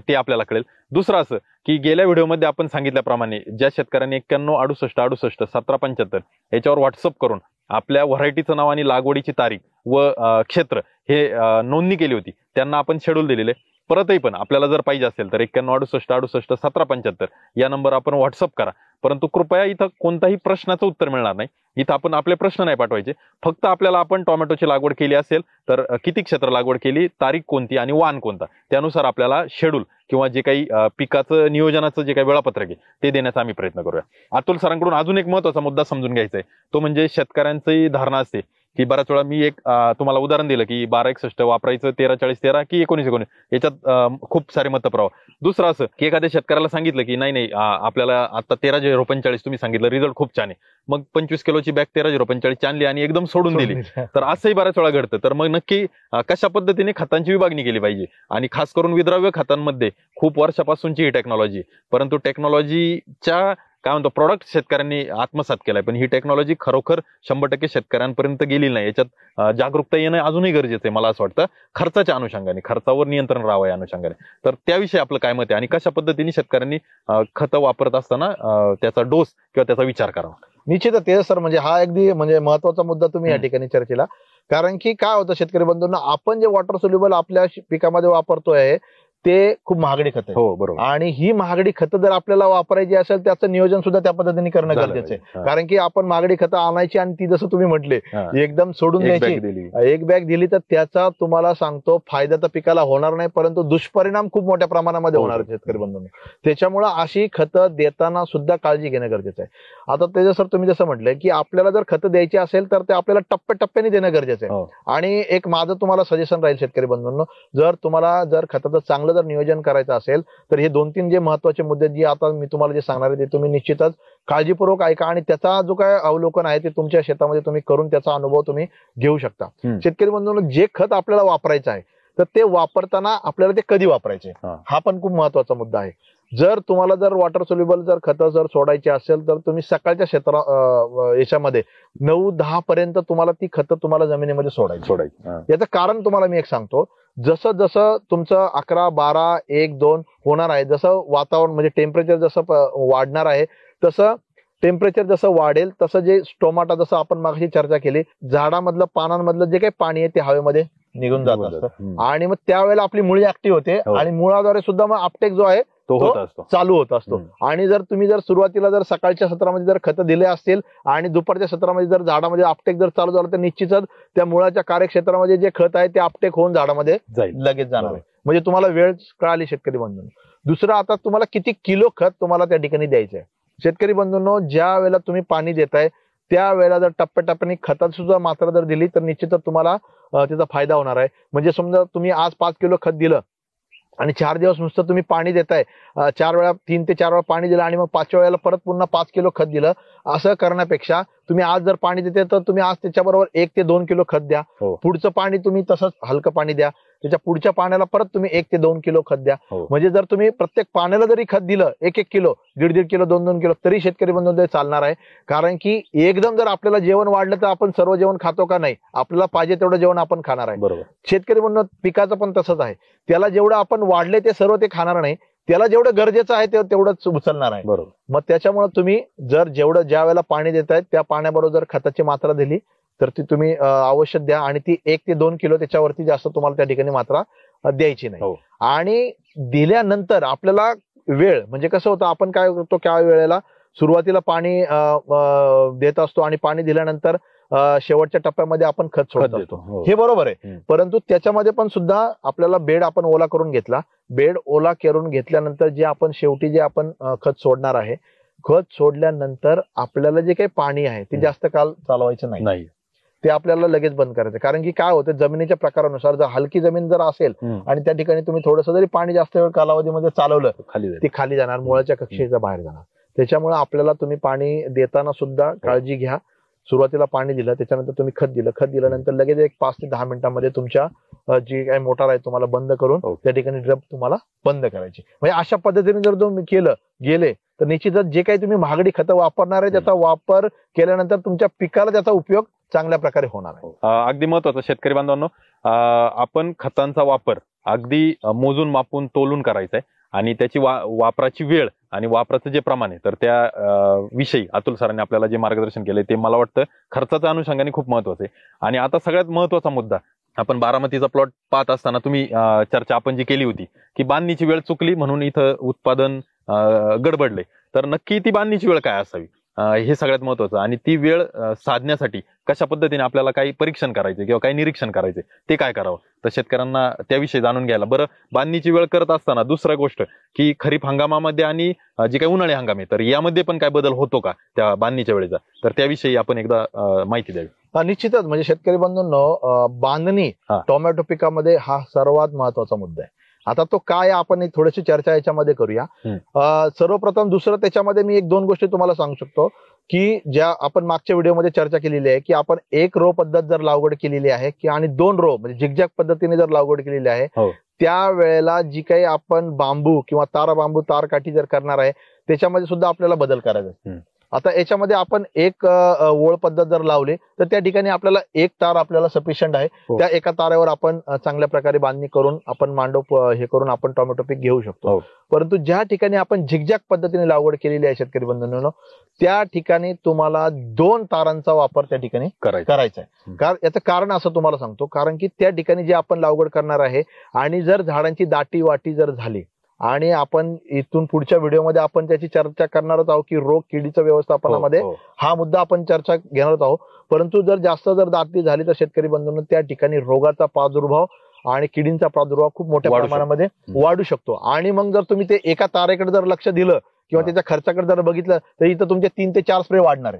ते आपल्याला कळेल. दुसरं असं की गेल्या व्हिडिओमध्ये आपण सांगितल्याप्रमाणे ज्या शेतकऱ्यांनी 91-68-68-1775 याच्यावर व्हॉट्सअप करून आपल्या व्हरायटीचं नाव आणि लागवडीची तारीख व क्षेत्र हे नोंदणी केली होती त्यांना आपण शेड्यूल दिलेले. परतही पण आपल्याला जर पाहिजे असेल तर 91-68-68-1775 या नंबर आपण व्हॉट्सअप करा. परंतु कृपया इथं कोणताही प्रश्नाचं उत्तर मिळणार नाही. इथं आपण आपले प्रश्न नाही पाठवायचे. फक्त आपल्याला आपण टोमॅटोची लागवड केली असेल तर किती क्षेत्र लागवड केली, तारीख कोणती आणि वाण कोणता त्यानुसार आपल्याला शेड्यूल किंवा जे काही पिकाचं नियोजनाचं जे काही वेळापत्रक आहे ते देण्याचा आम्ही प्रयत्न करूया. अतुल सरांकडून अजून एक महत्वाचा मुद्दा समजून घ्यायचा आहे तो म्हणजे शेतकऱ्यांची धारणा असते की बऱ्याच वेळा मी एक तुम्हाला उदाहरण दिलं की 1261 वापरायचं 1340-13 की 1919 याच्यात खूप सारे मतप्रवाह. दुसरं असं की एखाद्या शेतकऱ्याला सांगितलं की नाही आपल्याला आता 13-045 तुम्ही सांगितलं रिझल्ट खूप छान आहे मग 25 किलोची बॅग 13-045 आणली आणि एकदम सोडून दिली तर असंही बऱ्याच वेळा घडतं. तर मग नक्की कशा पद्धतीने खतांची विभागणी केली पाहिजे आणि खास करून विद्राव्य खतांमध्ये खूप वर्षापासूनची ही टेक्नॉलॉजी परंतु टेक्नॉलॉजीच्या काय म्हणतो प्रोडक्ट शेतकऱ्यांनी आत्मसात केलाय पण ही टेक्नॉलॉजी खरोखर 100% शेतकऱ्यांपर्यंत गेली नाही. याच्यात जागरूकता येणं अजूनही गरजेचं आहे मला असं वाटतं खर्चाच्या अनुषंगाने खर्चावर नियंत्रण राहावं या अनुषंगाने. तर त्याविषयी आपलं काय मत आहे आणि कशा पद्धतीने शेतकऱ्यांनी खतं वापरत असताना त्याचा डोस किंवा त्याचा विचार करावा. निश्चितच ते सर म्हणजे हा अगदी म्हणजे महत्वाचा मुद्दा तुम्ही या ठिकाणी चर्चेला. कारण की काय होतं शेतकरी बंधूंना आपण जे वॉटर सोल्युबल आपल्या पिकामध्ये वापरतोय ते खूप महागडी खत आहे. हो बरोबर. आणि ही महागडी खतं जर आपल्याला वापरायची असेल त्याचं नियोजन सुद्धा त्या पद्धतीने करणं गरजेचं आहे. कारण की आपण महागडी खतं आणायची आणि ती जसं तुम्ही म्हटले एकदम सोडून द्यायची. एक बॅग दिली तर त्याचा तुम्हाला सांगतो फायदा तर पिकाला होणार नाही परंतु दुष्परिणाम खूप मोठ्या प्रमाणामध्ये होणार आहेत शेतकरी बंधूंना. त्याच्यामुळे अशी खतं देताना सुद्धा काळजी घेणं गरजेचं आहे. आता ते सर तुम्ही जसं म्हटलंय की आपल्याला जर खतं द्यायची असेल तर ते आपल्याला टप्प्याटप्प्याने देणं गरजेचं आहे. आणि एक माझं तुम्हाला सजेशन राहील शेतकरी बंधूंनो जर तुम्हाला जर खताचं चांगलं जर नियोजन करायचं असेल तर हे 2-3 जे महत्वाचे मुद्दे जे आता मी तुम्हाला जे सांगणार आहे ते तुम्ही निश्चितच काळजीपूर्वक ऐका आणि त्याचा जो काय अवलोकन आहे ते तुमच्या शेतामध्ये तुम्ही करून त्याचा अनुभव तुम्ही घेऊ शकता. शेतकरी बंधूंनो जे खत आपल्याला वापरायचं आहे तर ते वापरताना आपल्याला ते कधी वापरायचे हा पण खूप महत्वाचा मुद्दा आहे. जर तुम्हाला जर वॉटर सोल्युबल जर खतं जर सोडायची असेल तर तुम्ही सकाळच्या याच्यामध्ये 9-10 पर्यंत तुम्हाला ती खतं तुम्हाला जमिनीमध्ये सोडायची. याचं कारण तुम्हाला मी एक सांगतो. जसं जसं तुमचं 11, 12, 1, 2 होणार आहे, जसं वातावरण म्हणजे टेम्परेचर जसं वाढणार आहे, तसं टेम्परेचर जसं वाढेल तसं जे स्टोमाटा, जसं आपण मागची चर्चा केली, झाडामधलं पानांमधलं जे काही पाणी आहे ते हवेमध्ये निघून जात असतं आणि मग त्यावेळेला आपली मुळी ऍक्टिव्ह होते आणि मुळाद्वारे सुद्धा मग अपटेक जो आहे तो चालू होत असतो. आणि जर तुम्ही जर सुरुवातीला जर सकाळच्या सत्रामध्ये जर खतं दिले असतील आणि दुपारच्या सत्रामध्ये जर झाडामध्ये अपटेक जर चालू झालं तर निश्चितच त्या मुळाच्या कार्यक्षेत्रामध्ये जे खत आहे ते अपटेक होऊन झाडामध्ये लगेच जाणार आहे. म्हणजे तुम्हाला वेळ कळाली शेतकरी बंधूंनो. दुसरं, आता तुम्हाला किती किलो खत तुम्हाला त्या ठिकाणी द्यायचं आहे. शेतकरी बंधूंनो, ज्या वेळेला तुम्ही पाणी देताय त्यावेळेला जर टप्प्याटप्प्याने खताची सुद्धा मात्रा जर दिली तर निश्चितच तुम्हाला त्याचा फायदा होणार आहे. म्हणजे समजा तुम्ही आज 5 किलो खत दिलं आणि 4 दिवस नुसतं तुम्ही पाणी देताय, 4 वेळा 3 ते 4 वेळा पाणी दिलं आणि मग 5व्या वेळेला परत पुन्हा 5 किलो खत दिलं, असं करण्यापेक्षा तुम्ही आज जर पाणी देते तर तुम्ही आज त्याच्याबरोबर 1 ते 2 किलो खत द्या. पुढचं पाणी तुम्ही तसंच हलकं पाणी द्या. त्याच्या पुढच्या पाण्याला परत तुम्ही 1 ते 2 किलो खत द्या. म्हणजे जर तुम्ही प्रत्येक पाण्याला जरी खत दिलं 1-1 किलो, 1.5 किलो, 2-2 किलो, तरी शेतकरी बंधूंनो चालणार आहे. कारण की एकदम जर आपल्याला जेवण वाढलं तर आपण सर्व जेवण खातो का? नाही. आपल्याला पाहिजे तेवढं जेवण आपण खाणार आहे. बरोबर. शेतकरी बंधूंनो, पिकाचं पण तसंच आहे. त्याला जेवढं आपण वाढले ते सर्व ते खाणार नाही. त्याला जेवढं गरजेचं आहे तेवढंच उचलणार आहे. बरोबर. मग त्याच्यामुळे तुम्ही जर जेवढं ज्या वेळेला पाणी देतायत त्या पाण्याबरोबर जर खताची मात्रा दिली तर ती तुम्ही अवश्य द्या आणि ती 1 ते 2 किलो, त्याच्यावरती जास्त तुम्हाला त्या ठिकाणी मात्रा द्यायची नाही. आणि दिल्यानंतर आपल्याला वेळ म्हणजे कसं होतं, आपण काय करतो त्या वेळेला सुरुवातीला पाणी देत असतो आणि पाणी दिल्यानंतर शेवटच्या टप्प्यामध्ये आपण खत सोडत असतो. हे बरोबर आहे. परंतु त्याच्यामध्ये पण सुद्धा आपल्याला बेड आपण ओला करून घेतला. बेड ओला करून घेतल्यानंतर जे आपण शेवटी जे आपण खत सोडणार आहे, खत सोडल्यानंतर आपल्याला जे काही पाणी आहे ते जास्त काळ चालवायचं नाही. ते आपल्याला लगेच बंद करायचं. कारण की काय होतं, जमिनीच्या प्रकारानुसार जर हलकी जमीन जर असेल आणि त्या ठिकाणी तुम्ही थोडंसं जरी पाणी जास्त वेळ कालावधीमध्ये चालवलं ते खाली जाणार, मुळाच्या कक्षेच्या बाहेर जाणार. त्याच्यामुळे आपल्याला तुम्ही पाणी देताना सुद्धा काळजी घ्या. सुरुवातीला पाणी दिलं, त्याच्यानंतर तुम्ही खत दिलं, खत दिल्यानंतर लगेच एक 5 ते 10 मिनिटांमध्ये तुमच्या जी काही मोटार आहे तुम्हाला बंद करून त्या ठिकाणी ड्रप तुम्हाला बंद करायची. म्हणजे अशा पद्धतीने जर तुम्ही गेले तर निश्चितच जे काही तुम्ही महागडी खतं वापरणार आहे त्याचा वापर केल्यानंतर तुमच्या पिकाला त्याचा उपयोग चांगल्या प्रकारे होणार आहे. अगदी महत्वाचं शेतकरी बांधवांनो, आपण खतांचा वापर अगदी मोजून मापून तोलून करायचा आहे आणि त्याची वापराची वेळ आणि वापराचं जे प्रमाण आहे तर त्या विषयी अतुल सरांनी आपल्याला जे मार्गदर्शन केलंय ते मला वाटतं खर्चाच्या अनुषंगाने खूप महत्वाचं आहे. आणि आता सगळ्यात महत्वाचा मुद्दा, आपण बारामतीचा प्लॉट पाहत असताना तुम्ही चर्चा आपण जी केली होती की बांधणीची वेळ चुकली म्हणून इथं उत्पादन गडबडले, तर नक्की ती बांधणीची वेळ काय असावी हे सगळ्यात महत्वाचं. आणि ती वेळ साधण्यासाठी कशा पद्धतीने आपल्याला काही परीक्षण करायचे किंवा काही निरीक्षण करायचे ते काय करावं, तर शेतकऱ्यांना त्याविषयी जाणून घ्यायला. बरं, बांधणीची वेळ करत असताना दुसरा गोष्ट की खरीप हंगामामध्ये आणि जे काही उन्हाळी हंगाम आहे तर यामध्ये पण काय बदल होतो का त्या बांधणीच्या वेळेचा, तर त्याविषयी आपण एकदा माहिती द्यावी. निश्चितच. म्हणजे शेतकरी बंधूंनो, बांधणी टोमॅटो पिकामध्ये हा सर्वात महत्वाचा मुद्दा आहे. आता तो काय आपण थोडीशी चर्चा याच्यामध्ये करूया. सर्वप्रथम दुसरं त्याच्यामध्ये मी 1-2 गोष्टी तुम्हाला सांगू शकतो की ज्या आपण मागच्या व्हिडिओमध्ये चर्चा केलेली आहे की आपण 1 रो पद्धत जर लागवड केलेली आहे की आणि 2 रो म्हणजे झिगझॅग पद्धतीने जर लागवड केलेली आहे, त्यावेळेला जी काही आपण बांबू किंवा तारकाठी जर करणार आहे त्याच्यामध्ये सुद्धा आपल्याला बदल करायचा. आता याच्यामध्ये आपण 1 ओळ पद्धत जर लावली तर त्या ठिकाणी आपल्याला 1 तार आपल्याला सफिशियंट आहे. त्या एका तारावर आपण चांगल्या प्रकारे बांधणी करून आपण मांडव हे करून आपण टोमॅटो पीक घेऊ शकतो. परंतु ज्या ठिकाणी आपण झिगझॅग पद्धतीने लागवड केलेली आहे शेतकरी बंधूंनो, त्या ठिकाणी तुम्हाला 2 तारांचा वापर त्या ठिकाणी करायचा आहे. याचं कारण असं तुम्हाला सांगतो, कारण की त्या ठिकाणी जे आपण लागवड करणार आहे आणि जर झाडांची दाटी वाटी जर झाली आणि आपण इथून पुढच्या व्हिडिओमध्ये आपण त्याची चर्चा करणारच आहोत की रोग किडीच्या व्यवस्थापनामध्ये हा मुद्दा आपण चर्चा घेणार आहोत. परंतु जर जास्त जर दाटी झाली तर शेतकरी बंधूंनो त्या ठिकाणी रोगाचा प्रादुर्भाव आणि किडींचा प्रादुर्भाव खूप मोठ्या प्रमाणामध्ये वाढू शकतो. आणि मग जर तुम्ही ते एका तारेकडे जर लक्ष दिलं किंवा त्याच्या खर्चाकडे जर बघितलं तर इथं तुमचे 3 ते 4 स्प्रे वाढणार.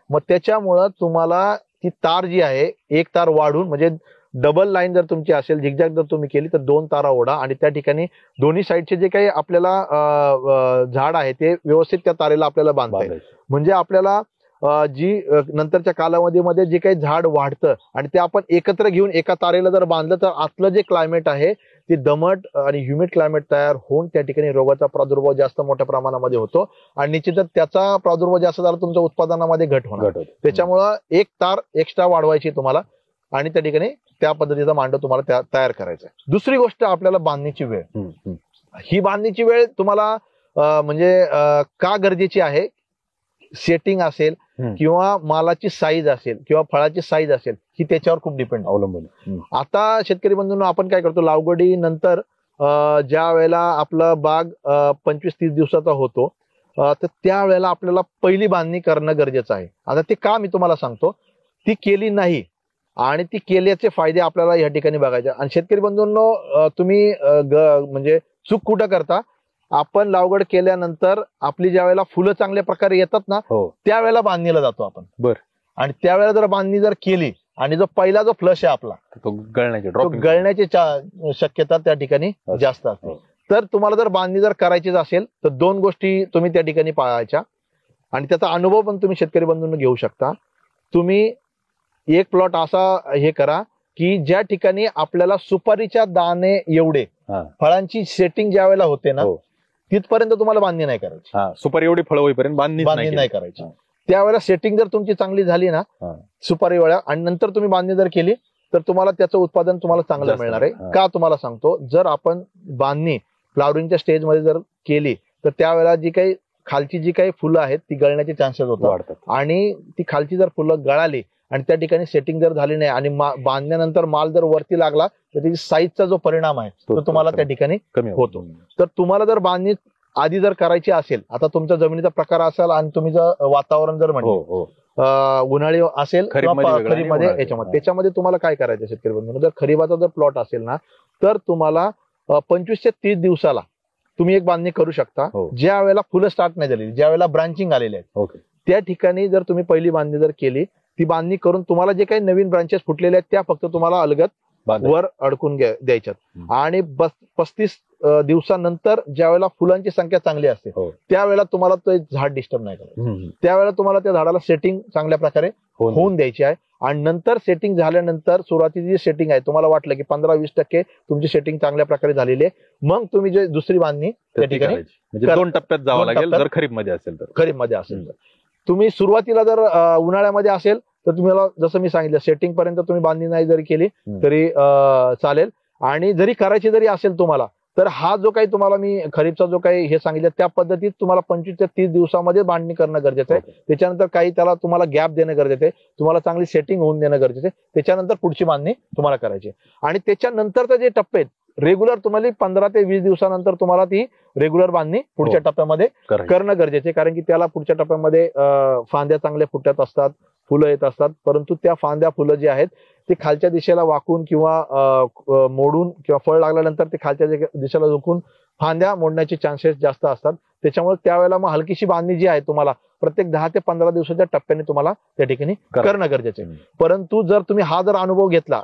मग त्याच्यामुळं तुम्हाला ती तार जी आहे 1 तार वाढून म्हणजे डबल लाईन जर तुमची असेल, झिगझॅग जर तुम्ही केली तर 2 तारा ओढा आणि त्या ठिकाणी दोन्ही साईडचे जे काही आपल्याला झाड आहे ते व्यवस्थित त्या तारेला आपल्याला बांधता येईल. म्हणजे आपल्याला जी नंतरच्या कालावधीमध्ये जे काही झाड वाढतं आणि ते आपण एकत्र घेऊन एका तारेला जर बांधलं तर आतलं जे क्लायमेट आहे ते दमट आणि ह्युमिड क्लायमेट तयार होऊन त्या ठिकाणी रोगाचा प्रादुर्भाव जास्त मोठ्या प्रमाणामध्ये होतो आणि निश्चितच त्याचा प्रादुर्भाव जास्त झाला तुमच्या उत्पादनामध्ये घट होणार. त्याच्यामुळं एक तार एक्स्ट्रा वाढवायची तुम्हाला आणि त्या ठिकाणी त्या पद्धतीचा मांडव तुम्हाला तयार करायचा आहे. दुसरी गोष्ट आपल्याला बांधणीची वेळ. ही बांधणीची वेळ तुम्हाला म्हणजे का गरजेची आहे, सेटिंग असेल किंवा मालाची साईज असेल किंवा फळाची साईज असेल ही त्याच्यावर खूप डिपेंड अवलंबून. आता शेतकरी बंधूंनो आपण काय करतो, लागवडी नंतर ज्या वेळेला आपला बाग 25-30 दिवसाचा होतो तर त्यावेळेला आपल्याला पहिली बांधणी करणं गरजेचं आहे. आता ते का मी तुम्हाला सांगतो, ती केली नाही आणि ती केल्याचे फायदे आपल्याला या ठिकाणी बघायचे. आणि शेतकरी बंधूंनो तुम्ही म्हणजे चूक कुठं करता, आपण लागवड केल्यानंतर आपली ज्या वेळेला फुलं चांगल्या प्रकारे येतात ना त्यावेळेला बांधणीला जातो आपण. आणि त्यावेळेला जर बांधणी जर केली आणि जो पहिला जो फ्लश आहे आपला तो गळण्याची शक्यता त्या ठिकाणी जास्त असते. तर तुम्हाला जर बांधणी जर करायचीच असेल तर 2 गोष्टी तुम्ही त्या ठिकाणी पाळायच्या आणि त्याचा अनुभव पण तुम्ही शेतकरी बंधूंना घेऊ शकता. तुम्ही एक प्लॉट असा हे करा की ज्या ठिकाणी आपल्याला सुपारीच्या दाणे एवढे फळांची सेटिंग ज्या वेळेला होते ना तिथपर्यंत तुम्हाला बांधणी नाही करायची. सुपारी एवढी फळ होईपर्यंत बांधणी नाही करायची. त्यावेळेला सेटिंग जर तुमची चांगली झाली ना सुपारी वेळा आणि नंतर तुम्ही बांधणी जर केली तर तुम्हाला त्याचं उत्पादन तुम्हाला चांगलं मिळणार आहे. का तुम्हाला सांगतो, जर आपण बांधणी फ्लावरिंगच्या स्टेजमध्ये जर केली तर त्यावेळेला जी काही खालची जी काही फुलं आहेत ती गळण्याचे चान्सेस होतात आणि ती खालची जर फुलं गळाली आणि त्या ठिकाणी सेटिंग जर झाली नाही आणि बांधण्यानंतर माल जर वरती लागला तर त्याची साईजचा जो परिणाम आहे तो तुम्हाला त्या ठिकाणी कमी होतो. तर तुम्हाला जर बांधणी आधी जर करायची असेल, आता तुमच्या जमिनीचा प्रकार असेल आणि तुम्ही जर वातावरण जर म्हणलं उन्हाळी असेल खरीपमध्ये याच्यामध्ये त्याच्यामध्ये तुम्हाला काय करायचं शेतकरी बंधूंनो, जर खरीपाचा जर प्लॉट असेल ना तर तुम्हाला 25 ते 30 दिवसाला तुम्ही एक बांधणी करू शकता. ज्या वेळेला फुलं स्टार्ट नाही झालेली, ज्या वेळेला ब्रांचिंग आलेले आहेत त्या ठिकाणी जर तुम्ही पहिली बांधणी जर केली, ती बांधणी करून तुम्हाला जे काही नवीन ब्रांचेस फुटलेले आहेत त्या फक्त तुम्हाला अलगद वर अडकून द्यायच्यात आणि 35 दिवसानंतर ज्या वेळेला फुलांची संख्या चांगली असते त्यावेळेला तुम्हाला ते झाड डिस्टर्ब नाही करायचं. त्यावेळेला तुम्हाला त्या झाडाला सेटिंग चांगल्या प्रकारे होऊन द्यायची आहे आणि नंतर सेटिंग झाल्यानंतर सुरुवातीची जी सेटिंग आहे तुम्हाला वाटलं की 15-20% तुमची सेटिंग चांगल्या प्रकारे झालेली आहे, मग तुम्ही जे दुसरी बांधणी त्या ठिकाणी 2 टप्प्यात जावं लागेल. जर खरीपमध्ये असेल तर तुम्ही सुरुवातीला जर उन्हाळ्यामध्ये असेल तर तुम्हाला जसं मी सांगितलं सेटिंग पर्यंत तुम्ही बांधणी नाही जरी केली तरी चालेल. आणि जरी करायची जरी असेल तुम्हाला तर हा जो काही तुम्हाला मी खरीपचा जो काही हे सांगितलं त्या पद्धतीत तुम्हाला 25 ते 30 दिवसामध्ये बांधणी करणं गरजेचं आहे. त्याच्यानंतर काही त्याला तुम्हाला गॅप देणं गरजेचं आहे, तुम्हाला चांगली सेटिंग होऊन देणं गरजेचं आहे. त्याच्यानंतर पुढची बांधणी तुम्हाला करायची आणि त्याच्यानंतरचे जे टप्पे आहेत रेग्युलर तुम्हाला 15 ते 20 दिवसानंतर तुम्हाला ती रेग्युलर बांधणी पुढच्या टप्प्यामध्ये करणं गरजेचं आहे. कारण की त्याला पुढच्या टप्प्यामध्ये फांद्या चांगल्या फुटत असतात, फुलं येत असतात, परंतु त्या फांद्या फुलं जी आहेत ते खालच्या दिशेला वाकून किंवा मोडून किंवा फळ लागल्यानंतर ते खालच्या दिशेला झुकून फांद्या मोडण्याचे चान्सेस जास्त असतात. त्याच्यामुळे त्यावेळेला मग हलकीशी बांधणी जी आहे तुम्हाला प्रत्येक 10 ते 15 दिवसाच्या टप्प्याने तुम्हाला त्या ठिकाणी करणं गरजेचं आहे. परंतु जर तुम्ही हा जर अनुभव घेतला,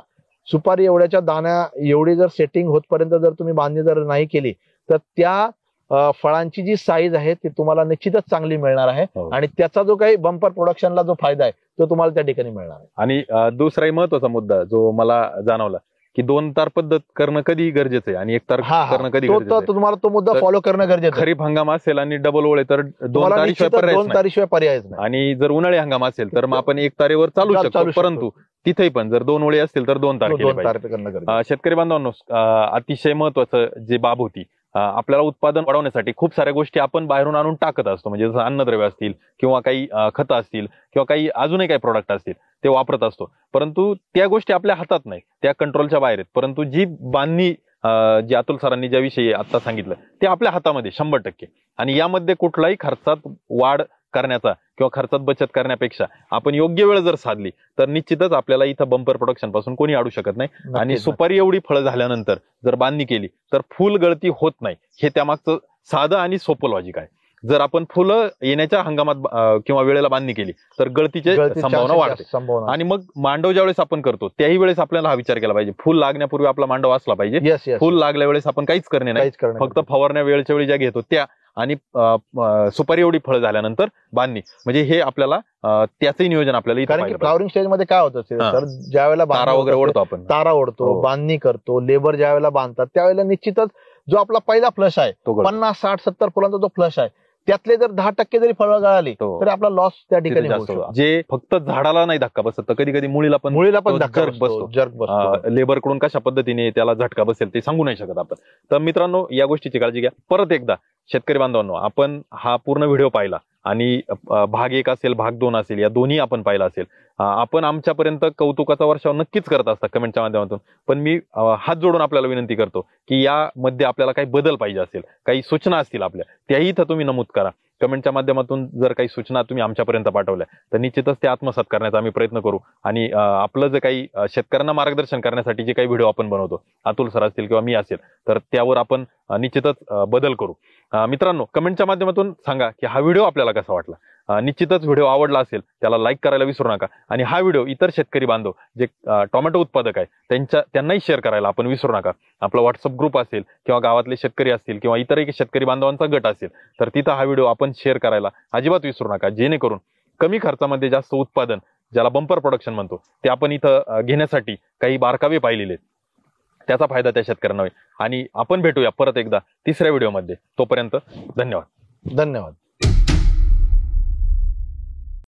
सुपारी एवढ्याच्या दाण्या एवढी जर सेटिंग होतपर्यंत जर तुम्ही बांधणी जर नाही केली तर त्या फळांची जी साईज आहे ती तुम्हाला निश्चितच चांगली मिळणार आहे आणि त्याचा जो काही बंपर प्रोडक्शनला जो फायदा आहे तो तुम्हाला त्या ठिकाणी मिळणार आहे. आणि दुसराही महत्वाचा मुद्दा जो मला जाणवला की 2 तार पद्धत करणं कधी गरजेचं आहे आणि 1 तार करणं कधी गरजेचं आहे. तुम्हाला तो मुद्दा फॉलो करणं गरजेचं आहे. खरीप हंगाम असेल आणि डबल ओळे तर 2 तारीशिवाय पर्यायच नाही. आणि जर उन्हाळी हंगाम असेल तर मग आपण 1 तारेवर चालू शकतो, परंतु तिथेही पण जर 2 ओळे असतील तर 2 तार केले पाहिजे. शेतकरी बांधवांनो, अतिशय महत्वाचं जे बाब होती, आपल्याला उत्पादन वाढवण्यासाठी खूप साऱ्या गोष्टी आपण बाहेरून आणून टाकत असतो, म्हणजे जसं अन्नद्रव्य असतील किंवा काही खतं असतील किंवा काही अजूनही काही प्रोडक्ट असतील ते वापरत असतो, परंतु त्या गोष्टी आपल्या हातात नाही, त्या कंट्रोलच्या बाहेर आहेत. परंतु जी बांधणी जी अतुल सरांनी ज्याविषयी आता सांगितलं ते आपल्या हातामध्ये 100%. आणि यामध्ये कुठलाही खर्चात वाढ करण्याचा किंवा खर्चात बचत करण्यापेक्षा आपण योग्य वेळ जर साधली तर निश्चितच आपल्याला इथं बंपर प्रोडक्शन पासून कोणी अडू शकत नाही. आणि सुपारी एवढी फळं झाल्यानंतर जर बांधणी केली तर फुल गळती होत नाही, हे त्यामागचं साधं आणि सोपं लॉजिक आहे. जर आपण फुलं येण्याच्या हंगामात किंवा वेळेला बांधणी केली तर गळतीची संभावना वाढते. आणि मग मांडव ज्या वेळेस आपण करतो त्याही वेळेस आपल्याला हा विचार केला पाहिजे, फुल लागण्यापूर्वी आपला मांडव असला पाहिजे. फुल लागल्या वेळेस आपण काहीच करणे नाही, फक्त फवारण्या वेळच्या वेळी ज्या घेतो त्या आणि सुपारी एवढी फळं झाल्यानंतर बांधणी, म्हणजे हे आपल्याला त्याचंही नियोजन आपल्याला इथं कारण की फ्लॉवरिंग स्टेज मध्ये काय होतं सर, ज्या वेळेला तारा वगैरे ओढतो आपण, तारा ओढतो, बांधणी करतो, लेबर ज्या वेळेला बांधतात त्यावेळेला निश्चितच जो आपला पहिला फ्लश आहे 50, 60, 70 फुलांचा जो फ्लश आहे त्यातले जर 10% जरी फळं गळाली तर आपला लॉस त्या ठिकाणी होऊ शकतो. जे फक्त झाडाला नाही धक्का बसत तर कधी कधी मुळीला पण धक्का बसतो. लेबर कडून कशा पद्धतीने त्याला झटका बसेल ते सांगू नाही शकत आपण. तर मित्रांनो, या गोष्टीची काळजी घ्या. परत एकदा शेतकरी बांधवांनो, आपण हा पूर्ण व्हिडिओ पाहिला आणि भाग 1 असेल, भाग 2 असेल, या दोन्ही आपण पाहिला असेल. आपण आमच्यापर्यंत कौतुकाचा वर्षाव नक्कीच करत असता कमेंटच्या माध्यमातून, पण मी हात जोडून आपल्याला विनंती करतो की यामध्ये आपल्याला काही बदल पाहिजे असेल, काही सूचना असतील आपल्या, त्याही इथं तुम्ही नमूद करा. कमेंटच्या माध्यमातून जर काही सूचना तुम्ही आमच्यापर्यंत पाठवल्या तर निश्चितच ते आत्मसात करण्याचा आम्ही प्रयत्न करू. आणि आपलं जे काही शेतकऱ्यांना मार्गदर्शन करण्यासाठी जे काही व्हिडिओ आपण बनवतो, अतुल सर असतील किंवा मी असेल, तर त्यावर आपण निश्चितच बदल करू. मित्रांनो, कमेंटच्या माध्यमातून सांगा की हा व्हिडिओ आपल्याला कसा वाटला. निश्चितच व्हिडिओ आवडला असेल त्याला लाईक करायला विसरू नका. आणि हा व्हिडिओ इतर शेतकरी बांधव जे टोमॅटो उत्पादक आहे त्यांनाही शेअर करायला आपण विसरू नका. आपला व्हॉट्सअप ग्रुप असेल किंवा गावातले शेतकरी असतील किंवा इतरही शेतकरी बांधवांचा गट असेल तर तिथं हा व्हिडिओ आपण शेअर करायला अजिबात विसरू नका, जेणेकरून कमी खर्चामध्ये जास्त उत्पादन, ज्याला बंपर प्रोडक्शन म्हणतो, ते आपण इथं घेण्यासाठी काही बारकावे पाहिलेले आहेत. त्याचा फायदा त्या शेतकऱ्यांना होईल. आणि आपण भेटूया परत एकदा 3ऱ्या व्हिडिओमध्ये. तोपर्यंत धन्यवाद.